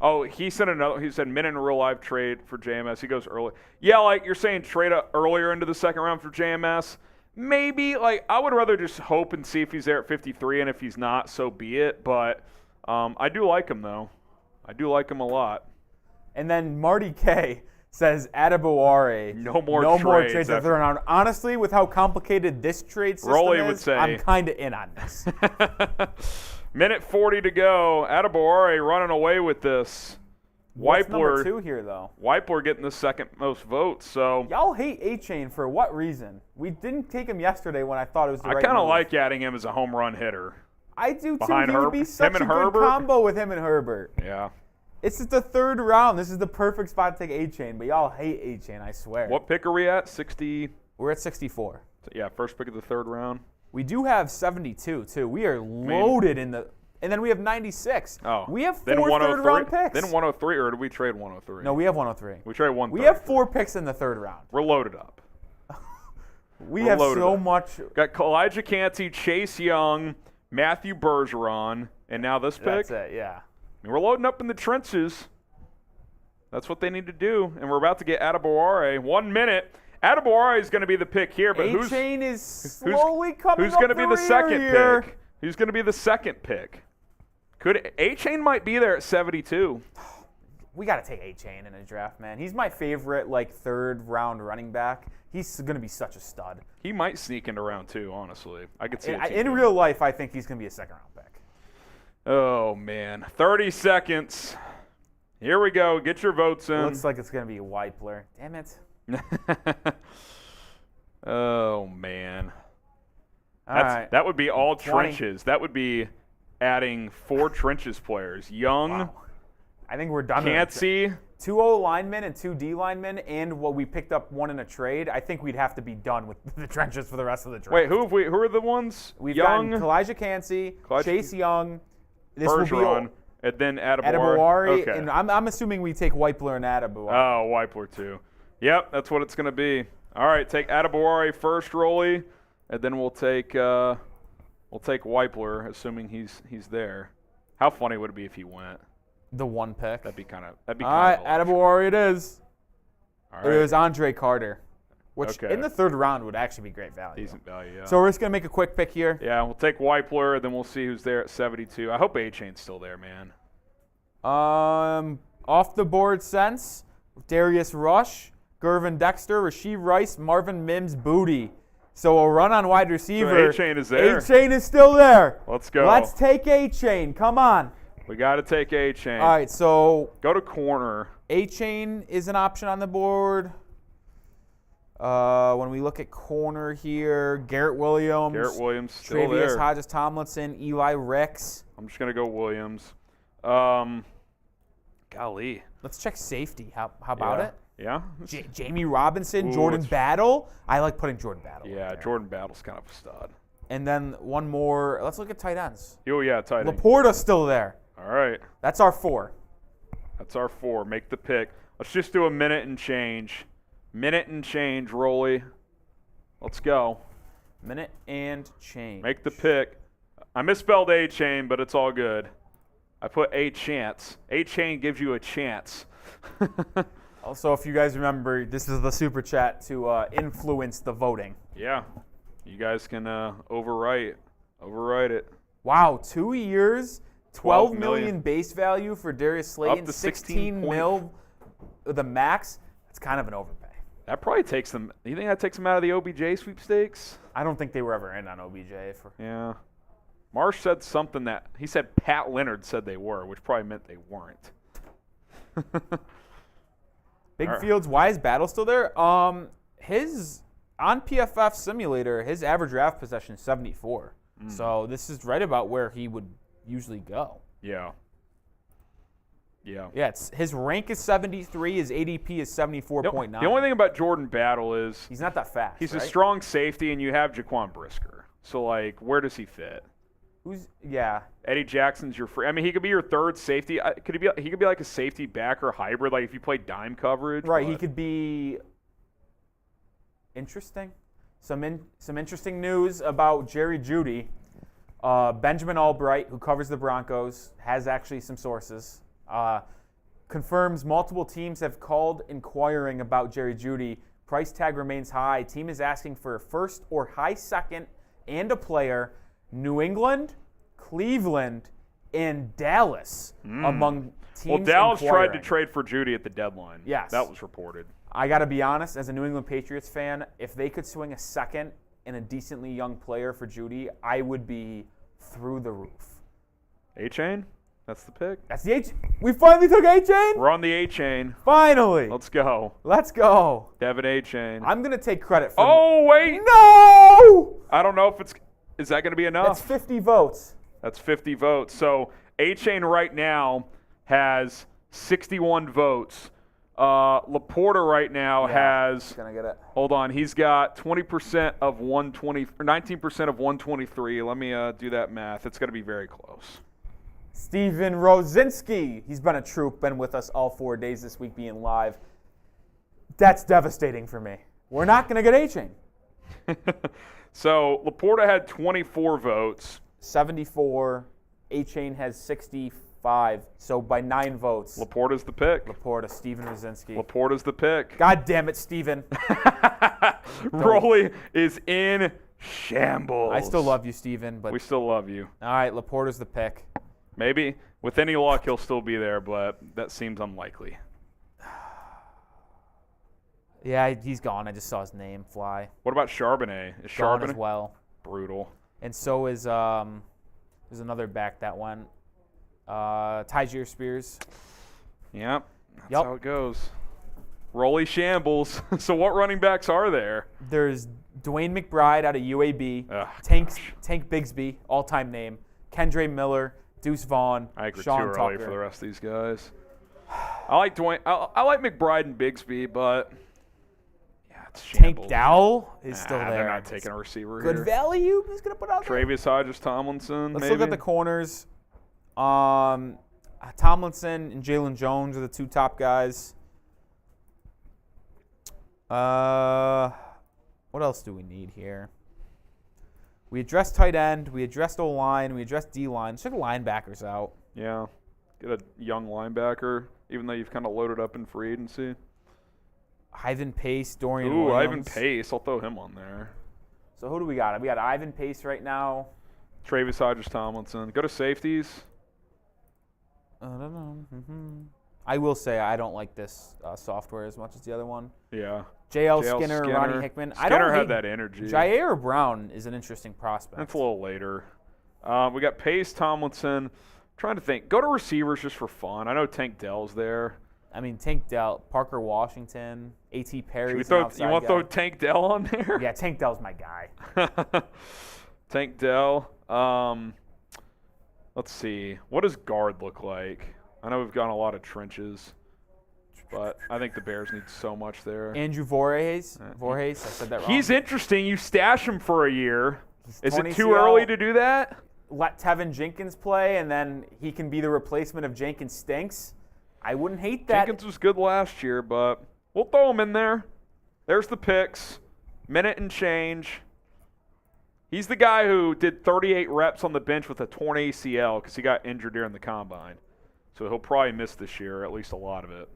Oh, he said another. He said minute in real life trade for JMS. He goes early. Yeah, like you're saying, trade earlier into the second round for JMS. Maybe. Like I would rather just hope and see if he's there at 53, and if he's not, so be it. But I do like him though. I do like him a lot. And then Marty K says Adebaware. No more trades trades. at the third round. Honestly, with how complicated this trade system Rolly is, would say. I'm kind of in on this. Minute 40 to go. Adebaware running away with this. What's number 2 here, though? Weipler getting the second most votes. So y'all hate A-Chain for what reason? We didn't take him yesterday when I thought it was the right I kind of move. like adding him as a home run hitter. I do, too. Behind He would be such a good Herbert? combo with him and Herbert. Yeah. It's just the third round. This is the perfect spot to take A-Chain, but y'all hate A-Chain, I swear. What pick are we at? 60? We're at 64. Yeah, first pick of the third round. We do have 72, too. We are loaded in the... And then we have 96. Oh. We have 4 then 103, third-round picks. Then 103, or did we trade 103? No, we have 103. We traded 103. We have 4 picks in the third round. We're loaded up. We have so much. Got Elijah Cansey, Chase Young, Matthew Bergeron, and now this pick. That's it, yeah. I mean, we're loading up in the trenches. That's what they need to do. And we're about to get Adebaware. 1 minute. Adebaware is going to be the pick here, but A-Chain is slowly coming who's up going to be the second here. pick? Who's going to be the second pick? Could A-Chain might be there at 72. We got to take A-Chain in a draft, man. He's my favorite, third-round running back. He's going to be such a stud. He might sneak into round 2, honestly. I could see it. In real life, I think he's going to be a second-round pick. Oh, man. 30 seconds. Here we go. Get your votes in. It looks like it's going to be Weipler. Damn it. Oh, man. All right. That would be all 20. trenches. That would be adding 4 trenches players. Young, Wow. I think we're done. Cansey. 2 O linemen and 2 D linemen, and what we picked up 1 in a trade. I think we'd have to be done with the trenches for the rest of the draft. Wait, who are the ones? We've Young, gotten Elijah Cansey, Chase Young. This Bergeron, will be and then Adebaware, Okay. and I'm assuming we take Weipler and Adebaware. Oh, Weipler too. Yep, that's what it's going to be. All right, take Adebaware first, Rolly, and then we'll take Weipler, assuming he's there. How funny would it be if he went? The 1 pick. That'd be kind of. All right, Adebaware it is. All right. It was Andre Carter, which Okay. in the third round would actually be great value. Decent value, yeah. So we're just going to make a quick pick here. Yeah, we'll take Weipler, then we'll see who's there at 72. I hope A-Chain's still there, man. Off the board sense, Darius Rush, Gervin Dexter, Rasheed Rice, Marvin Mims, Booty. So a run on wide receiver. A-Chain is there. A-Chain is still there. Let's go. Let's take A-Chain. Come on. We got to take A-Chain. All right, so Go to corner. A-Chain is an option on the board. When we look at corner here, Garrett Williams. Still Travius there. Hodges-Tomlinson, Eli Ricks. I'm just going to go Williams. Golly. Let's check safety. How about it? Yeah? Jamie Robinson, Ooh, Jordan it's- Battle. I like putting Jordan Battle. up Yeah, there. Jordan Battle's kind of a stud. And then one more. Let's look at tight ends. Oh, yeah, tight end. Laporta's still there. All right. That's our 4. That's our 4. Make the pick. Let's just do a minute and change. Minute and change, Rolly. Let's go. Minute and change. Make the pick. I misspelled A-Chain, but it's all good. I put A-Chance. A-Chain gives you a chance. Also, if you guys remember, this is the super chat to influence the voting. Yeah. You guys can overwrite it. Wow, 2 years, 12 $12 million base value for Darius Slayton, Up to 16 mil the max. That's kind of an overpay. That probably takes them. You think that takes them out of the OBJ sweepstakes? I don't think they were ever in on OBJ. Yeah. Marsh said something that he said Pat Leonard said they were, which probably meant they weren't. Big All right. Fields, why is Battle still there? His on PFF simulator, his average draft possession is 74. So this is right about where he would usually go. Yeah. Yeah. Yeah, his rank is 73. His ADP is 74.9. The only thing about Jordan Battle is he's not that fast. he's right? a strong safety, and you have Jaquan Brisker. So, like, where does he fit? Yeah. Eddie Jackson's your free. I mean, he could be your third safety. He could be like a safety backer hybrid, like if you play dime coverage. Right, but he could be interesting. Some interesting news about Jerry Jeudy. Benjamin Albright, who covers the Broncos, has actually some sources. Confirms multiple teams have called inquiring about Jerry Jeudy. Price tag remains high. Team is asking for a first or high second and a player. New England, Cleveland, and Dallas among teams. Well, Dallas inquiring. tried to trade for Jeudy at the deadline. Yes. That was reported. I got to be honest, as a New England Patriots fan, if they could swing a second and a decently young player for Jeudy, I would be through the roof. A-Chain? That's the pick. That's the A-Chain. We finally took A-Chain? We're on the A-Chain. Finally. Let's go. Let's go. Devin A-Chain. I'm going to take credit for Oh, wait. No! I don't know if it's... Is that going to be enough? That's 50 votes. That's 50 votes. So A-Chain right now has 61 votes. Laporta right now has... Gonna get it. Hold on. He's got 20% of 120... Or 19% of 123. Let me do that math. It's going to be very close. Steven Rosinski. He's been a troop, been with us all 4 days this week being live. That's devastating for me. We're not going to get A-Chain. So Laporta had 24 votes. 74. A-Chain has 65. So by 9 votes. Laporta's the pick. Laporta, Steven Rosinski. Laporta's the pick. God damn it, Steven. Rolly is in shambles. I still love you, Steven. But We still love you. all right, Laporta's the pick. Maybe. With any luck, he'll still be there, but that seems unlikely. Yeah, he's gone. I just saw his name fly. What about Charbonnet? Is Gone Charbonnet as well. brutal? And so is there's another back that went. Tyjair Spears. Yep. That's Yep. how it goes. Rolly shambles. So what running backs are there? There's Dwayne McBride out of UAB. Ugh, Tank Bigsby, all-time name. Kendra Miller, Deuce Vaughn, I agree Sean too early Tucker. for the rest of these guys. I like Dwayne. I like McBride and Bigsby, but yeah, it's Tank shambles. Dowell is still there. They're not taking a receiver Good here. value. Who's gonna put out there? Travis Hodges-Tomlinson. Let's maybe? look at the corners. Tomlinson and Jalen Jones are the two top guys. What else do we need here? We addressed tight end. We addressed O-line. We addressed D-line. Let's check the linebackers out. Yeah, get a young linebacker, even though you've kind of loaded up in free agency. Ivan Pace, Dorian Ooh, Williams. Ivan Pace. I'll throw him on there. So who do we got? We got Ivan Pace right now. Travis Hodges-Tomlinson. Go to safeties. I don't know. I will say I don't like this software as much as the other one. Yeah. JL Skinner, Ronnie Hickman. I Skinner don't had hate that energy. Jair Brown is an interesting prospect. That's a little later. We got Pace, Tomlinson. Trying to think. Go to receivers just for fun. I know Tank Dell's there. I mean, Tank Dell, Parker Washington, A.T. Perry. You want to throw Tank Dell on there? Yeah, Tank Dell's my guy. Tank Dell. Let's see. What does guard look like? I know we've gone a lot of trenches, but I think the Bears need so much there. Andrew Voorhees. I said that wrong. He's interesting. You stash him for a year. Is it 20 too CL. early to do that? Let Tevin Jenkins play, and then he can be the replacement of Jenkins Stinks. I wouldn't hate that. Jenkins was good last year, but we'll throw him in there. There's the picks. Minute and change. He's the guy who did 38 reps on the bench with a torn ACL because he got injured during the combine. So he'll probably miss this year, at least a lot of it.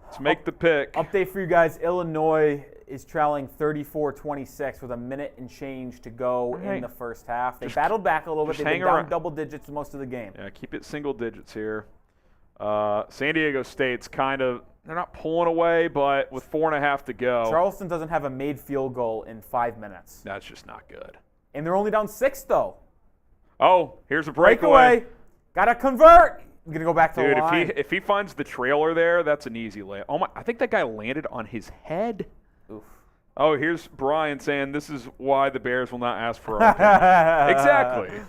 Let's make the pick. Update for you guys. Illinois is trailing 34-26 with a minute and change to go in the first half. They battled back a little bit. They've been down double digits most of the game. Yeah, keep it single digits here. San Diego State's they're not pulling away, but with 4.5 to go. Charleston doesn't have a made field goal in 5 minutes. That's just not good. And they're only down 6, though. Oh, here's a breakaway. Gotta convert. I'm going to go back to Dude, the line. if he finds the trailer there, that's an easy lay. Oh my! I think that guy landed on his head. Oof. Oh, here's Brian saying this is why the Bears will not ask for our opinion. Exactly.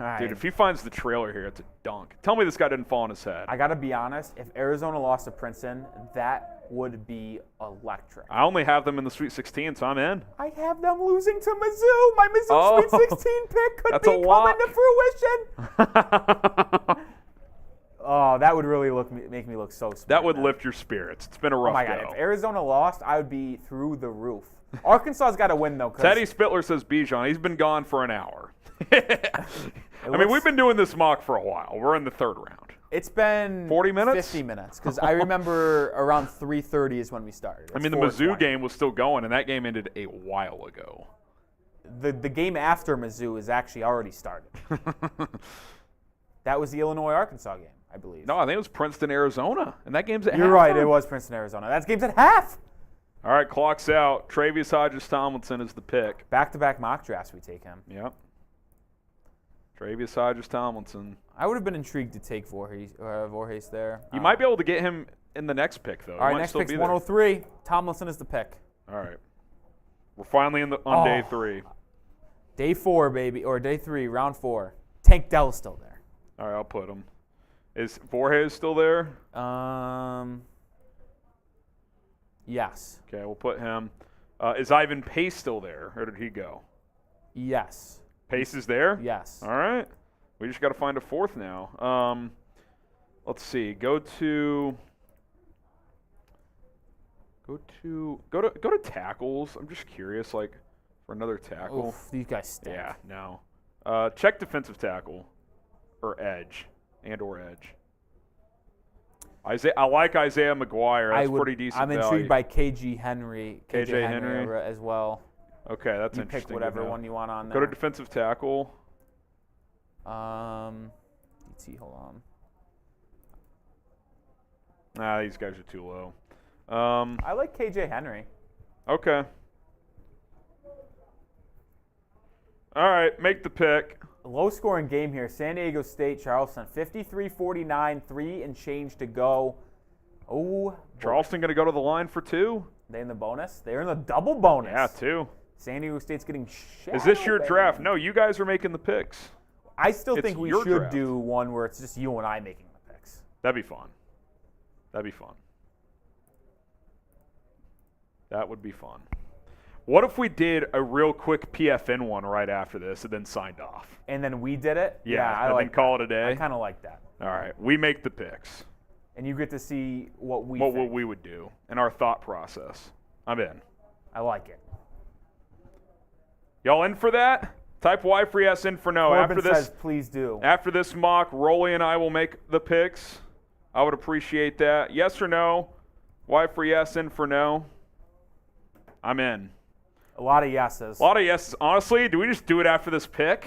right. Dude, if he finds the trailer here, it's a dunk. Tell me this guy didn't fall on his head. I got to be honest. If Arizona lost to Princeton, that would be electric. I only have them in the Sweet 16, so I'm in. I have them losing to Mizzou. My Mizzou Sweet 16 pick could That's be a lock. coming to fruition. Oh, that would really make me look so smart. That would man. lift your spirits. It's been a rough Oh my God! go. If Arizona lost, I would be through the roof. Arkansas's got to win though. Teddy Spittler says Bijan. He's been gone for an hour. I mean, we've been doing this mock for a while. We're in the third round. It's been 40 minutes? 50 minutes, because I remember around 3:30 is when we started. I mean, the Mizzou game was still going, and that game ended a while ago. The game after Mizzou is actually already started. That was the Illinois-Arkansas game, I believe. No, I think it was Princeton, Arizona, and that game's at You're right. halftime. It was Princeton, Arizona. That game's at half. All right, clock's out. Travius Hodges-Tomlinson is the pick. Back-to-back mock drafts, we take him. Yep. Travius Hodges-Tomlinson. I would have been intrigued to take Voorhees there. You might be able to get him in the next pick, though. All right, next pick's 103. Tomlinson is the pick. All right. We're finally on day 3. Day 4, baby, or day 3, round 4. Tank Dell's still there. All right, I'll put him. Is Voorhees still there? Yes. Okay, we'll put him. Is Ivan Pace still there, or did he go? Yes. Pace is there? Yes. All right. We just got to find a fourth now. Let's see. Go to tackles. I'm just curious, like, for another tackle. Oof, these guys stink. Yeah, no. Check defensive tackle or edge. I like Isaiah McGuire. That's pretty decent I'm value. intrigued by KJ Henry Henry as well. Okay, that's You interesting. pick whatever to know. one you want on Go there. to defensive tackle. DT, hold on. Nah, these guys are too low. I like KJ Henry. Okay. All right, make the pick. Low-scoring game here. San Diego State, Charleston, 53-49, 3 and change to go. Oh, Charleston going to go to the line for 2? they in the bonus? They're in the double bonus. Yeah, 2. San Diego State's getting shadow Is this your banned. draft? No, you guys are making the picks. I still It's think we your should draft. do one where it's just you and I making the picks. That'd be fun. That would be fun. What if we did a real quick PFN one right after this and then signed off? And then we did it? Yeah, I and like then call it a that. day? I kind of like that. All right, we make the picks. And you get to see what we What think. we would do and our thought process. I'm in. I like it. Y'all in for that? Type Y for yes, in for no. Corbin says, please do. After this mock, Rolly and I will make the picks. I would appreciate that. Yes or no? Y for yes, in for no. I'm in. A lot of yeses. A lot of yeses. Honestly, do we just do it after this pick?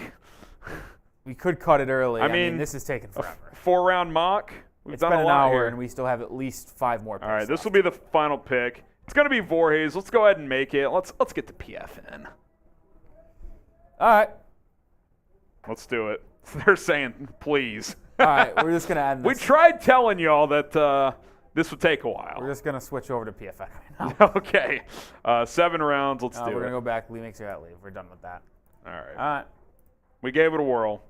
We could cut it early. I mean, this is taking forever. 4-round mock. We've It's done been a an lot hour, here. and we still have at least 5 more picks. All right, this left. will be the final pick. It's going to be Voorhees. Let's go ahead and make it. Let's get the PFN. All right. Let's do it. They're saying, please. All right, we're just going to end We this. tried telling y'all that this would take a while. We're just going to switch over to PFN right now. Okay. 7 rounds. Let's do We're it. going to go back. Lee makes your leave. We're done with that. All right. All right. We gave it a whirl.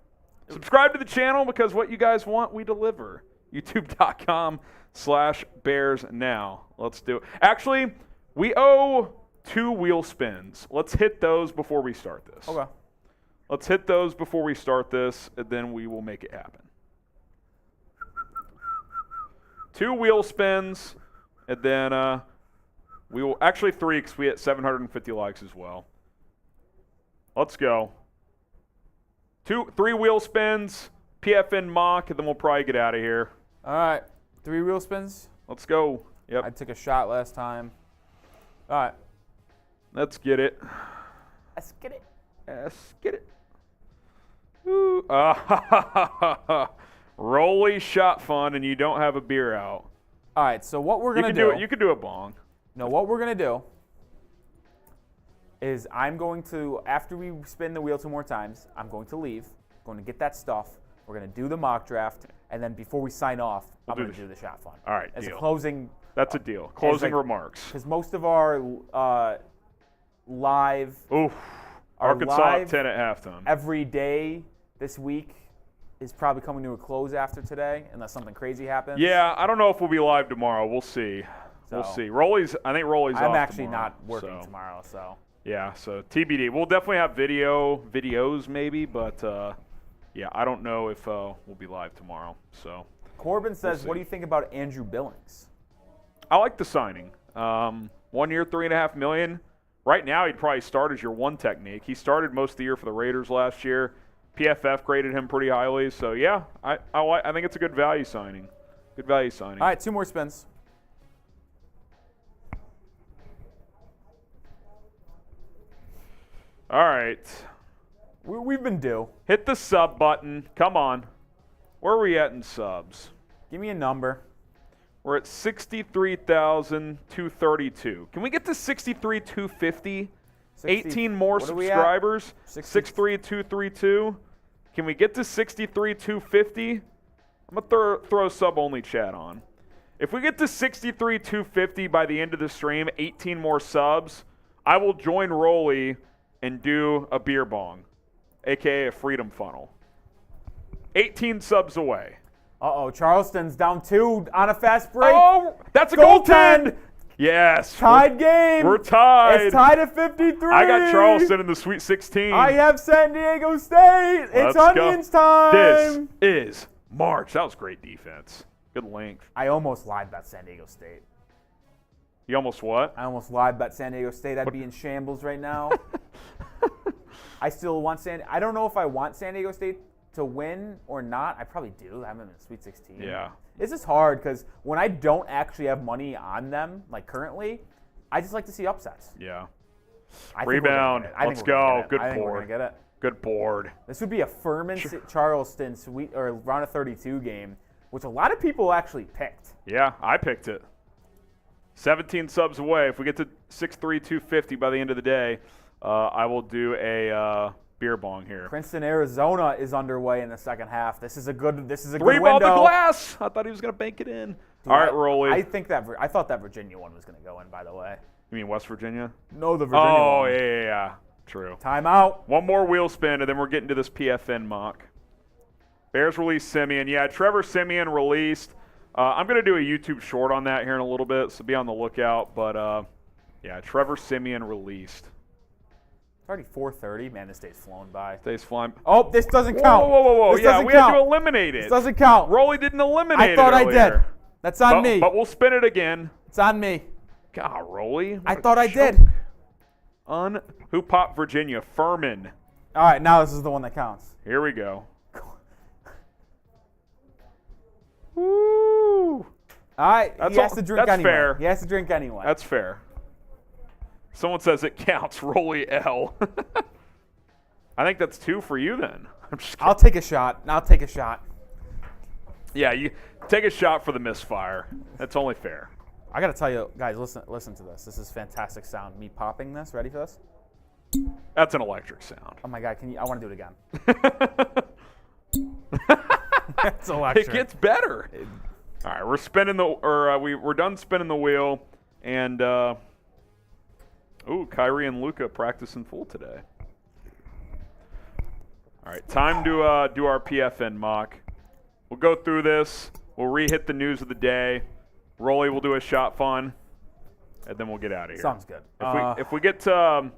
Subscribe to the channel because what you guys want, we deliver. YouTube.com/Bears now. Let's do it. Actually, we owe 2 wheel spins. Let's hit those before we start this. Okay. Let's hit those before we start this, and then we will make it happen. 2 wheel spins, and then we will actually 3 because we hit 750 likes as well. Let's go. 3 wheel spins, PFN mock, and then we'll probably get out of here. All right. 3 wheel spins. Let's go. Yep. I took a shot last time. All right. Let's get it. Let's get it. Let's get it. Ooh. Rolly shot fun, and you don't have a beer out. All right. So what we're You going can to do it. You can do a bong. No, what we're going to do is I'm going to, after we spin the wheel 2 more times, I'm going to leave. I'm going to get that stuff. We're going to do the mock draft, and then before we sign off, I'm going to do the shot fun. All right, As deal. a closing. That's a deal. Closing like- remarks. Because most of our live, Oof. our Arkansas live up 10 at halftime. every day, this week is probably coming to a close after today, unless something crazy happens. Yeah, I don't know if we'll be live tomorrow. We'll see. We'll see. I think Rolly's off I'm actually tomorrow, not working tomorrow, so. Yeah, so TBD. We'll definitely have videos maybe, but yeah, I don't know if we'll be live tomorrow. So Corbin says, what do you think about Andrew Billings? I like the signing. 1 year, $3.5 million. Right now, he'd probably start as your one technique. He started most of the year for the Raiders last year. PFF graded him pretty highly. So, yeah, I think it's a good value signing. Good value signing. All right, 2 more spins. All right. We've been due. Hit the sub button. Come on. Where are we at in subs? Give me a number. We're at 63,232. Can we get to 63,250? 18 more subscribers. 63,232. Can we get to 63,250? I'm going to throw sub-only chat on. If we get to 63,250 by the end of the stream, 18 more subs, I will join Rolly and do a beer bong, a.k.a. a freedom funnel. 18 subs away. Uh-oh, Charleston's down 2 on a fast break. Oh, that's a goaltend. Yes. Tied game. We're tied. It's tied at 53. I got Charleston in the Sweet 16. I have San Diego State. It's Onions time. This is March. That was great defense. Good length. I almost lied about San Diego State. You almost what? I almost lied about San Diego State. I'd be in shambles right now. I still want I don't know if I want San Diego State to win or not. I probably do. I'm in the Sweet 16. Yeah. This is hard because when I don't actually have money on them, like currently, I just like to see upsets. Yeah. I Rebound. Let's go. Good board. I think we're gonna get it. Good board. This would be a Furman Charleston round of 32 game, which a lot of people actually picked. Yeah, I picked it. 17 subs away. If we get to 63,250 by the end of the day, I will do a beer bong here. Princeton, Arizona is underway in the second half. This is a good window. Rebound the glass. I thought he was going to bank it in. All right, Rolly. I thought that Virginia one was going to go in, by the way. You mean West Virginia? No, the Virginia one. Oh, yeah. True. Timeout. One more wheel spin, and then we're getting to this PFN mock. Bears released Simeon. Yeah, Trevor Simeon released. I'm going to do a YouTube short on that here in a little bit, so be on the lookout. But, yeah, Trevor Simeon released. It's already 4:30. Man, this day's flown by. Day's flying. Oh, this doesn't count. Whoa. This Yeah, we had to eliminate it. This doesn't count. Rolly didn't eliminate it I thought earlier. I did. That's on me. But we'll spin it again. It's on me. God, Rolly. I thought I did. Who popped Virginia? Furman. All right, now this is the one that counts. Here we go. Woo! All right, he has to drink that's anyway. Fair. He has to drink anyway. That's fair. Someone says it counts. Rolly L. I think that's 2 for you then. I'm just kidding. I'll take a shot. Yeah, you take a shot for the misfire. That's only fair. I got to tell you, guys, listen to this. This is fantastic sound. Me popping this. Ready for this? That's an electric sound. Oh my God, I want to do it again. That's electric. It gets better. All right, we're spinning we're done spinning the wheel, and Kyrie and Luka practice in full today. All right, time to do our PFN mock. We'll go through this. We'll re-hit the news of the day. Rolly will do a shot fun, and then we'll get out of here. Sounds good. If we get to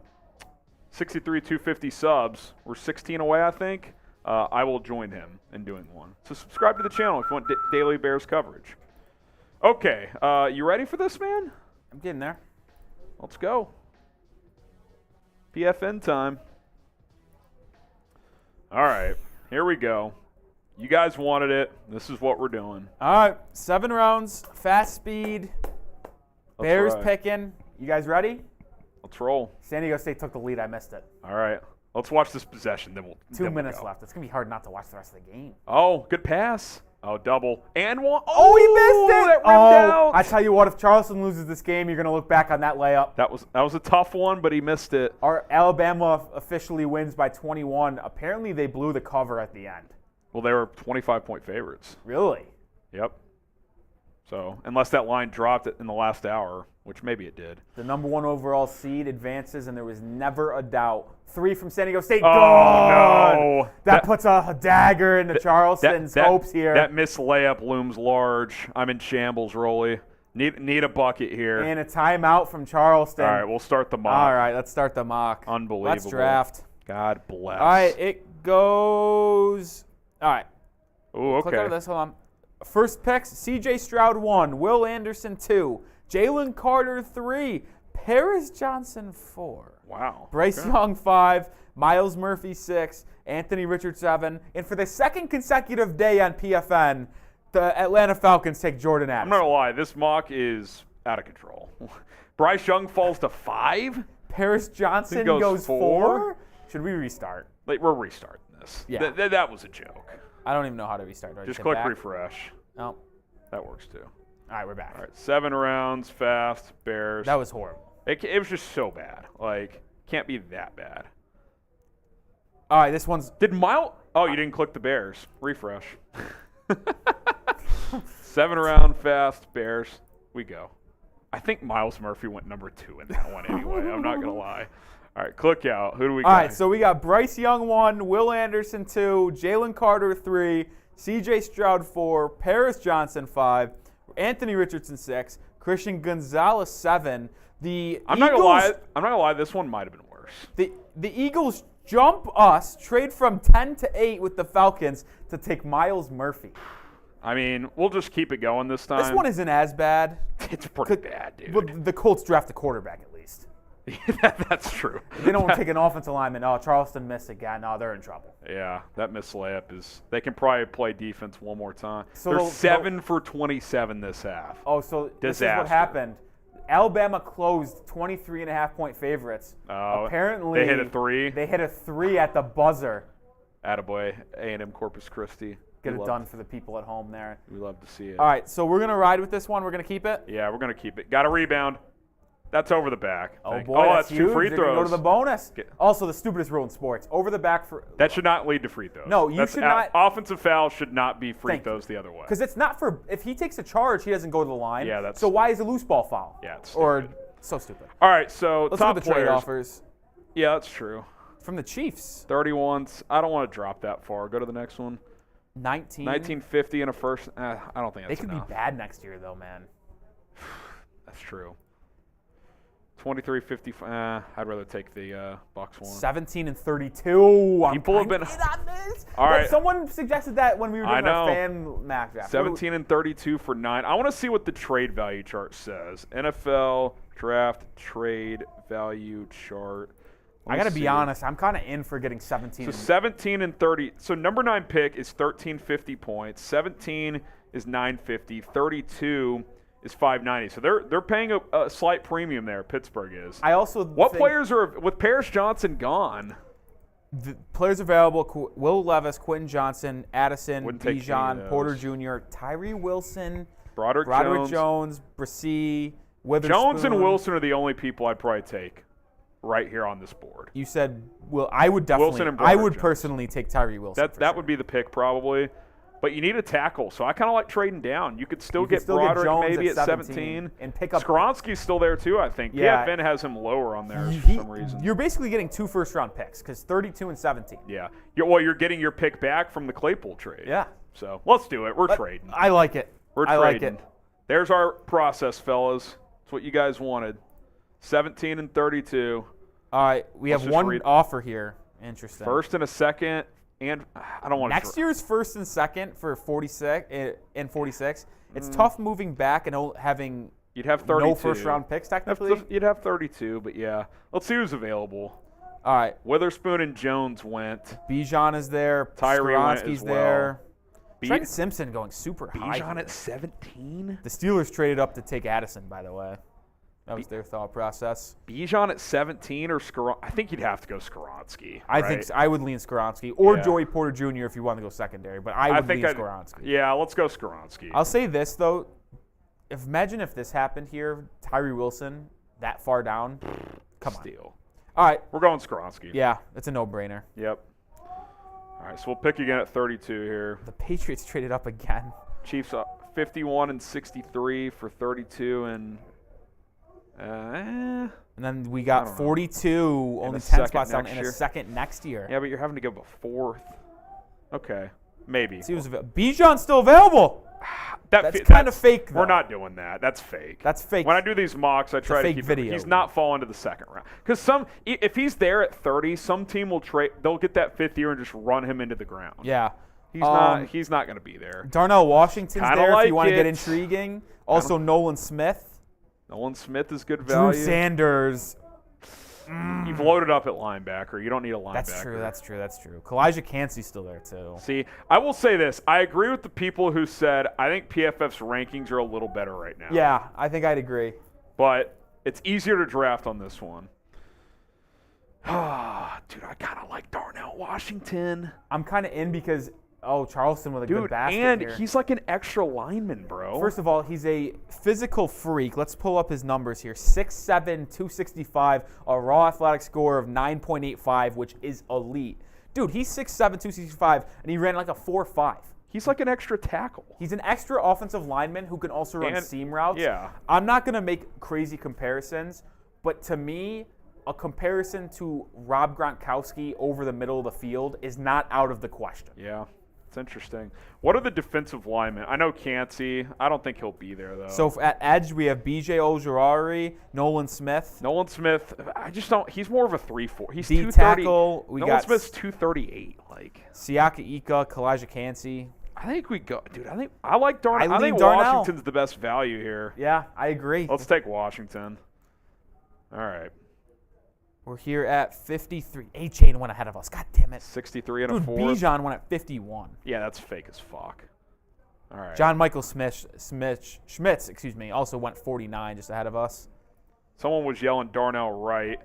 63,250 subs, we're 16 away, I think. I will join him in doing one. So subscribe to the channel if you want daily Bears coverage. Okay, you ready for this, man? I'm getting there. Let's go. PFN time. All right, here we go. You guys wanted it. This is what we're doing. All right, 7 rounds, fast speed. Bears right. picking. You guys ready? Let's roll. San Diego State took the lead. I missed it. All right. Let's watch this possession. Then we'll 2 minutes left. It's going to be hard not to watch the rest of the game. Oh, good pass. Oh, double. And one. Oh, he missed it. That rimmed out. I tell you what, if Charleston loses this game, you're going to look back on that layup. That was a tough one, but he missed it. Our Alabama officially wins by 21. Apparently, they blew the cover at the end. Well, they were 25-point favorites. Really? Yep. So, unless that line dropped in the last hour. which maybe it did. The number 1 overall seed advances, and there was never a doubt. 3 from San Diego State. Oh, Good! no. That puts a dagger into Charleston's hopes here. That missed layup looms large. I'm in shambles, Rolly. Need a bucket here. And a timeout from Charleston. All right, we'll start the mock. All right, let's start the mock. Unbelievable. Let's draft. God bless. All right, it goes. All right. Ooh, Click out okay. of this. Hold on. First picks: C.J. Stroud 1, Will Anderson 2, Jalen Carter 3, Paris Johnson 4, Wow. Bryce Okay. Young 5, Miles Murphy 6, Anthony Richards 7, and for the second consecutive day on PFN, the Atlanta Falcons take Jordan I'm Addison. not gonna lie, this mock is out of control. Bryce Young falls to 5. Paris Johnson He goes goes 4? 4. Should we restart? Like, we're restarting this. Yeah. That was a joke. I don't even know how to restart. Do I Just hit click back? refresh. Oh. That works too. All right, we're back. All right, 7 rounds, fast, Bears. That was horrible. It was just so bad. Like, can't be that bad. All right, this one's Did Miles? Oh, you didn't click the Bears. Refresh. 7 round, fast, Bears. We go. I think Miles Murphy went number 2 in that one anyway. I'm not gonna lie. All right, click out. Who do we got? All right, so we got Bryce Young 1, Will Anderson 2, Jalen Carter 3, C.J. Stroud 4, Paris Johnson 5, Anthony Richardson 6, Christian Gonzalez 7. I'm not gonna lie. This one might have been worse. The Eagles jump us, trade from 10 to 8 with the Falcons to take Miles Murphy. I mean, we'll just keep it going this time. This one isn't as bad. It's pretty bad, dude. But the Colts draft a quarterback at least. That's true. They don't take an offensive lineman. Oh, Charleston missed again. No, they're in trouble. Yeah, that missed layup is. They can probably play defense one more time. So They're they'll- 7 for 27 this half. Oh, so this is Disaster. what happened. Alabama closed 23.5-point favorites. Oh, Apparently, they hit a 3. They hit a 3 at the buzzer. Attaboy, A&M Corpus Christi. Get We it love- done for the people at home there. We love to see it. All right, so we're going to ride with this one. We're going to keep it. Yeah, we're gonna keep it. Got a rebound. That's over the back. Oh, Thank- boy, that's huge. 2 free They're gonna throws. go to the bonus. Get- Also, the stupidest rule in sports. Over the back for – That should not lead to free throws. No, you should not- Offensive foul should not be free Thank you. throws the other way. because it's not for – if he takes a charge, he doesn't go to the line. Yeah, that's- So why is a loose ball foul? Yeah, it's Or stupid. so stupid. All right, so Let's top look at the trade players. offers Yeah, that's true. from the Chiefs. 31s. I don't want to drop that far. Go to the next one. 1950 and a first. I don't think They that's could enough. be bad next year, though, man. That's true. 2350. I'd rather take the Bucks one. 17 and 32. I'm People have been- kinda in on this. All But right. Someone suggested that when we were I doing our know. fan mac draft. 17 and 32 for 9. I want to see what the trade value chart says. NFL draft trade value chart. I got to be honest. I'm kind of in for getting 17. So 17 and 30. So number 9 pick is 1350 points. 17 is 950. 32 is 590. So they're paying a slight premium there. Pittsburgh is. I also What think players are with Paris Johnson gone? the players available: Will Levis, Quentin Johnson, Addison, Wouldn't take any of Bijan, those. Porter Jr., Tyree Wilson, Broderick Jones, Brissy, Witherspoon. Jones and Wilson are the only people I'd probably take right here on this board. You said I would definitely. Wilson and I Broderick would Jones. personally take Tyree Wilson. for That sure. would be the pick probably. But you need a tackle, so I kind of like trading down. You could still You could get still get Broderick Jones maybe at at 17 17. and pick up- Skoronski's still there too, I think. Yeah. PFN has him lower on there for some reason. You're basically getting 2 first-round picks because 32 and 17. Yeah. You're getting your pick back from the Claypool trade. Yeah. So let's do it. We're trading. I like it. We're I trading. like it. There's our process, fellas. It's what you guys wanted. 17 and 32. All right, we Let's have just one read- offer here. Interesting. First and a second, and I don't want to. Next year's first and second for 46 and 46. It's tough moving back and having You'd have 32. no first-round picks technically. You'd have 32, but yeah. Let's see who's available. All right, Witherspoon and Jones went. Bijan is there. Tyree went Skoronski's as well. there. Be- Trent Simpson going super high. Bijan here. at 17? The Steelers traded up to take Addison, by the way. That was their thought process. Bijan at 17 or Skoronski? I think you'd have to go Skoronski. I right? think I would lean Skoronski or Yeah. Joey Porter Jr. if you want to go secondary, but I would lean Skoronski. Yeah, let's go Skoronski. I'll say this though, imagine if this happened here, Tyree Wilson that far down. Come on. Steal. All right. We're going Skoronski. Yeah, it's a no-brainer. Yep. All right, so we'll pick again at 32 here. The Patriots traded up again. Chiefs 51 and 63 for 32 and And then we I got don't know. 42, In only a 10 second spots down next in a year. second next year. Yeah, but you're having to give a fourth. Okay, maybe. See who's Bijan's still available. That's kind of fake, though. We're not doing that. That's fake. That's fake. When I do these mocks, I try to fake keep video. He's not falling to the second round. Because if he's there at 30, some team will trade. They'll get that fifth year and just run him into the ground. Yeah. He's not going to be there. Darnell Washington's Kinda there if like you want to get it. intriguing. Also, Nolan Smith. Nolan Smith is good Drew value. Sanders. You've loaded up at linebacker. You don't need a linebacker. That's true. Kalijah Cansey's still there, too. See, I will say this. I agree with the people who said I think PFF's rankings are a little better right now. Yeah, I think I'd agree. But it's easier to draft on this one. Dude, I kind of like Darnell Washington. I'm kind of in because, Charleston with a good Dude, basket and here. he's like an extra lineman, bro. First of all, he's a physical freak. Let's pull up his numbers here. 6'7", 265, a raw athletic score of 9.85, which is elite. Dude, he's 6'7", 265, and he ran like a 4.5. He's like an extra tackle. He's an extra offensive lineman who can also run seam routes. Yeah. I'm not going to make crazy comparisons, but to me, a comparison to Rob Gronkowski over the middle of the field is not out of the question. Yeah, it's interesting. What are the defensive linemen? I know Cansey. I don't think he'll be there, though. So at edge, we have B.J. Ojulari, Nolan Smith. Nolan Smith, I just don't. He's more of a 3-4. He's D 230. tackle, we Nolan got Smith's 238. Like, Siaka Ika, Kalijah Cansey. I think we go, dude. I like Darnell. I lean think Darnell. Washington's the best value here. Yeah, I agree. Let's take Washington. All right, We're here at 53. A-Chain went ahead of us. God damn it. 63 and Dude, a fourth. Bijan went at 51. Yeah, that's fake as fuck. All right. John Michael Schmitz, also went 49 just ahead of us. Someone was yelling Darnell Wright.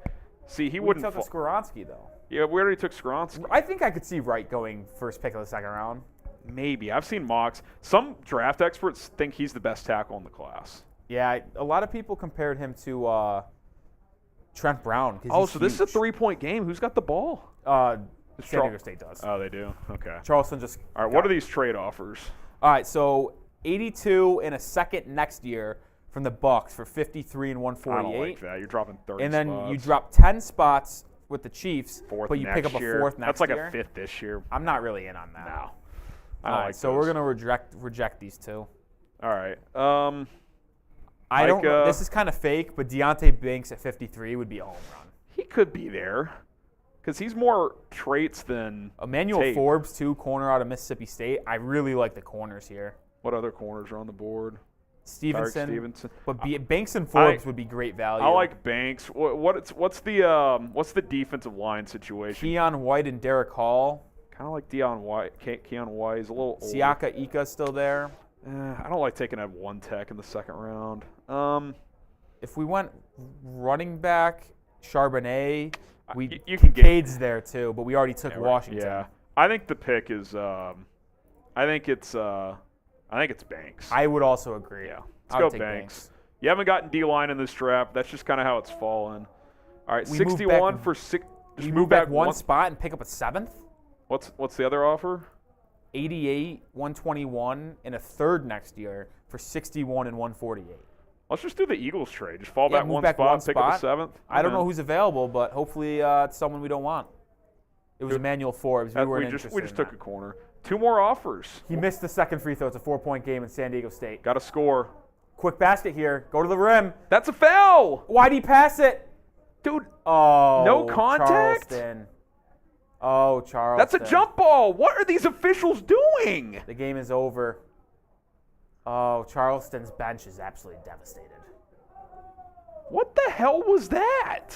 See, he We wouldn't. took a Skoronski, though. Yeah, we already took Skoronski. I think I could see Wright going first pick of the second round. Maybe. I've seen mocks. Some draft experts think he's the best tackle in the class. Yeah, a lot of people compared him to Trent Brown. 'Cause Oh, he's so this is a huge. 3-point game. Who's got the ball? San Char- Diego State does. Oh, they do? Okay. Charleston just. All right, what are these trade offers? All right, so 82 and a second next year from the Bucks for 53 and I 148. don't like that. You're dropping 30 And then spots. you drop 10 spots with the Chiefs, Fourth but you next pick up year. a fourth next That's like year. a fifth this year. I'm not really in on that. No. I All don't right, like so those. we're gonna reject these two. All right. I don't. Micah. This is kind of fake, but Deontay Banks at 53 would be a home run. He could be there because he's more traits than Emmanuel tape. Forbes, too, corner out of Mississippi State. I really like the corners here. What other corners are on the board? Stevenson. Stevenson. But Banks and Forbes would be great value. I like Banks. What's the defensive line situation? Keon White and Derek Hall. Kind of like Keon White. He's a little old. Siaka Ika still there. I don't like taking a one tech in the second round. If we went running back, Charbonnet, you can get- Kincaid's there too, but we already took Washington. Yeah, I think the pick is. I think it's Banks. I would also agree. Yeah, I let's would go take Banks. You haven't gotten D-line in this draft. That's just kind of how it's fallen. All right, We move 61 back- for six. Just We move back one spot and pick up a seventh. What's the other offer? 88, 121, and a third next year for 61 and 148. Let's just do the Eagles trade. Just fall Yeah, back move one back spot, one pick up a spot. seventh. I don't know who's available, but hopefully it's someone we don't want. It was Emmanuel Forbes. We weren't interested we just in took that. a corner. Two more offers. He missed the second free throw. It's a 4-point game in San Diego State. Got to score. Quick basket here. Go to the rim. That's a foul, Why'd he pass it? dude. Oh, No contact? Charleston. Oh, Charleston. That's a jump ball. What are these officials doing? The game is over. Oh, Charleston's bench is absolutely devastated. What the hell was that?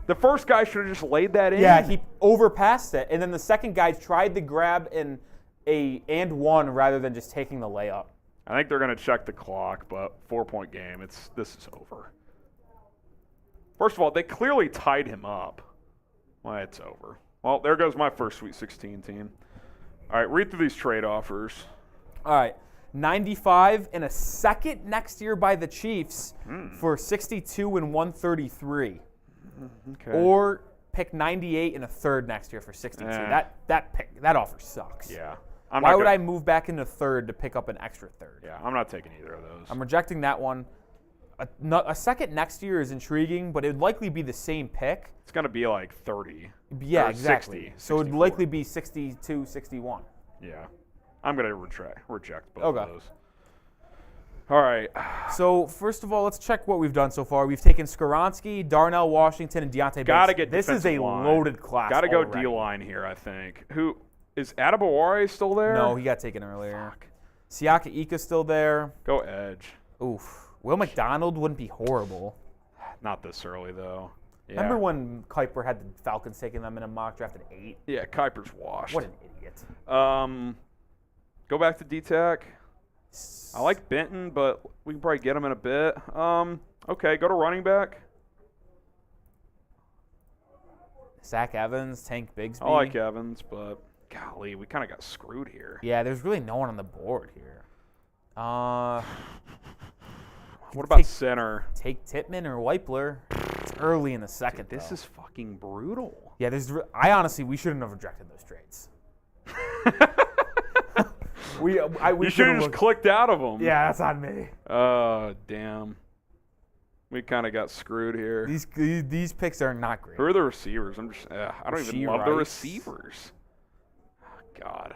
The first guy should have just laid that in. Yeah, he overpassed it, and then the second guy tried to grab an and one rather than just taking the layup. I think they're going to check the clock, but 4-point game. This is over. First of all, they clearly tied him up. Well, it's over. Well, there goes my first Sweet 16 team. All right, read through these trade offers. All right, 95 and a second next year by the Chiefs for 62 and 133. Okay. Or pick 98 and a third next year for 62. That offer sucks. Yeah. Why would I move back into third to pick up an extra third? Yeah, I'm not taking either of those. I'm rejecting that one. A second next year is intriguing, but it would likely be the same pick. It's going to be like 30. Yeah, or exactly. 60, So it would 64. likely be 62, 61. Yeah. I'm going to reject both Okay. of those. All right. So first of all, let's check what we've done so far. We've taken Skoronski, Darnell Washington, and Deontay Got to Banks. get This is a defensive line. loaded class. Got to go already. D-line here, I think. Who is Adebaware still there? No, he got taken earlier. Fuck. Siaka Ika's still there. Go edge. Oof. Will McDonald wouldn't be horrible. Not this early, though. Yeah. Remember when Kuiper had the Falcons taking them in a mock draft at 8? Yeah, Kuiper's washed. What an idiot. Go back to D-Tac. I like Benton, but we can probably get him in a bit. Okay, go to running back. Zach Evans, Tank Bigsby. I like Evans, but golly, we kind of got screwed here. Yeah, there's really no one on the board here. What about center? Take Tippmann or Weipler. It's early in the second. This though. is fucking brutal. Yeah. I honestly, we shouldn't have rejected those trades. we You should have just clicked out of them. Yeah, that's on me. Oh, damn. We kind of got screwed here. These picks are not great. Who are the receivers? I don't even Rasheed love the Rice. receivers. Oh, God.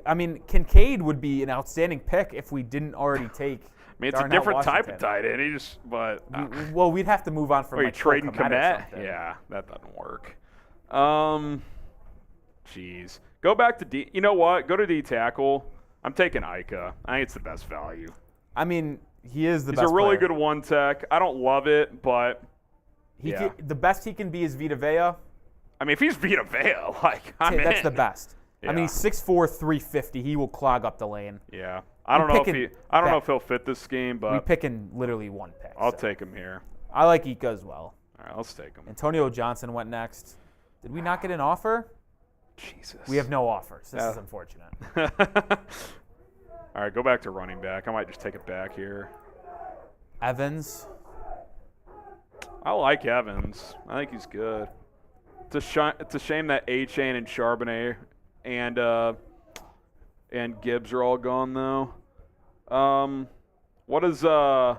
I mean, Kincaid would be an outstanding pick if we didn't already take. I mean, it's Darnell a different type of Washington. tight end. He just, but Well, we'd have to move on from are you like Cole trading Kmet or Kmet? something. Yeah, that doesn't work. Jeez. Go back to D. You know what? Go to D tackle. I'm taking Ika. I think it's the best value. I mean, he is the He's best a really player. good one tech. I don't love it, but yeah. The best he can be is Vita Vea. I mean, if he's Vita Vea, like I'm That's in. the best. I mean, Yeah. he's 6'4", 350. He will clog up the lane. Yeah. I don't know picking if he'll fit this scheme, We but pick in literally one pick. I'll so. take him here. I like Ika as well. All right, let's take him. Antonio Johnson went next. Did we not get an offer? Jesus. We have no offers. This Yeah. is unfortunate. All right, go back to running back. I might just take it back here. Evans. I like Evans. I think he's good. It's a shame that A-Chain and Charbonnet and Gibbs are all gone though. What is did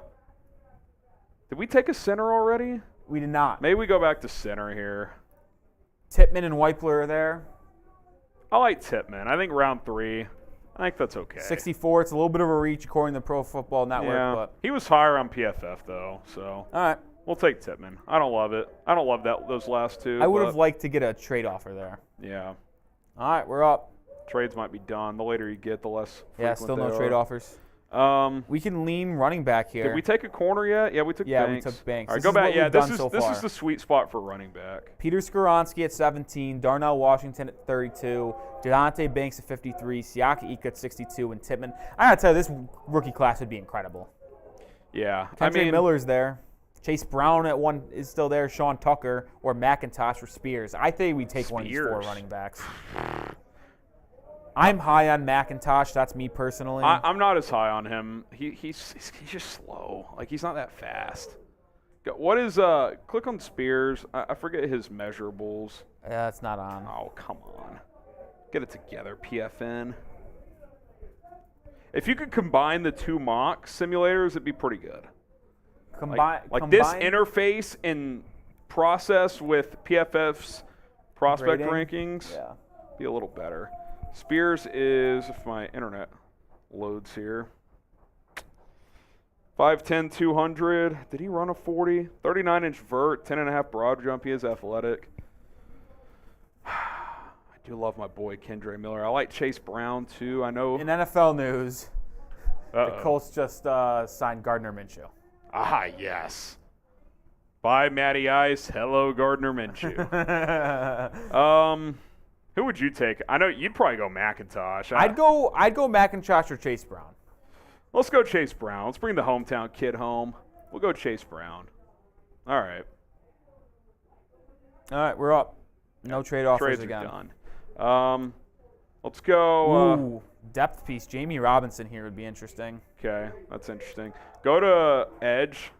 we take a center already? We did not. Maybe we go back to center here. Tippmann and Weipler are there. I like Tippmann. I think round 3. I think that's okay. 64. It's a little bit of a reach according to Pro Football Network, Yeah. but He was higher on PFF though, so all right. we'll take Tippmann. I don't love it. I don't love those last two. I would but have liked to get a trade offer there. Yeah. All right, we're up. Trades might be done. The later you get, the less Yeah, frequent still they no trade are. offers. We can lean running back here. Did we take a corner yet? Yeah, we took Yeah, we Banks. took Banks. All right, This go is back. what Yeah, we've this done is so this far. is the sweet spot for running back. Peter Skoronski at 17, Darnell Washington at 32, Deontay Banks at 53, Siaka Ika at 62, and Tippmann. I gotta tell you, this rookie class would be incredible. Yeah, Kendrick Miller's there. Chase Brown at 1 is still there. Sean Tucker or McIntosh or Spears. I think we take one of these 4 Spears. running backs. I'm high on McIntosh. That's me personally. I'm not as high on him. He's just slow. Like he's not that fast. What is click on Spears? I forget his measurables. That's not on. Oh come on, get it together, PFN. If you could combine the 2 mock simulators, it'd be pretty good. Like this interface and process with PFF's prospect Grading? rankings, Yeah. be a little better. Spears is, if my internet loads here, 5'10", 200. Did he run a 40? 39-inch vert, 10.5 broad jump. He is athletic. I do love my boy Kendrick Miller. I like Chase Brown too. I know. In NFL news, the Uh-oh. Colts just signed Gardner Minshew. Ah, yes. Bye, Matty Ice. Hello, Gardner Minshew. Who would you take? I know you'd probably go McIntosh. I'd go McIntosh or Chase Brown. Let's go Chase Brown. Let's bring the hometown kid home. We'll go Chase Brown. All right. All right, we're up. No trade offers Trades again. are done. Let's go. Ooh, depth piece. Jamie Robinson here would be interesting. Okay, that's interesting. Go to Edge.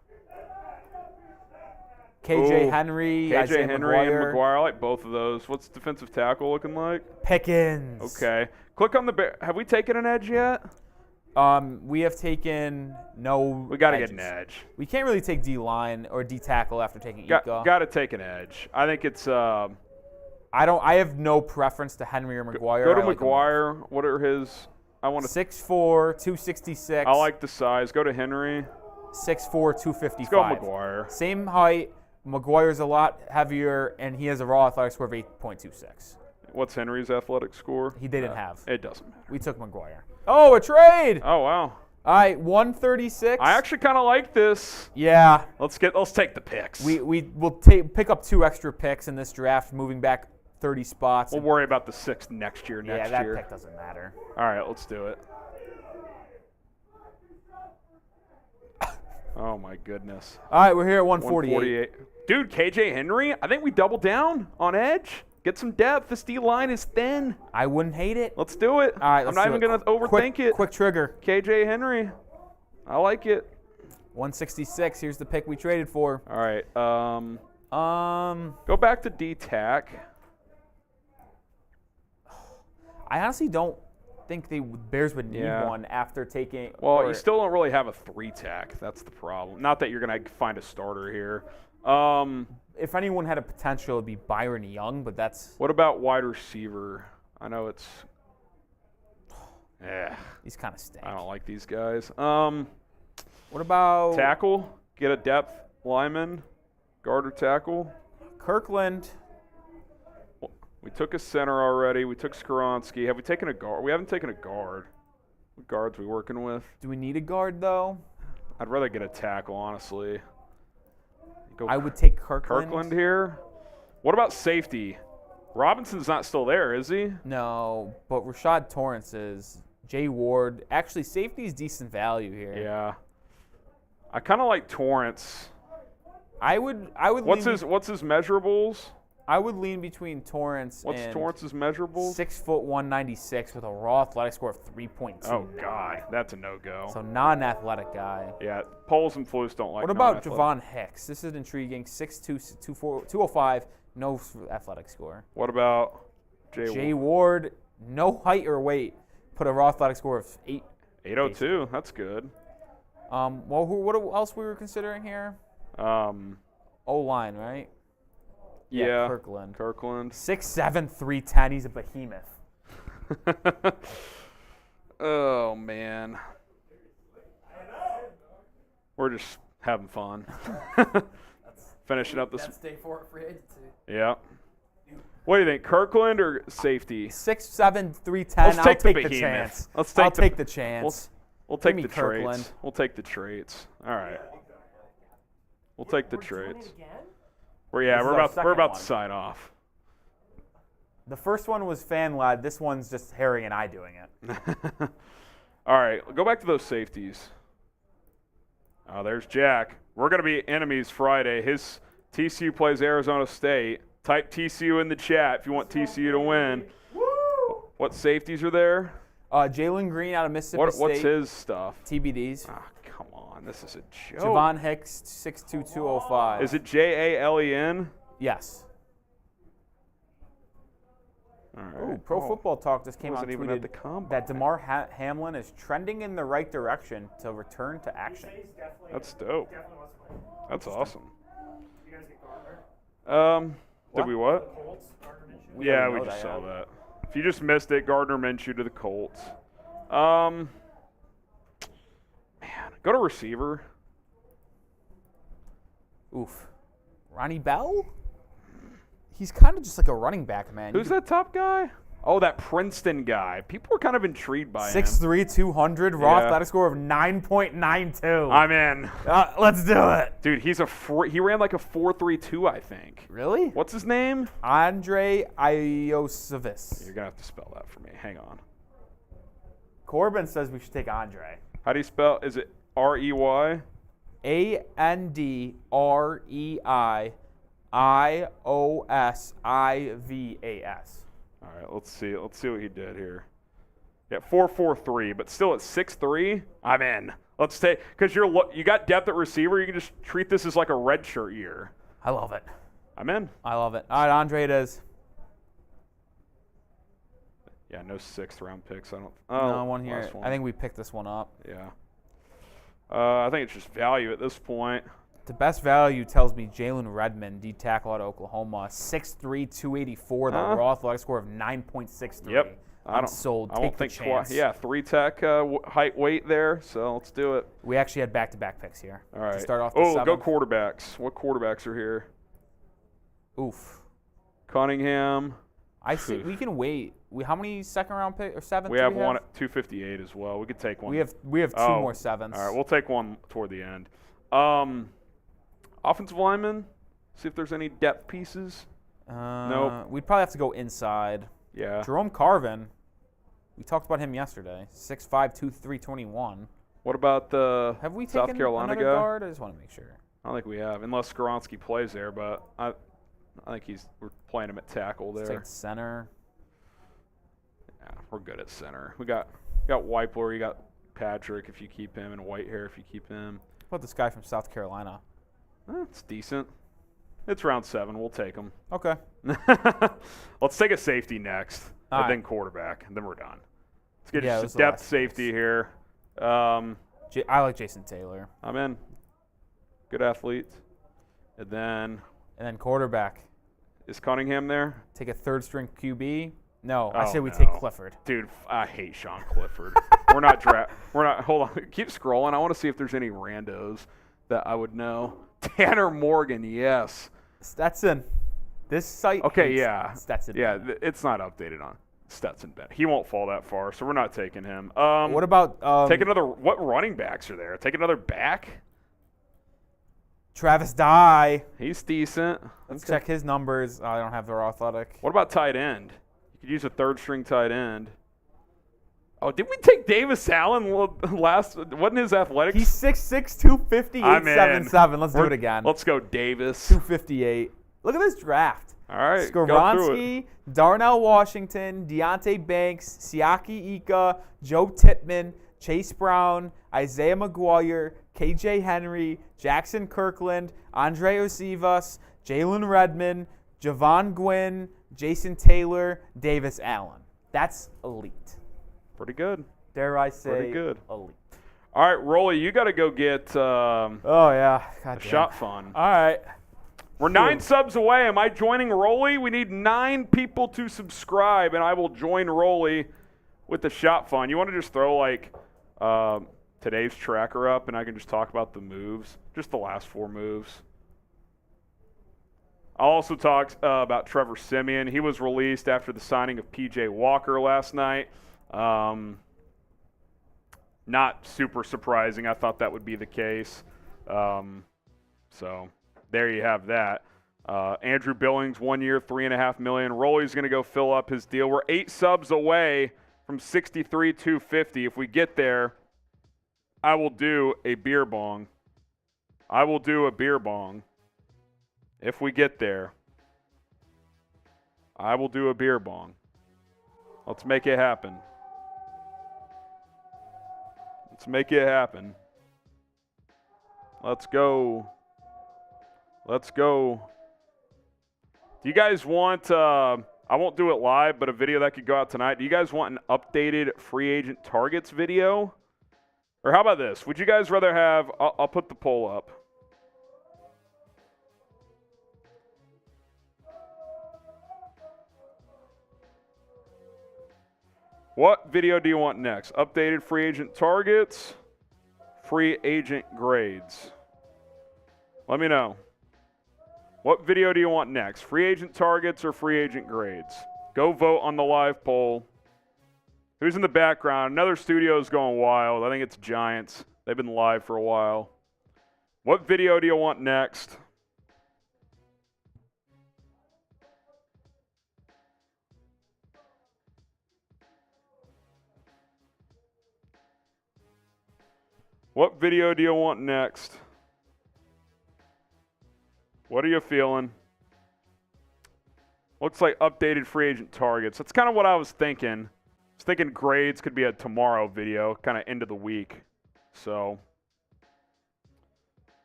KJ Ooh, Henry, KJ Isaiah Henry McGuire. and McGuire. I like both of those. What's defensive tackle looking like? Pickens. Okay. Click on the. Have we taken an Edge yet? We have taken no. We got to get edges. an edge. We can't really take D line or D tackle after taking Ika. Got to take an edge. I think it's. I have no preference to Henry or McGuire. Go to I like McGuire. What are his? I want to 6'4", 266. I like the size. Go to Henry. 6'4", 255. Let's go McGuire. Same height. McGuire's a lot heavier, and he has a raw athletic score of 8.26. What's Henry's athletic score? He didn't have. It doesn't matter. We took McGuire. Oh, a trade! Oh wow. All right, 136. I actually kind of like this. Yeah. Let's take the picks. We'll pick up 2 extra picks in this draft, moving back 30 spots. We'll worry about the 6th next year. Yeah, that pick doesn't matter. All right, let's do it. Oh my goodness. All right, we're here at 148. Dude, KJ Henry, I think we double down on edge. Get some depth. This D line is thin. I wouldn't hate it. Let's do it. All right, I'm not even going to overthink it. Quick trigger. KJ Henry. I like it. 166. Here's the pick we traded for. All right. Go back to D-Tac. I honestly don't think the Bears would need one after taking. Well, you still don't really have a 3-tac. That's the problem. Not that you're going to find a starter here. If anyone had a potential, it'd be Byron Young, but that's. What about wide receiver? I know it's. He's kind of stink. I don't like these guys. What about tackle? Get a depth lineman, guard or tackle. Kirkland. We took a center already. We took Skoronski. Have we taken a guard? We haven't taken a guard. What guards we working with? Do we need a guard though? I'd rather get a tackle, honestly. I would take Kirkland. Kirkland here. What about safety? Robinson's not still there, is he? No, but Rashad Torrance is. Jay Ward. Actually, safety's decent value here. Yeah. I kind of like Torrance. I would. What's his measurables? I would lean between Torrance What's and Torrance's measurables? 6'1", 196 with a raw athletic score of 3.2. Oh God, that's a no-go. So non-athletic guy. Yeah, Poles and Flus don't like. What about Javon Hicks? This is intriguing. 6'2", 205, no athletic score. What about Jay Ward? No height or weight. Put a raw athletic score of 802. That's good. Well, what else we were considering here? O-line, right? Yeah, Kirkland. 6'7", 310. He's a behemoth. Oh man, we're just having fun. Finishing up this. That's day 4 of free agency. Yeah. What do you think, Kirkland or safety? 6'7", 310. I'll take the chance. I'll take the chance. We'll take the Kirkland. traits. We'll take the traits. All right. We'll take the traits. We're about to sign off. The first one was fan-led. This one's just Harry and I doing it. All right, go back to those safeties. Oh, there's Jack. We're going to be enemies Friday. His TCU plays Arizona State. Type TCU in the chat if you want TCU to win. Woo! What safeties are there? Jalen Green out of Mississippi State. What's his stuff? TBDs. Ah, come on. This is a joke. Javon Hicks, 6'2", 205. Is it Jalen? Yes. All right. Ooh, Pro Football Talk just came out and even at the tweeted combine. that DeMar Hamlin is trending in the right direction to return to action. That's dope. That's awesome. You guys get Gardner? Did we what? Colts, Gardner Minshew. Yeah, already we know just that, saw that. If you just missed it, Gardner Minshew to the Colts. Man, go to receiver. Oof. Ronnie Bell? He's kind of just like a running back, man. Who's that top guy? Oh, that Princeton guy. People were kind of intrigued by him. 6'3", 200, raw Yeah. athletic score of 9.92. I'm in. Let's do it. Dude, he ran like a 4.32, I think. Really? What's his name? Andre Iosevis. You're going to have to spell that for me. Hang on. Corbin says we should take Andre. How do you spell? Is it R-E-Y? ANDREIIOSIVAS. All right, let's see. Let's see what he did here. Yeah, 4.43, but still at 6'3". I'm in. Let's take because you got depth at receiver. You can just treat this as like a redshirt year. I love it. I'm in. I love it. All right, Andre it is. Yeah, no 6th-round picks. I don't. No one here. last one. I think we picked this one up. Yeah. I think it's just value at this point. The best value tells me Jalen Redmond, D tackle out of Oklahoma, 6'3", 284, the raw athletic score of 9.63. Yep. I'm sold. I Take don't the think chance. Yeah, 3-tech height weight there, so let's do it. We actually had back-to-back picks here. All right. To start off the go seventh. quarterbacks. What quarterbacks are here? Oof. Cunningham. I see. We can wait. How many second-round picks or seventh? We have one at 258 as well. We could take one. We have two more sevens. All right, we'll take one toward the end. Offensive lineman. See if there's any depth pieces. Nope. We'd probably have to go inside. Yeah. Jerome Carvin. We talked about him yesterday. 6'5", 321. What about the Have we South taken Carolina another guy? guard? I just want to make sure. I don't think we have, unless Skoronski plays there. But I think we're playing him at tackle there. Let's take center. Yeah, we're good at center. We got Weipler, you got Patrick if you keep him, and Whitehair if you keep him. What about this guy from South Carolina? It's decent. It's round 7. We'll take him. Okay. Let's take a safety next, All and right. then quarterback, and then we're done. Let's get Yeah, just those are a the depth last safety here. I like Jason Taylor. I'm in. Good athlete. And then quarterback. is Cunningham there? Take a third-string QB. No, I Oh, say we no. take Clifford. Dude, I hate Sean Clifford. We're not. Hold on. Keep scrolling. I want to see if there's any randos that I would know. Tanner Morgan, yes. Stetson. This site. Okay, hates yeah. Stetson. Yeah, it's not updated on Stetson Bennett. He won't fall that far, so we're not taking him. What about take another? What running backs are there? Take another back. Travis Dye? He's decent. Let's check his numbers. I don't have the raw athletic. What about tight end? You could use a third-string tight end. Oh, did we take Davis Allen last? Wasn't his athletic? He's 6'6", 250, I'm in. 877. Let's do it again. Let's go, Davis. 258. Look at this draft. All right, go through it. Skoronski, Darnell Washington, Deontay Banks, Siaki Ika, Joe Tippmann, Chase Brown, Isaiah McGuire, KJ Henry, Jackson Kirkland, Andre Osivas, Jalen Redmond, Javon Gwynn, Jason Taylor, Davis Allen. That's elite. Pretty good. Dare I say Pretty good. elite. All right, Rolly, you got to go get Oh, yeah. God a damn. shot fun. All right. We're 9 subs away. Am I joining Rolly? We need 9 people to subscribe, and I will join Rolly with the shot fun. You want to just throw, like, today's tracker up, and I can just talk about the moves, just the last 4 moves. I'll also talk about Trevor Siemian. He was released after the signing of P.J. Walker last night. Not super surprising. I thought that would be the case. So there you have that. Andrew Billings, 1 year, $3.5 million. Rolly's going to go fill up his deal. We're 8 subs away from 63,250. If we get there, I will do a beer bong. I will do a beer bong. If we get there, I will do a beer bong. Let's make it happen. Let's make it happen. Let's go. Let's go. Do you guys want, I won't do it live, but a video that could go out tonight. Do you guys want an updated free agent targets video? Or how about this? Would you guys rather have, I'll put the poll up. What video do you want next? Updated free agent targets, free agent grades. Let me know. What video do you want next? Free agent targets or free agent grades? Go vote on the live poll. Who's in the background? Another studio is going wild. I think it's Giants. They've been live for a while. What video do you want next? What video do you want next? What are you feeling? Looks like updated free agent targets. That's kind of what I was thinking. I was thinking grades could be a tomorrow video, kind of end of the week. So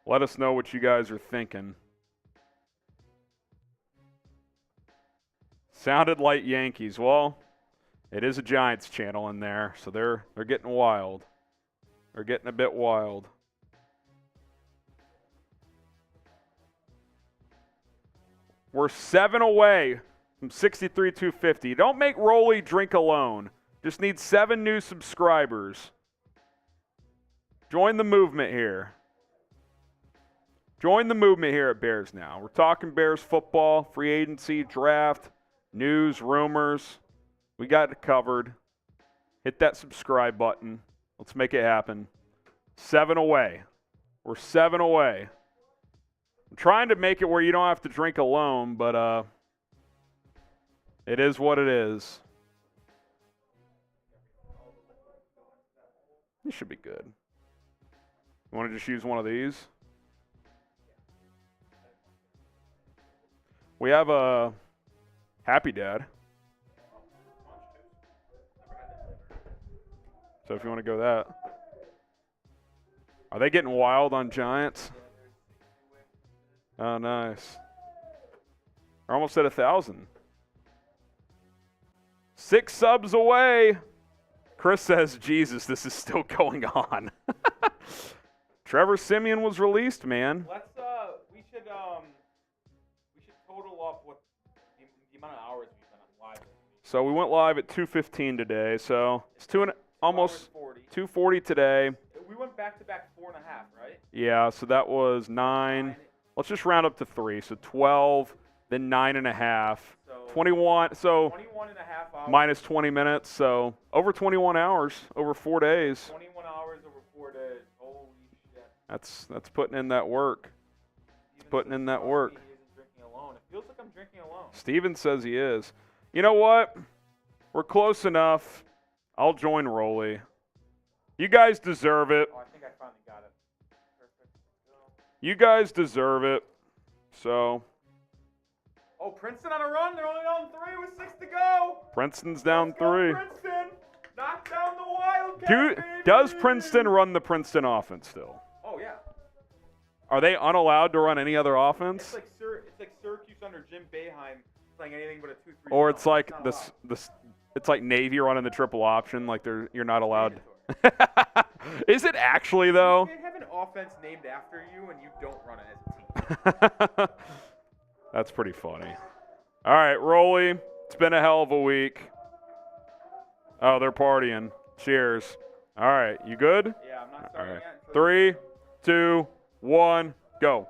let us know what you guys are thinking. Sounded like Yankees. Well, It is a Giants channel in there, so they're getting wild. They're getting a bit wild. We're 7 away from 63,250. Don't make Rolly drink alone. Just need 7 new subscribers. Join the movement here. Join the movement here at Bears Now. We're talking Bears football, free agency, draft, news, rumors. We got it covered. Hit that subscribe button. Let's make it happen. 7 away. We're 7 away. I'm trying to make it where you don't have to drink alone, but it is what it is. You should be good. You want to just use one of these? We have a Happy Dad. So if you want to go that. Are they getting wild on Giants? Oh, nice. We're almost at 1,000. 6 subs away. Chris says, Jesus, this is still going on. Trevor Siemian was released, man. Let's we should total up what the amount of hours we've been on live. So we went live at 2:15 today. So it's almost 2:40 today. We went back to back 4.5, right? Yeah, so that was 9. Let's just round up to 3. So 12, then 9.5. So 21. So 21 and a half hours. minus 20 minutes. So over 21 hours over 4 days. 21 hours over 4 days. Holy shit. That's putting in that work. Steven Putting says in that Crosby work. isn't drinking alone. It feels like I'm drinking alone. Steven says he is. You know what? We're close enough. I'll join Rolly. You guys deserve it. Oh, I think I finally got it. Perfect. You guys deserve it. So Oh, Princeton on a run. They're only down 3 with 6 to go. Princeton's down Let's go, 3. Princeton. Knock down the Wildcats, Does baby. Princeton run the Princeton offense still? Oh, yeah. Are they unallowed to run any other It's offense? like Syracuse under Jim Boeheim playing anything but a 2-3. Or zone. it's like not this allowed. it's like Navy running the triple option, like you're not allowed. Mandatory. Is it actually though? You can't have an offense named after you and you don't run it as a team. That's pretty funny. All right, Rolly, it's been a hell of a week. Oh, they're partying. Cheers. All right, you good? Yeah, I'm not All starting right. yet. 3, 2, 1, go.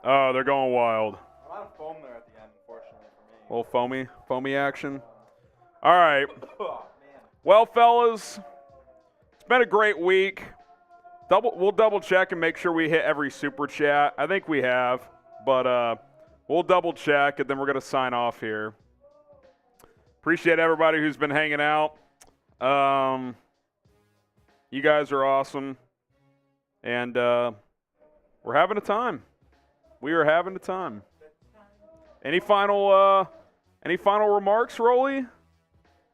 Oh, they're going wild. A lot of foam there at the end, unfortunately for me. A little foamy action. All right. Oh, man. Well, fellas, it's been a great week. We'll double check and make sure we hit every super chat. I think we have, but we'll double check and then we're gonna sign off here. Appreciate everybody who's been hanging out. You guys are awesome, and we're having a time. We are having a time. Any final remarks, Rolly?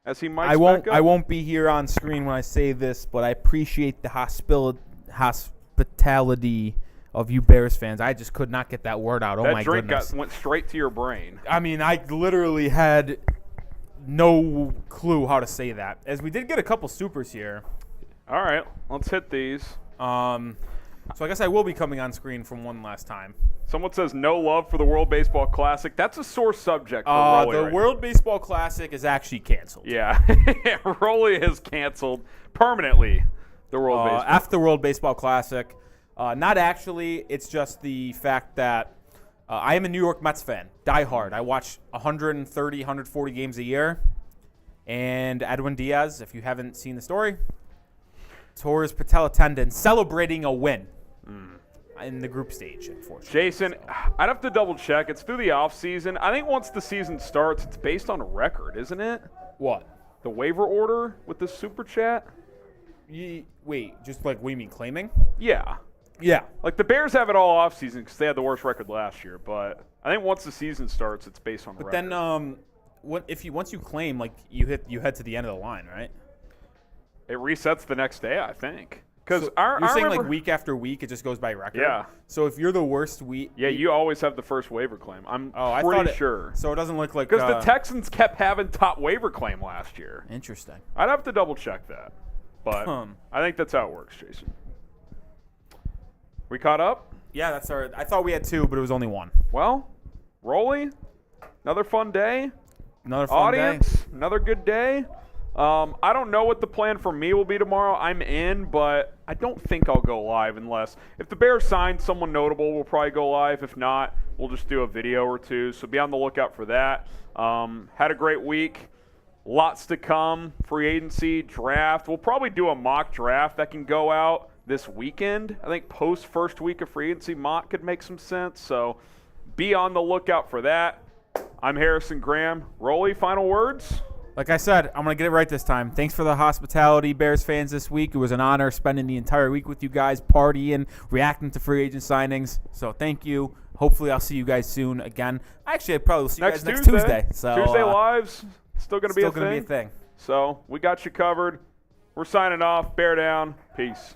As he might. I won't be here on screen when I say this, but I appreciate the hospitality of you Bears fans. I just could not get that word out. Oh that my drink goodness! went straight to your brain. I mean, I literally had no clue how to say that. As we did get a couple supers here. All right, let's hit these. So I guess I will be coming on screen from one last time. Someone says no love for the World Baseball Classic. That's a sore subject for Rolly The right World Baseball Classic is actually canceled. Yeah, Rolly has canceled permanently the World Baseball. After the World Baseball Classic. Not actually. It's just the fact that I am a New York Mets fan, diehard. I watch 130, 140 games a year. And Edwin Diaz, if you haven't seen the story, tore his patella tendon celebrating a win in the group stage, unfortunately. Jason, I'd have to double check. It's through the offseason. I think once the season starts, it's based on a record, isn't it? What? The waiver order with the super chat? Wait, just like we mean claiming? Yeah. Yeah. Like the Bears have it all offseason because they had the worst record last year. But I think once the season starts, it's based on the But record. then once you claim, like you head to the end of the line, right? It resets the next day, I think. Because So I you're saying remember, like week after week, it just goes by record? Yeah. So if you're the worst week. Yeah, you always have the first waiver claim. I'm I pretty thought sure. So it doesn't look like. Because the Texans kept having top waiver claim last year. Interesting. I'd have to double check that. But I think that's how it works, Jason. We caught up? Yeah, that's our. I thought we had 2, but it was only 1. Well, Rolly, another fun day. Another fun Audience, another good day. I don't know what the plan for me will be tomorrow. I'm in, but I don't think I'll go live unless if the Bears sign someone notable, we'll probably go live. If not, we'll just do a video or two. So be on the lookout for that. Had a great week. Lots to come. Free agency, draft. We'll probably do a mock draft that can go out this weekend. I think post first week of free agency mock could make some sense. So be on the lookout for that. I'm Harrison Graham. Rolly, final words? Like I said, I'm going to get it right this time. Thanks for the hospitality, Bears fans, this week. It was an honor spending the entire week with you guys, partying, reacting to free agent signings. So thank you. Hopefully I'll see you guys soon again. Actually, I probably will see you guys next Tuesday. So, Tuesday Live's still going to be a thing. Be a thing. So we got you covered. We're signing off. Bear down. Peace.